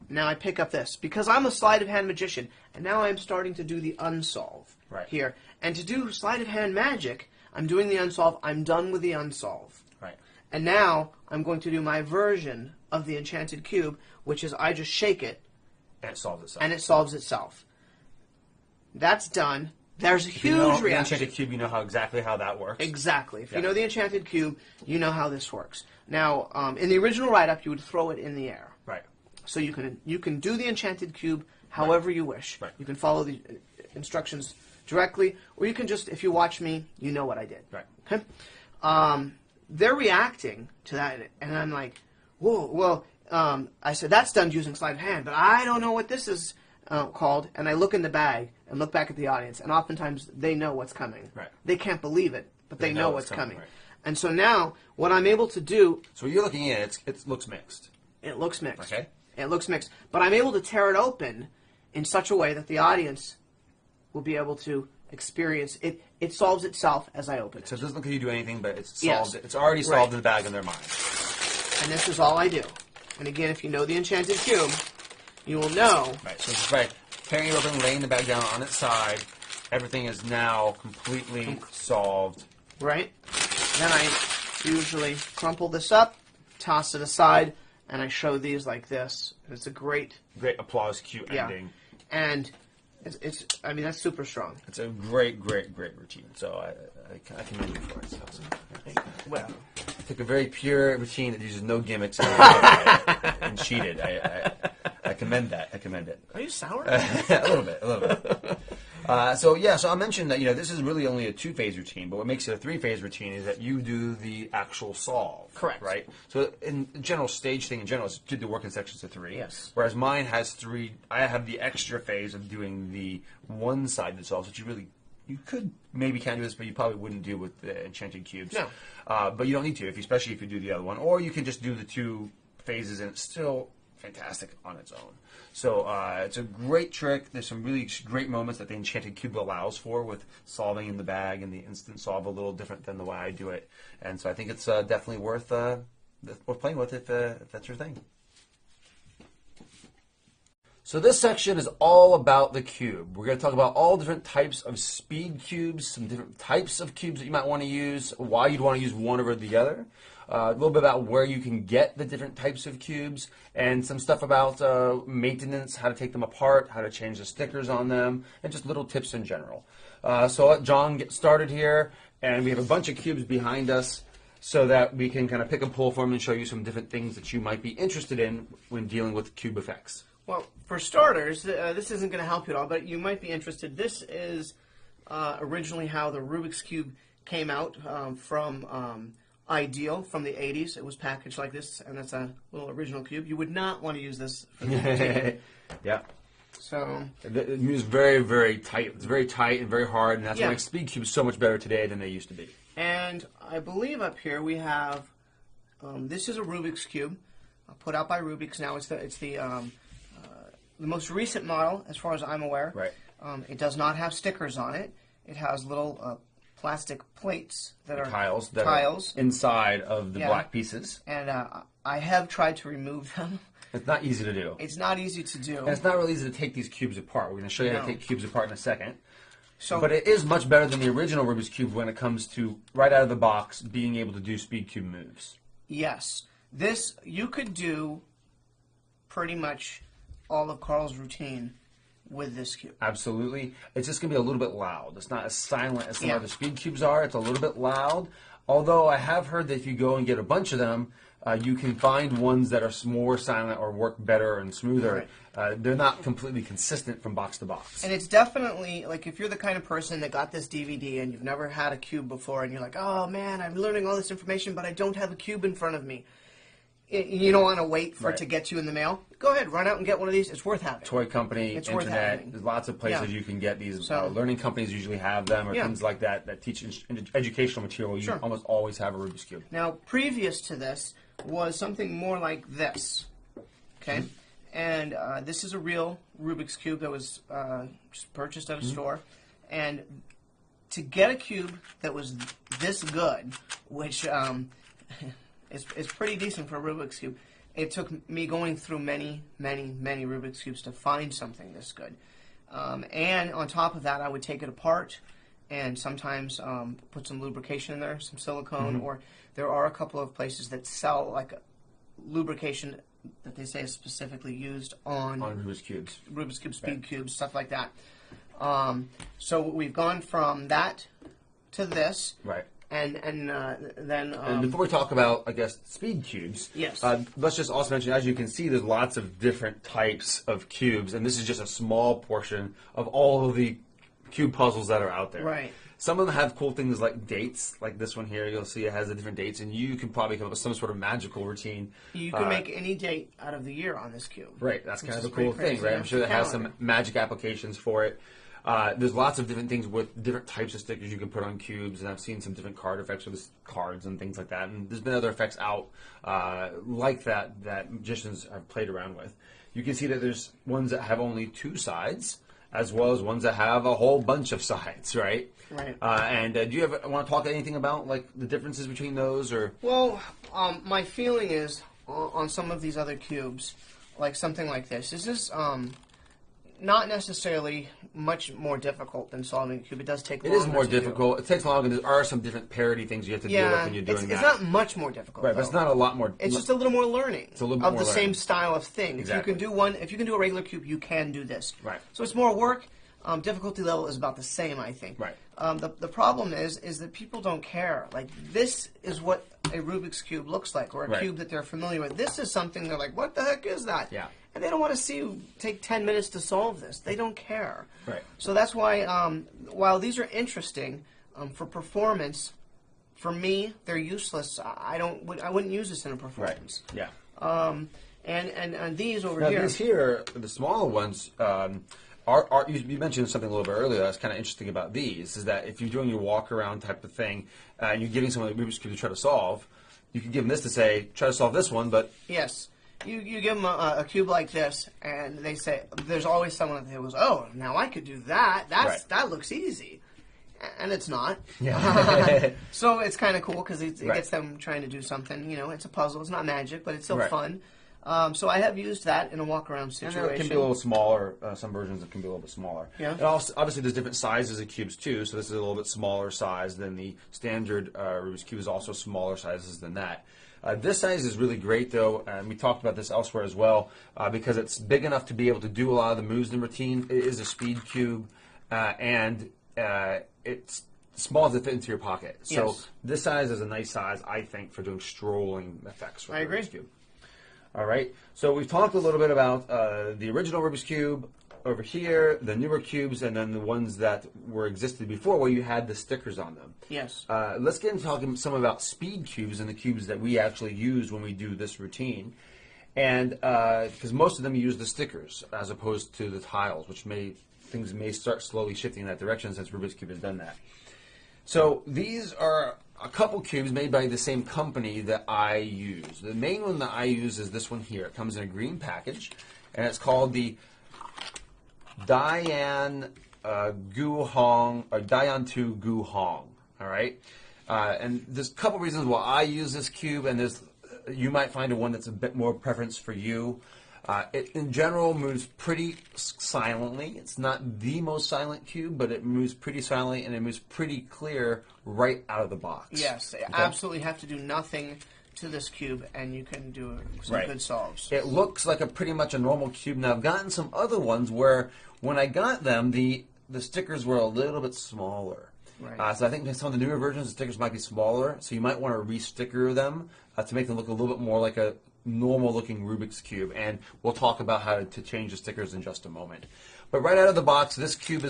Now I pick up this. Because I'm a sleight of hand magician, and now I'm starting to do the unsolve here. And to do sleight of hand magic, I'm doing the unsolve. I'm done with the unsolve.
Right.
And now I'm going to do my version of the enchanted cube, which is I just shake it,
And it solves itself.
and it solves itself. That's done. There's a
If
huge
you know the
reaction.
Enchanted Cube, you know exactly how that works.
Exactly. If you
Yeah.
know the enchanted cube, you know how this works. Now, in the original write-up, you would throw it in the air.
Right.
So you can do the enchanted cube however you wish.
Right.
You can follow the instructions directly, or you can just, if you watch me, you know what I did.
Right.
Okay. They're reacting to that, and I'm like, whoa. Well, I said that's done using sleight of hand, but I don't know what this is called. And I look in the bag and look back at the audience, and oftentimes they know what's coming.
Right.
They can't believe it, but they know what's coming.
right.
And so now, what I'm able to do,
So what you're looking at, it looks mixed.
it looks mixed.
Okay.
It looks mixed. But I'm able to tear it open in such a way that the audience will be able to experience it. It solves itself as I open it.
So it doesn't look like you do anything, but it's
Yes.
solved. It's already solved
Right.
in the bag in their mind.
And this is all I do. And again, if you know the enchanted cube, you will know.
Right. So it's right. Tearing it open, laying the bag down on its side. Everything is now completely solved.
Right? Then I usually crumple this up, toss it aside, and I show these like this. It's a great,
Great applause cue
yeah.
ending.
And it's I mean, that's super strong.
It's a great routine. So I commend you for it. So, yeah.
Well,
Took a very pure routine that uses no gimmicks and cheated. I commend that. I commend it.
are you sour?
A little bit. So I mentioned that this is really only a 2-phase routine, but what makes it a 3-phase routine is that you do the actual solve.
Correct.
Right. So in general stage thing in general is do the work in sections of 3.
Yes.
Whereas mine has 3. I have the extra phase of doing the one-sided solves, which you could maybe can do this, but you probably wouldn't do with the enchanted cubes.
No.
But you don't need to, especially if you do the other one, or you can just do the 2 phases and it's still fantastic on its own. So it's a great trick. There's some really great moments that the enchanted cube allows for with solving in the bag and the instant solve a little different than the way I do it. And so I think it's definitely worth playing with if that's your thing. So this section is all about the cube. We're going to talk about all different types of speed cubes, some different types of cubes that you might want to use, why you'd want to use one over the other, a little bit about where you can get the different types of cubes, and some stuff about maintenance, how to take them apart, how to change the stickers on them, and just little tips in general. So I'll let John get started here, and we have a bunch of cubes behind us so that we can kind of pick and pull from and show you some different things that you might be interested in when dealing with cube effects.
Well, for starters, this isn't going to help you at all, but you might be interested. This is originally how the Rubik's Cube came out from Ideal from the 80s. It was packaged like this, and it's a little original cube. You would not want to use this for the routine.
Yeah.
So,
It is very, very tight. It's very tight and very hard, and that's what
Yeah.
makes speed cubes so much better today than they used to be.
and I believe up here we have, this is a Rubik's Cube, put out by Rubik's now. It's the most recent model, as far as I'm aware.
Right.
It does not have stickers on it. It has little plastic plates that are
Tiles that
tiles.
are inside of the
Yeah.
black pieces.
And I have tried to remove them.
It's not easy to do.
It's not easy to do.
And it's not really easy to take these cubes apart. We're going to show you how
No.
to take cubes apart in a second.
So,
But it is much better than the original Rubik's Cube when it comes to, right out of the box, being able to do speed cube moves.
yes, this you could do pretty much all of Carl's routine with this cube.
Absolutely. It's just going to be a little bit loud. It's not as silent as some
Yeah.
other speed cubes are. It's a little bit loud. Although I have heard that if you go and get a bunch of them, you can find ones that are more silent or work better and smoother. They're not completely consistent from box to box.
And it's definitely, like, if you're the kind of person that got this DVD and you've never had a cube before and you're like, oh man, I'm learning all this information, but I don't have a cube in front of me. You don't want to wait for it to get you in the mail. Go ahead, run out and get one of these. It's worth having.
Toy company,
It's worth
internet,
having.
there's lots of places
Yeah.
you can get these.
So-
Learning companies usually have them, or
Yeah.
things like that that teach educational material. You
Sure.
almost always have a Rubik's Cube.
Now, previous to this was something more like this. Okay? And this is a real Rubik's Cube that was just purchased at a store. And to get a cube that was this good, which is pretty decent for a Rubik's Cube, it took me going through many, many, many Rubik's Cubes to find something this good. And on top of that, I would take it apart and sometimes put some lubrication in there, some silicone, or there are a couple of places that sell like lubrication that they say is specifically used on
Rubik's Cubes.
Rubik's Cube, Speed Cubes, stuff like that. So we've gone from that to this,
Right.
and then
And before we talk about, I guess, speed cubes,
Yes.
Let's just also mention, as you can see, there's lots of different types of cubes, and this is just a small portion of all of the cube puzzles that are out there.
Right.
Some of them have cool things like dates, like this one here. You'll see it has the different dates, and you can probably come up with some sort of magical routine.
you can make any date out of the year on this cube.
Right, that's
which
kind of
is
a cool
pretty
thing,
crazy.
right?
Yeah,
I'm sure
it's
that
a
has some
calendar.
magic applications for it. There's lots of different things with different types of stickers you can put on cubes, and I've seen some different card effects with this cards and things like that. And there's been other effects out like that magicians have played around with. You can see that there's ones that have only two sides, as well as ones that have a whole bunch of sides, right?
Right.
And do you want to talk anything about like the differences between those, or?
Well, my feeling is on some of these other cubes, like something like this. This is not necessarily much more difficult than solving a cube. It does take
It
longer.
is more
to do.
difficult. It takes longer. There are some different parity things you have to deal with
Yeah,
when you're doing
it's
that.
not much more difficult.
Right, but it's
though.
not a lot more.
It's just a little more learning
a little bit
of
more
the same
learning.
style of thing.
Exactly.
If you can do a regular cube, you can do this.
Right.
So it's more work. Difficulty level is about the same, I think.
Right.
The problem is that people don't care. Like, this is what a Rubik's Cube looks like, or a
Right.
cube that they're familiar with. This is something they're like, what the heck is that?
Yeah.
And they don't want to see you take 10 minutes to solve this. They don't care.
Right.
So that's why, while these are interesting for performance, for me, they're useless. I wouldn't use this in a
Right.
performance.
Yeah.
And these over
Now
here.
these here, the smaller ones, you mentioned something a little bit earlier that's kind of interesting about these, is that if you're doing your walk around type of thing, and you're giving someone a Rubik's Cube to try to solve, you can give them this to say, try to solve this one, but
Yes. You give them a cube like this, and they say, there's always someone that goes, oh, now I could do that.
Right.
That looks easy. And it's not.
yeah.
So it's kind of cool because it
Right.
gets them trying to do something. You know, it's a puzzle. It's not magic, but it's still
Right.
fun. So I have used that in a walk-around
And
situation.
then it can be a little smaller. Some versions it can be a little bit smaller.
Yeah.
And also, obviously, there's different sizes of cubes too. So this is a little bit smaller size than the standard Rubik's Cube. Is also smaller sizes than that. This size is really great, though, and we talked about this elsewhere as well, because it's big enough to be able to do a lot of the moves in routine. It is a speed cube, and it's small enough to fit into your pocket. So
Yes.
this size is a nice size, I think, for doing strolling effects with
I
the
agree.
Rubik's Cube. All right, so we've talked a little bit about the original Rubik's Cube over here, the newer cubes, and then the ones that were existed before where you had the stickers on them.
Yes.
Let's get into talking some about speed cubes and the cubes that we actually use when we do this routine. And because most of them use the stickers as opposed to the tiles, which things may start slowly shifting in that direction since Rubik's Cube has done that. So these are a couple cubes made by the same company that I use. The main one that I use is this one here. It comes in a green package, and it's called the Dian Guhong, or Dian 2 Guhong. All right, and there's a couple reasons why I use this cube, and you might find one that's a bit more preference for you. It, in general, moves pretty silently. It's not the most silent cube, but it moves pretty silently, and it moves pretty clear right out of the box.
Yes.
Okay?
Absolutely have to do nothing to this cube, and you can do some
Right.
good solves.
It looks like pretty much a normal cube. Now, I've gotten some other ones where when I got them, the stickers were a little bit smaller.
Right.
So I think some of the newer versions, the stickers might be smaller, so you might want to re-sticker them to make them look a little bit more like a normal-looking Rubik's Cube, and we'll talk about how to change the stickers in just a moment. But right out of the box, this cube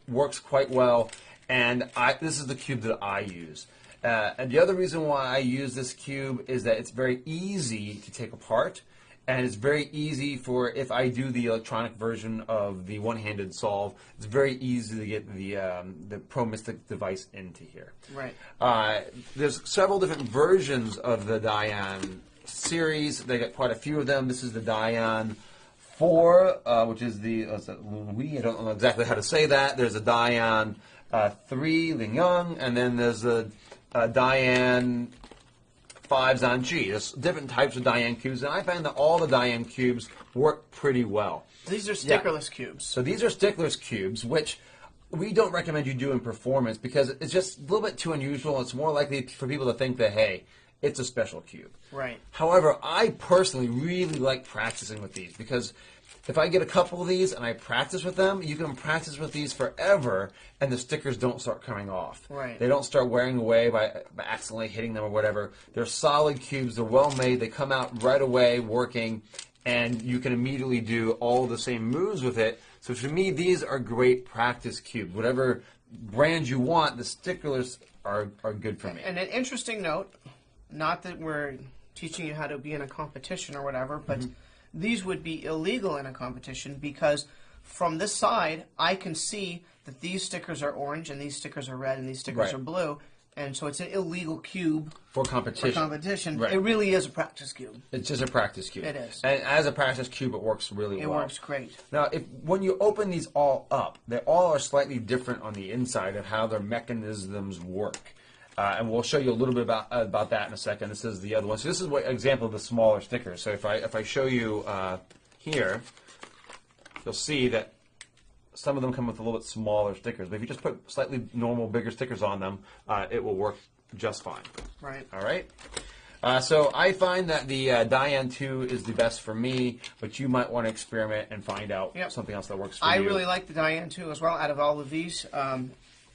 works quite well, and this is the cube that I use. And the other reason why I use this cube is that it's very easy to take apart, and it's very easy for, if I do the electronic version of the one-handed solve, it's very easy to get the Pro Mystic device into here.
Right.
There's several different versions of the Diane series. They got quite a few of them. This is the Diane 4, which is the, I don't know exactly how to say that. There's a Diane 3, Ling Yang, and then there's a Diane 5 Zanji. There's different types of Diane cubes, and I find that all the Diane cubes work pretty well.
These are stickerless cubes.
So these are stickless cubes, which we don't recommend you do in performance because it's just a little bit too unusual. It's more likely for people to think that, hey, it's a special cube.
Right.
However, I personally really like practicing with these because if I get a couple of these and I practice with them, you can practice with these forever and the stickers don't start coming off.
Right.
They don't start wearing away by accidentally hitting them or whatever. They're solid cubes. They're well made. They come out right away working, and you can immediately do all the same moves with it. So to me, these are great practice cubes. Whatever brand you want, the stickers are good for me.
And an interesting note, not that we're teaching you how to be in a competition or whatever, but these would be illegal in a competition because from this side, I can see that these stickers are orange and these stickers are red and these stickers
Right.
are blue. And so it's an illegal cube
For competition.
for competition.
Right.
It really is a practice cube.
It's just a practice cube.
It is.
And as a practice cube, it works really
It
well.
works great.
Now, when you open these all up, they all are slightly different on the inside of how their mechanisms work. And we'll show you a little bit about that in a second. This is the other one. So this is an example of the smaller stickers. So if I show you here, you'll see that some of them come with a little bit smaller stickers. But if you just put slightly normal, bigger stickers on them, it will work just fine.
Right.
All right. So I find that the Diane 2 is the best for me, but you might want to experiment and find out something else that works for you.
I really like the Diane 2 as well out of all of these.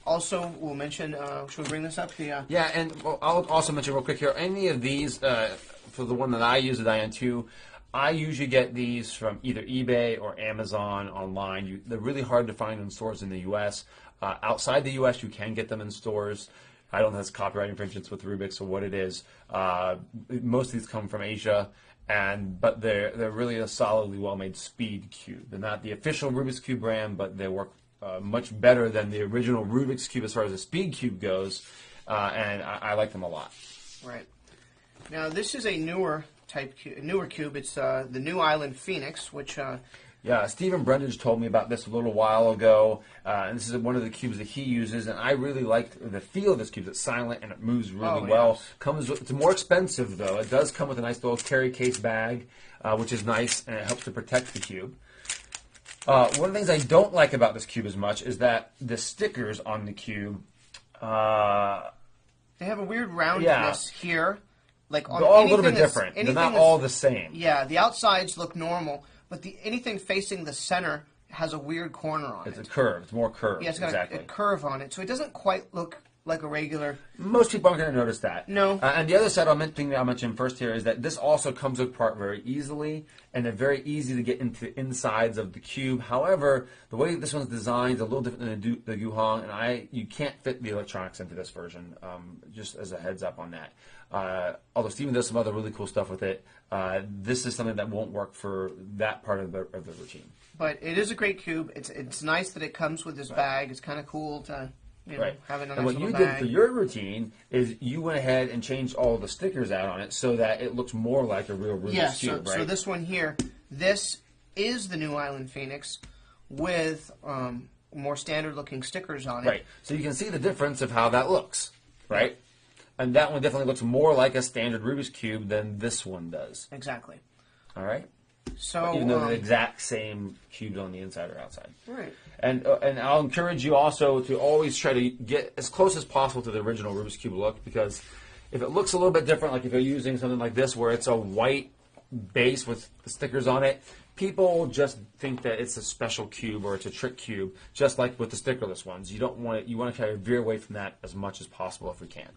Also, we'll mention, should we bring this up?
Yeah, and I'll also mention real quick here, any of these, for the one that I use, the Diane 2, I usually get these from either eBay or Amazon online. They're really hard to find in stores in the U.S. Outside the U.S., you can get them in stores. I don't know if that's copyright infringements with Rubik's or what it is. Most of these come from Asia, but they're really a solidly well-made speed cube. They're not the official Rubik's Cube brand, but they work much better than the original Rubik's Cube as far as the speed cube goes, and I like them a lot.
Right. Now, this is a newer cube. It's the New Island Phoenix, which...
Yeah, Stephen Brundage told me about this a little while ago, and this is one of the cubes that he uses, and I really like the feel of this cube. It's silent and it moves really well.
Yes.
It's more expensive, though. It does come with a nice little carry case bag, which is nice, and it helps to protect the cube. One of the things I don't like about this cube as much is that the stickers on the cube...
they have a weird roundness here. Like on
they're all a little bit
anything
different. They're not all the same.
Yeah, the outsides look normal, but anything facing the center has a weird corner on it.
It's a curve. It's more curved.
Yeah, it's got a curve on it, so it doesn't quite look like a regular...
Most people aren't going to notice that.
No.
And the other side thing that I'll mention first here is that this also comes apart very easily, and they're very easy to get into the insides of the cube. However, the way this one's designed is a little different than the Guhong, and you can't fit the electronics into this version, just as a heads up on that. Although Steven does some other really cool stuff with it, this is something that won't work for that part of the routine.
But it is a great cube. It's nice that it comes with this bag. It's kind of cool to... have it in a nice
and what
little
you
bag.
did for your routine is you went ahead and changed all the stickers out on it so that it looks more like a real Rubik's Cube, right?
So this one here, this is the New Island Phoenix with more standard-looking stickers on it.
Right. So you can see the difference of how that looks, right? And that one definitely looks more like a standard Rubik's Cube than this one does.
Exactly.
All right?
So
even though they're the exact same cubes on the inside or outside.
Right.
And I'll encourage you also to always try to get as close as possible to the original Rubik's Cube look, because If it looks a little bit different, like if you're using something like this where it's a white base with the stickers on it, people just think that it's a special cube or it's a trick cube, just like with the stickerless ones. You don't want it, you want to try to veer away from that as much as possible if we can.